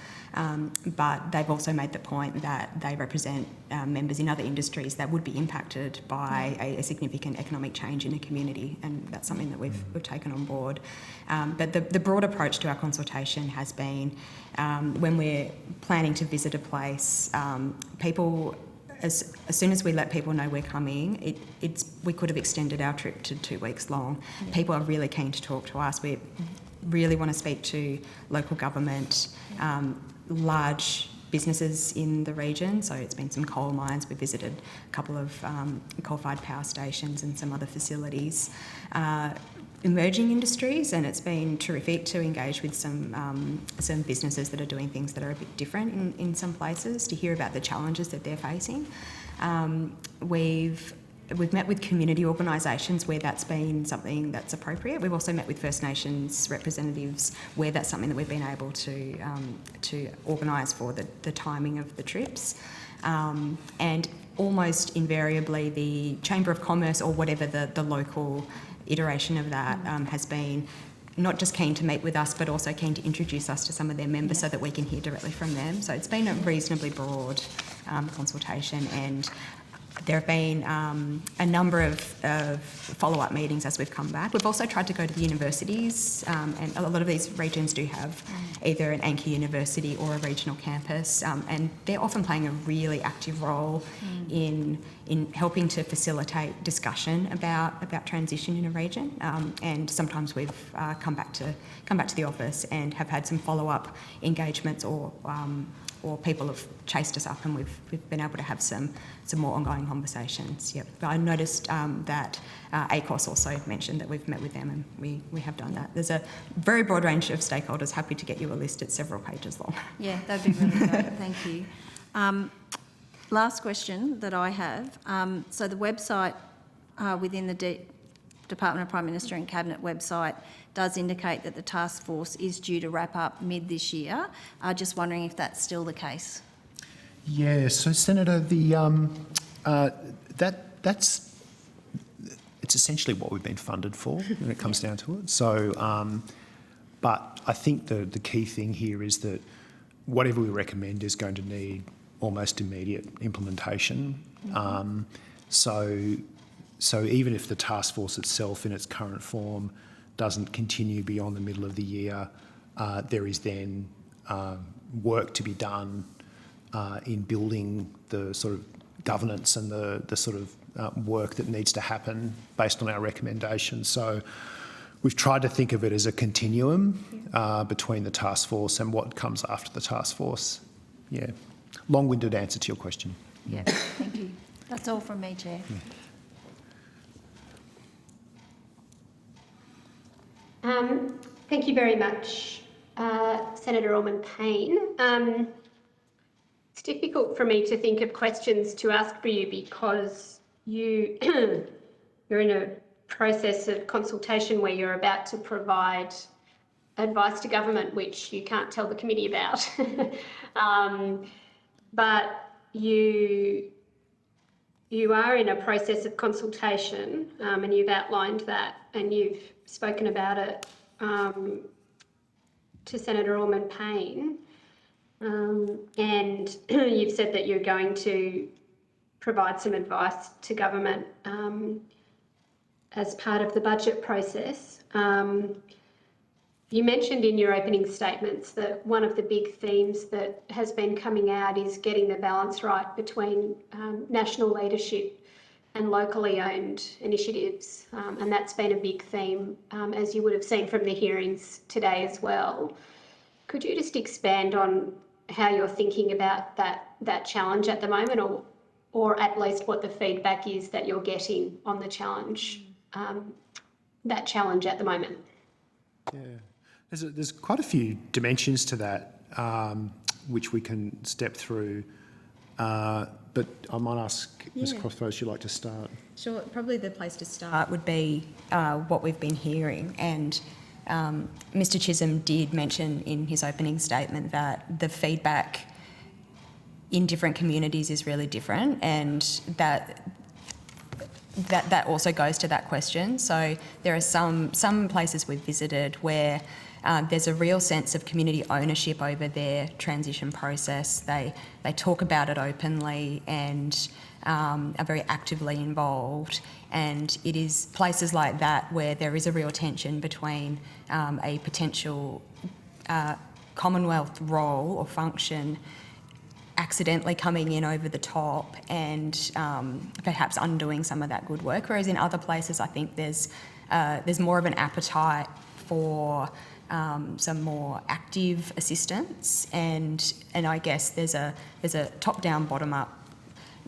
But they've also made the point that they represent members in other industries that would be impacted by a significant economic change in a community, and that's something that we've taken on board. But the broad approach to our consultation has been when we're planning to visit a place, people, as soon as we let people know we're coming, we could have extended our trip to 2 weeks long. Yeah. People are really keen to talk to us. We really want to speak to local government, large businesses in the region. So it's been some coal mines. We visited a couple of coal-fired power stations and some other facilities. Emerging industries, and it's been terrific to engage with some businesses that are doing things that are a bit different in some places, to hear about the challenges that they're facing. We've met with community organisations where that's been something that's appropriate. We've also met with First Nations representatives where that's something that we've been able to organise for the timing of the trips. And almost invariably the Chamber of Commerce or whatever the local iteration of that has been not just keen to meet with us but also keen to introduce us to some of their members so that we can hear directly from them. So it's been a reasonably broad consultation, and there have been a number of follow-up meetings as we've come back. We've also tried to go to the universities, and a lot of these regions do have either an anchor university or a regional campus, and they're often playing a really active role in helping to facilitate discussion about transition in a region. And sometimes we've come back to the office and have had some follow-up engagements, or people have chased us up and we've been able to have some more ongoing conversations. Yep. But I noticed that ACOS also mentioned that we've met with them, and we have done that. There's a very broad range of stakeholders. Happy to get you a list. It's several pages long. Yeah, that'd be really great. Thank you. Last question that I have. So the website within the Department of Prime Minister and Cabinet website does indicate that the task force is due to wrap up mid this year. Just wondering if that's still the case. Yeah, so Senator, that's it's essentially what we've been funded for when it comes down to it. So, but I think the key thing here is that whatever we recommend is going to need almost immediate implementation. So even if the task force itself in its current form doesn't continue beyond the middle of the year, there is then work to be done in building the sort of governance and the sort of work that needs to happen based on our recommendations. So we've tried to think of it as a continuum between the task force and what comes after the task force. Yeah, long-winded answer to your question. Yeah, thank you. That's all from me, Chair. Yeah. Thank you very much, Senator Allman-Payne. It's difficult for me to think of questions to ask for you because you're in a process of consultation where you're about to provide advice to government, which you can't tell the committee about. But you are in a process of consultation, and you've outlined that, and you've spoken about it to Senator Allman-Payne, and you've said that you're going to provide some advice to government as part of the budget process. You mentioned in your opening statements that one of the big themes that has been coming out is getting the balance right between national leadership and locally owned initiatives, and that's been a big theme, as you would have seen from the hearings today as well. Could you just expand on how you're thinking about that challenge at the moment, or at least what the feedback is that you're getting on the challenge, that challenge at the moment? Yeah. There's quite a few dimensions to that, which we can step through. But I might ask Ms. Crossbow if you'd like to start. Sure, probably the place to start would be what we've been hearing. And Mr. Chisholm did mention in his opening statement that the feedback in different communities is really different, and that also goes to that question. So there are some places we've visited where there's a real sense of community ownership over their transition process. They talk about it openly and are very actively involved. And it is places like that where there is a real tension between a potential Commonwealth role or function accidentally coming in over the top and perhaps undoing some of that good work. Whereas in other places, I think there's more of an appetite for some more active assistance, and I guess there's a top-down, bottom-up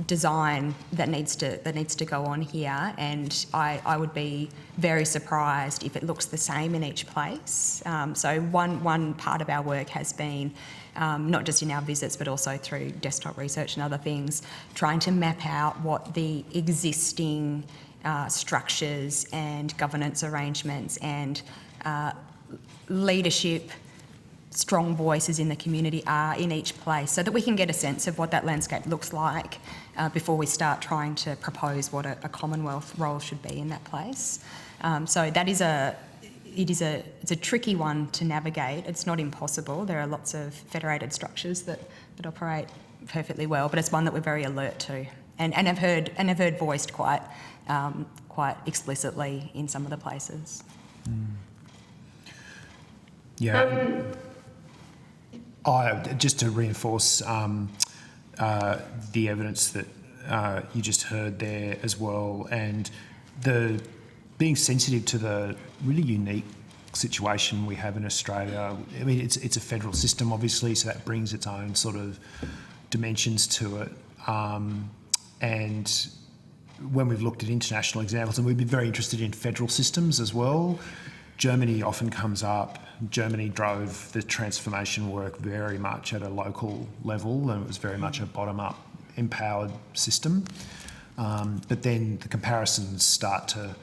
design that needs to go on here, and I would be very surprised if it looks the same in each place. So one part of our work has been, not just in our visits but also through desktop research and other things, trying to map out what the existing structures and governance arrangements and leadership, strong voices in the community are in each place, so that we can get a sense of what that landscape looks like before we start trying to propose what a Commonwealth role should be in that place. So that is it's a tricky one to navigate. It's not impossible. There are lots of federated structures that operate perfectly well, but it's one that we're very alert to and have heard voiced quite explicitly in some of the places. Yeah. Just to reinforce the evidence that you just heard there as well, and the being sensitive to the really unique situation we have in Australia. I mean, it's a federal system, obviously, so that brings its own sort of dimensions to it. And when we've looked at international examples, and we've been very interested in federal systems as well, Germany often comes up. Germany drove the transformation work very much at a local level, and it was very much a bottom-up empowered system. But then the comparisons start to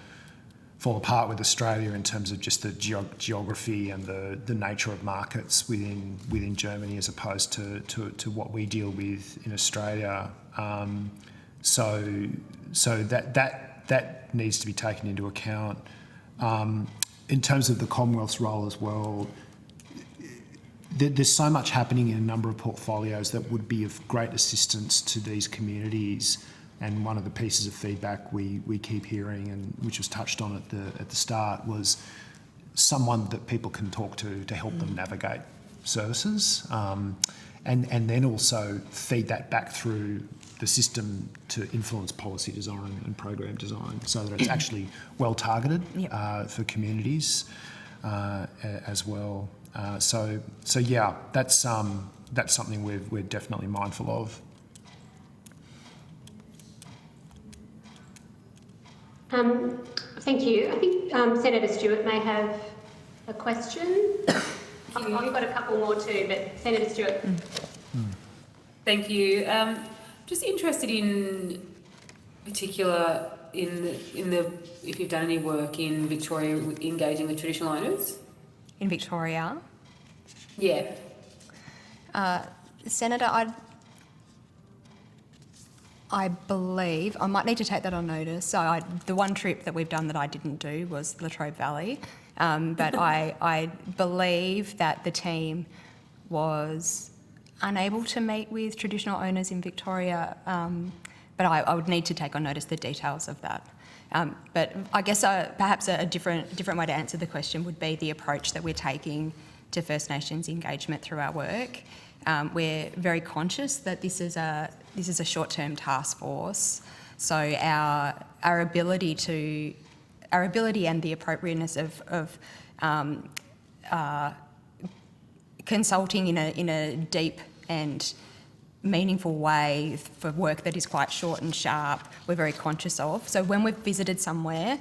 fall apart with Australia in terms of just the geography and the nature of markets within Germany as opposed to what we deal with in Australia. So that needs to be taken into account. In terms of the Commonwealth's role as well, there's so much happening in a number of portfolios that would be of great assistance to these communities. And one of the pieces of feedback we keep hearing, and which was touched on at the start, was someone that people can talk to help them navigate services, and then also feed that back through the system to influence policy design and program design, so that it's actually well targeted for communities as well. So yeah, that's something we're definitely mindful of. Thank you. I think Senator Stewart may have a question. I've got a couple more too, but Senator Stewart. Thank you. Just interested in particular in the if you've done any work in Victoria engaging with traditional owners. In Victoria? Yeah. Senator, I believe, I might need to take that on notice. So the one trip that we've done that I didn't do was Latrobe Valley, but I believe that the team was unable to meet with traditional owners in Victoria, but I would need to take on notice the details of that. But I guess perhaps a different way to answer the question would be the approach that we're taking to First Nations engagement through our work. We're very conscious that this is a short-term task force, so our ability and the appropriateness of consulting in a deep and meaningful way for work that is quite short and sharp, we're very conscious of. So when we've visited somewhere,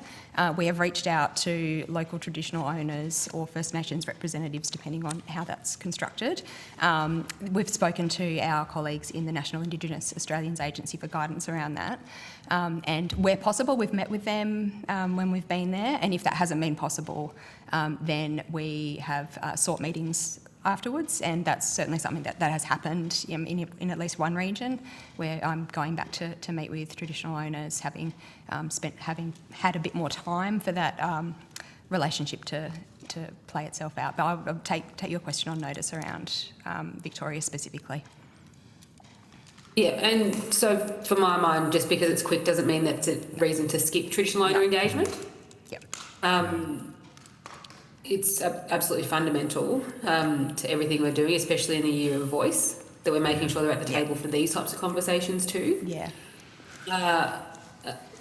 we have reached out to local traditional owners or First Nations representatives, depending on how that's constructed. We've spoken to our colleagues in the National Indigenous Australians Agency for guidance around that. And where possible, we've met with them when we've been there. And if that hasn't been possible, then we have sought meetings afterwards, and that's certainly something that has happened in at least one region, where I'm going back to meet with traditional owners, having had a bit more time for that relationship to play itself out. But I'll take your question on notice around Victoria specifically. Yeah, and so for my mind, just because it's quick doesn't mean that's a reason to skip traditional owner engagement. Yep. It's absolutely fundamental to everything we're doing, especially in the year of voice, that we're making sure they're at the table for these types of conversations too. Yeah.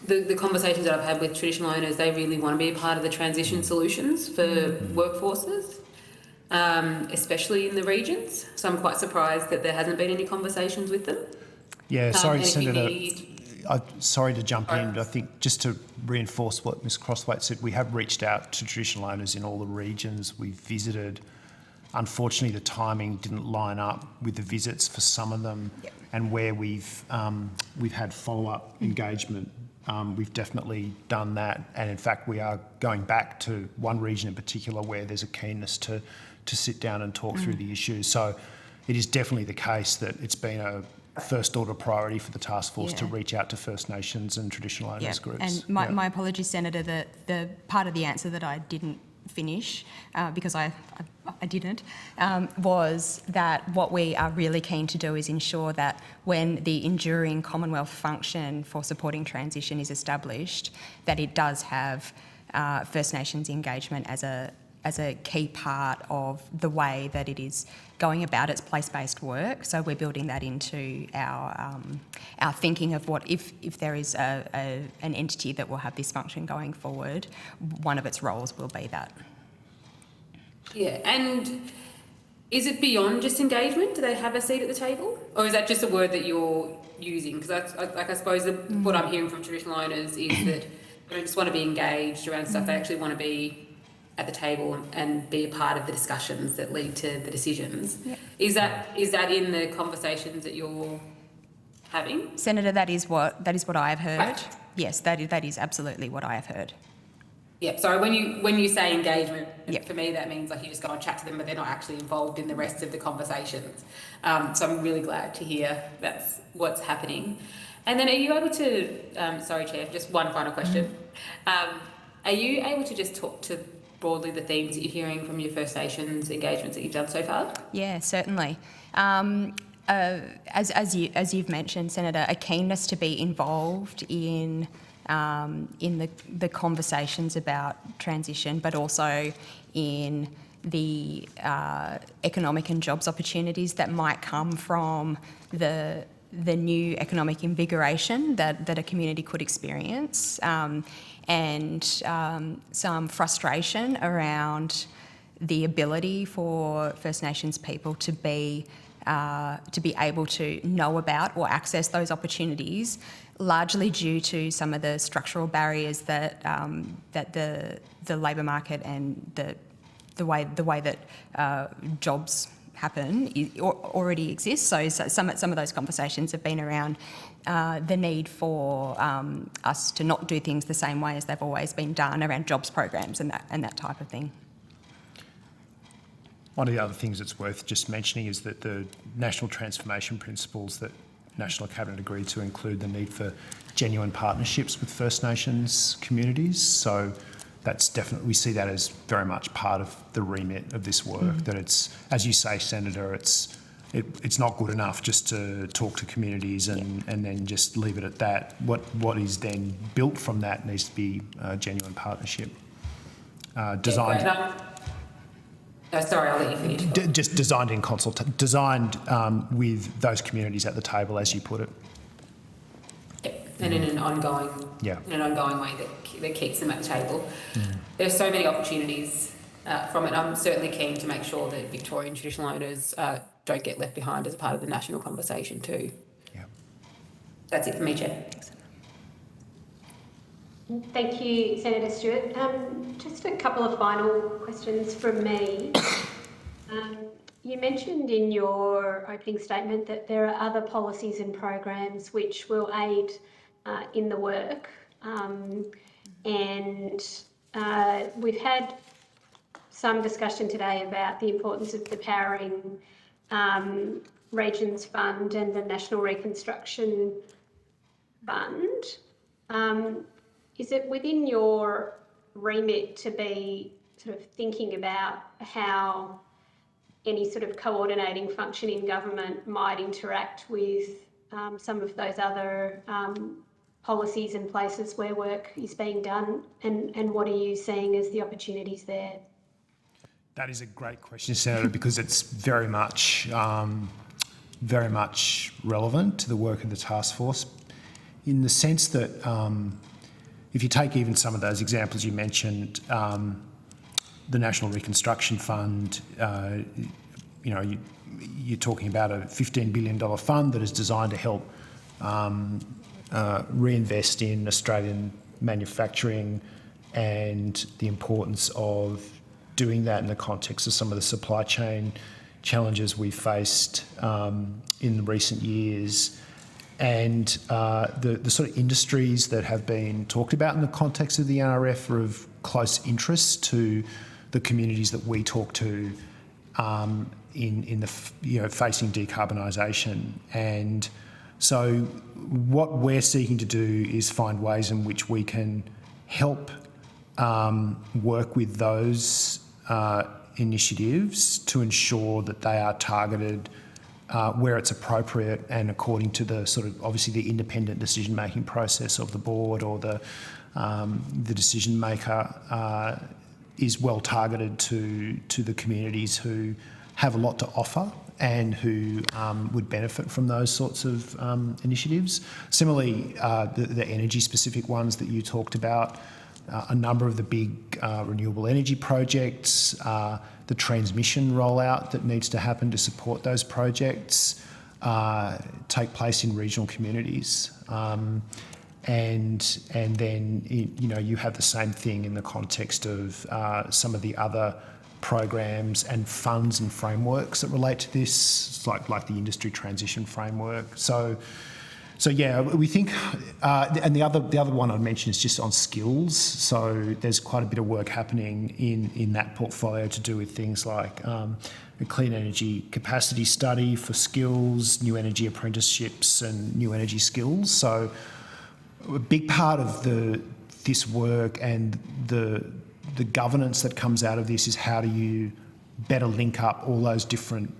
The conversations that I've had with traditional owners, they really want to be a part of the transition solutions for workforces, especially in the regions. So I'm quite surprised that there hasn't been any conversations with them. Yeah, sorry, Senator. I'm sorry to jump in, but I think just to reinforce what Ms Crosswaite said, we have reached out to traditional owners in all the regions we've visited. Unfortunately, the timing didn't line up with the visits for some of them, and where we've had follow-up engagement, we've definitely done that. And in fact, we are going back to one region in particular where there's a keenness to sit down and talk through the issues. So it is definitely the case that it's been a first order priority for the task force to reach out to First Nations and traditional owners groups. And my apologies, Senator, that the part of the answer that I didn't finish, because I didn't, was that what we are really keen to do is ensure that when the enduring Commonwealth function for supporting transition is established, that it does have First Nations engagement as a key part of the way that it is going about its place-based work. So we're building that into our thinking of what if there is an entity that will have this function going forward, one of its roles will be that. Yeah, and is it beyond just engagement? Do they have a seat at the table, or is that just a word that you're using? Because I suppose what I'm hearing from traditional owners is that they don't just want to be engaged around stuff; they actually want to be at the table and be a part of the discussions that lead to the decisions. Yep. Is that in the conversations that you're having? Senator, that is what I have heard. Right. Yes, that is absolutely what I have heard. Yeah, sorry, when you say engagement, for me that means like you just go and chat to them, but they're not actually involved in the rest of the conversations. So I'm really glad to hear that's what's happening. And then are you able to, sorry Chair, just one final question. Are you able to just talk to broadly the themes that you're hearing from your First Nations engagements that you've done so far? Yeah, certainly. As you've mentioned, Senator, a keenness to be involved in the conversations about transition, but also in the economic and jobs opportunities that might come from the new economic invigoration that a community could experience, and some frustration around the ability for First Nations people to be able to know about or access those opportunities, largely due to some of the structural barriers that the labour market and the way that jobs happen already exists. So some of those conversations have been around the need for us to not do things the same way as they've always been done, around jobs programs and that type of thing. One of the other things that's worth just mentioning is that the National Transformation Principles that National Cabinet agreed to include the need for genuine partnerships with First Nations communities. So that's definitely, we see that as very much part of the remit of this work, that it's, as you say, Senator, it's not good enough just to talk to communities and then just leave it at that. What is then built from that needs to be a genuine partnership. Designed... sorry, I'll let you finish. Just designed in designed with those communities at the table, as you put it. Yep, and in an ongoing way that keeps them at the table. There's so many opportunities from it. I'm certainly keen to make sure that Victorian traditional owners don't get left behind as a part of the national conversation too. Yeah. That's it for me, Chair. Thank you, Senator Stewart. Just a couple of final questions from me. You mentioned in your opening statement that there are other policies and programs which will aid in the work, and we've had some discussion today about the importance of the Powering Regions Fund and the National Reconstruction Fund. Is it within your remit to be sort of thinking about how any sort of coordinating function in government might interact with some of those other policies and places where work is being done, and what are you seeing as the opportunities there? That is a great question, Senator, because it's very much relevant to the work of the task force, in the sense that if you take even some of those examples you mentioned, the National Reconstruction Fund, you're talking about a $15 billion fund that is designed to help reinvest in Australian manufacturing, and the importance of doing that in the context of some of the supply chain challenges we've faced in recent years. And the sort of industries that have been talked about in the context of the NRF are of close interest to the communities that we talk to in the facing decarbonisation. And so what we're seeking to do is find ways in which we can help work with those initiatives to ensure that they are targeted where it's appropriate and according to the sort of obviously the independent decision-making process of the board, or the decision maker is well targeted to the communities who have a lot to offer and who would benefit from those sorts of initiatives. Similarly, the energy-specific ones that you talked about, a number of the big renewable energy projects, the transmission rollout that needs to happen to support those projects take place in regional communities. And then you have the same thing in the context of some of the other programs and funds and frameworks that relate to this, like the industry transition framework. So yeah, we think, and the other one I'd mention is just on skills. So there's quite a bit of work happening in that portfolio to do with things like a clean energy capacity study for skills, new energy apprenticeships, and new energy skills. So a big part of this work and the governance that comes out of this is how do you better link up all those different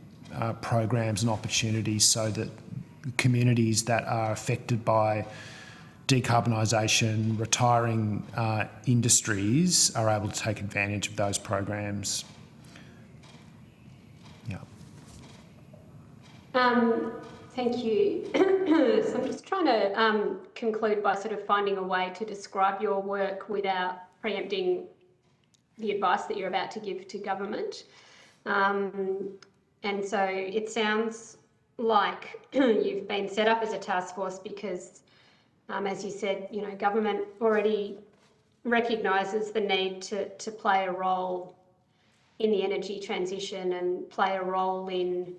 programs and opportunities so that communities that are affected by decarbonisation, retiring industries are able to take advantage of those programs. Yeah. Thank you. So I'm just trying to conclude by sort of finding a way to describe your work without preempting the advice that you're about to give to government. And so it sounds like you've been set up as a task force because, as you said, government already recognises the need to play a role in the energy transition and play a role in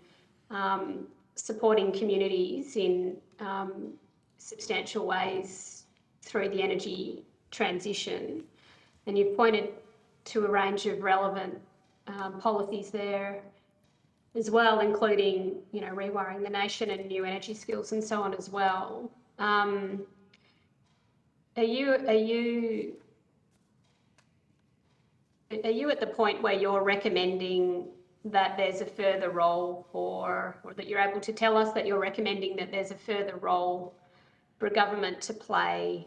supporting communities in substantial ways through the energy transition. And you've pointed to a range of relevant policies there as well, including, rewiring the nation and new energy skills and so on as well. Are you at the point where you're recommending that there's a further role or that you're able to tell us that you're recommending that there's a further role for government to play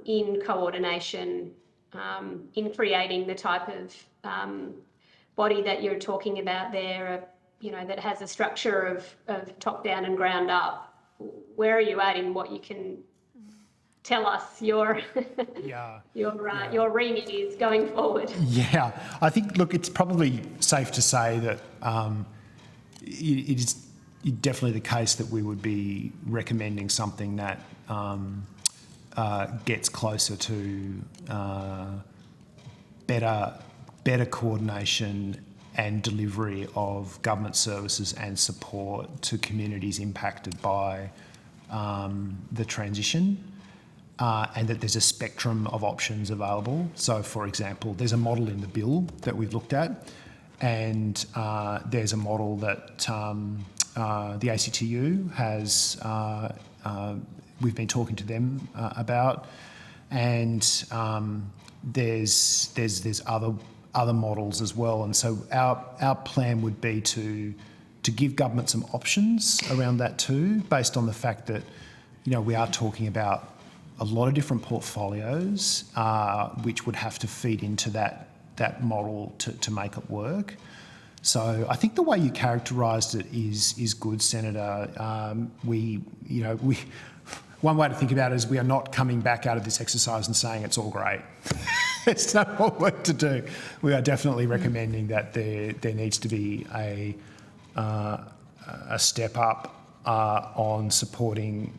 in coordination, in creating the type of body that you're talking about there, that has a structure of top down and ground up? Where are you at in what you can tell us your your remit is going forward. Yeah, I think, look, it's probably safe to say that it is definitely the case that we would be recommending something that gets closer to better coordination and delivery of government services and support to communities impacted by the transition. And that there's a spectrum of options available. So, for example, there's a model in the bill that we've looked at, and there's a model that the ACTU has, we've been talking to them about, and there's other models as well. And so our plan would be to give government some options around that too, based on the fact that, you know, we are talking about a lot of different portfolios, which would have to feed into that model to make it work. So I think the way you characterised it is good, Senator. One way to think about it is we are not coming back out of this exercise and saying it's all great. There's no more work to do. We are definitely recommending that there needs to be a step up on supporting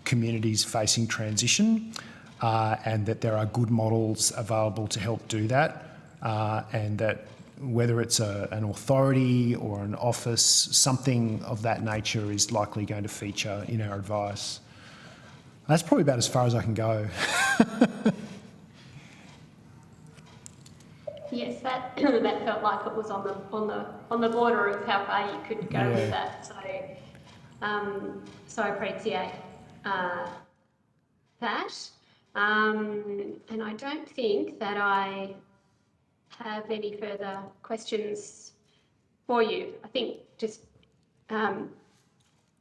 communities facing transition, and that there are good models available to help do that, and that whether it's an authority or an office, something of that nature is likely going to feature in our advice. That's probably about as far as I can go. Yes, that that felt like it was on the border of how far you could go with that. So I appreciate that. And I don't think that I have any further questions for you. I think just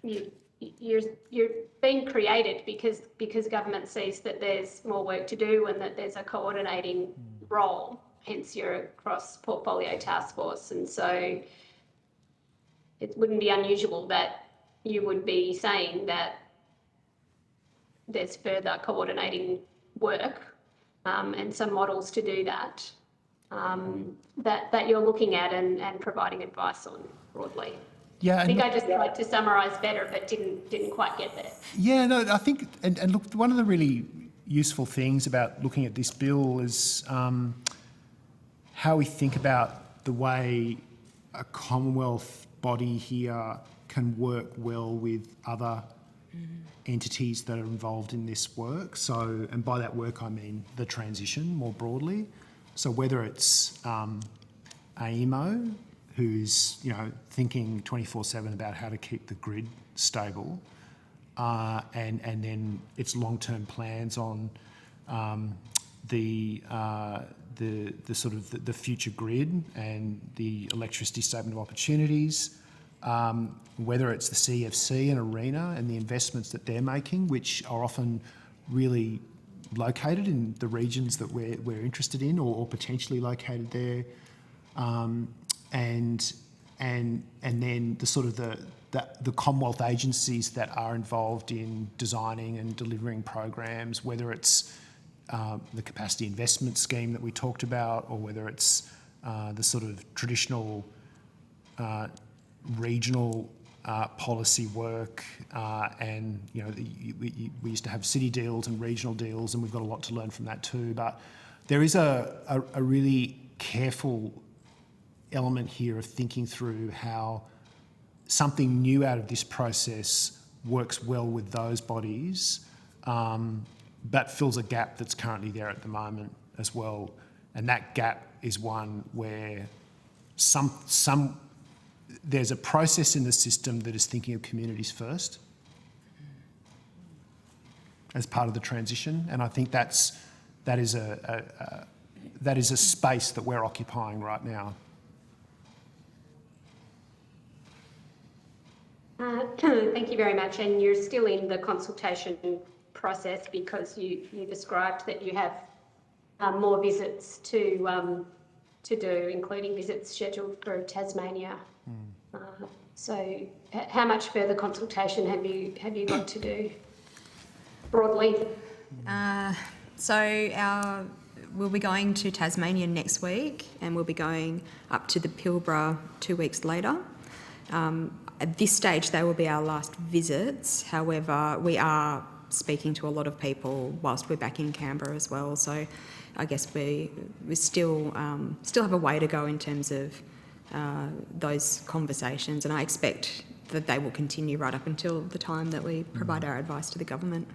you're being created because government sees that there's more work to do and that there's a coordinating role. Hence your cross-portfolio task force. And so it wouldn't be unusual that you would be saying that there's further coordinating work and some models to do that, that you're looking at and providing advice on broadly. Yeah, I think I just tried to summarise better, but didn't quite get there. Yeah, no, I think, and look, one of the really useful things about looking at this bill is how we think about the way a Commonwealth body here can work well with other entities that are involved in this work. So, and by that work I mean the transition more broadly. So whether it's AEMO, who's, you know, thinking 24/7 about how to keep the grid stable, and then its long-term plans on the sort of the future grid and the electricity statement of opportunities, whether it's the CFC and ARENA and the investments that they're making, which are often really located in the regions that we're interested in, or potentially located there, and then the sort of the Commonwealth agencies that are involved in designing and delivering programs, whether it's the capacity investment scheme that we talked about, or whether it's the sort of traditional regional policy work, and, you know, we used to have city deals and regional deals, and we've got a lot to learn from that too. But there is a really careful element here of thinking through how something new out of this process works well with those bodies, but fills a gap that's currently there at the moment as well. And that gap is one where there's a process in the system that is thinking of communities first as part of the transition, and I think that is a space that we're occupying right now. Thank you very much. And you're still in the consultation process because you described that you have more visits to do, including visits scheduled for Tasmania. So how much further consultation have you got to do broadly? We'll be going to Tasmania next week, and we'll be going up to the Pilbara 2 weeks later. At this stage, they will be our last visits. However, we are speaking to a lot of people whilst we're back in Canberra as well. So I guess we still have a way to go in terms of those conversations, and I expect that they will continue right up until the time that we provide our advice to the government.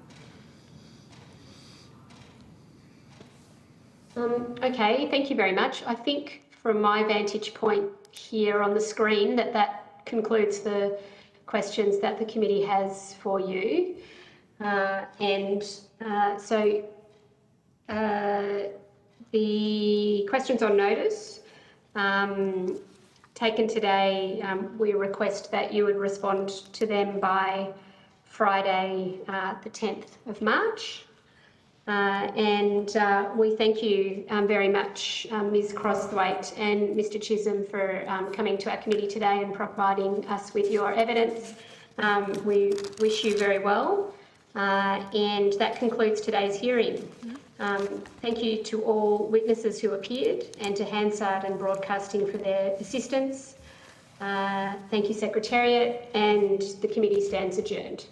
Okay, thank you very much. I think from my vantage point here on the screen that concludes the questions that the committee has for you. The questions on notice taken today, we request that you would respond to them by Friday, the 10th of March. We thank you very much, Ms Crosthwaite and Mr Chisholm, for coming to our committee today and providing us with your evidence. We wish you very well, and that concludes today's hearing. Thank you to all witnesses who appeared and to Hansard and Broadcasting for their assistance. Thank you, Secretariat, and the committee stands adjourned.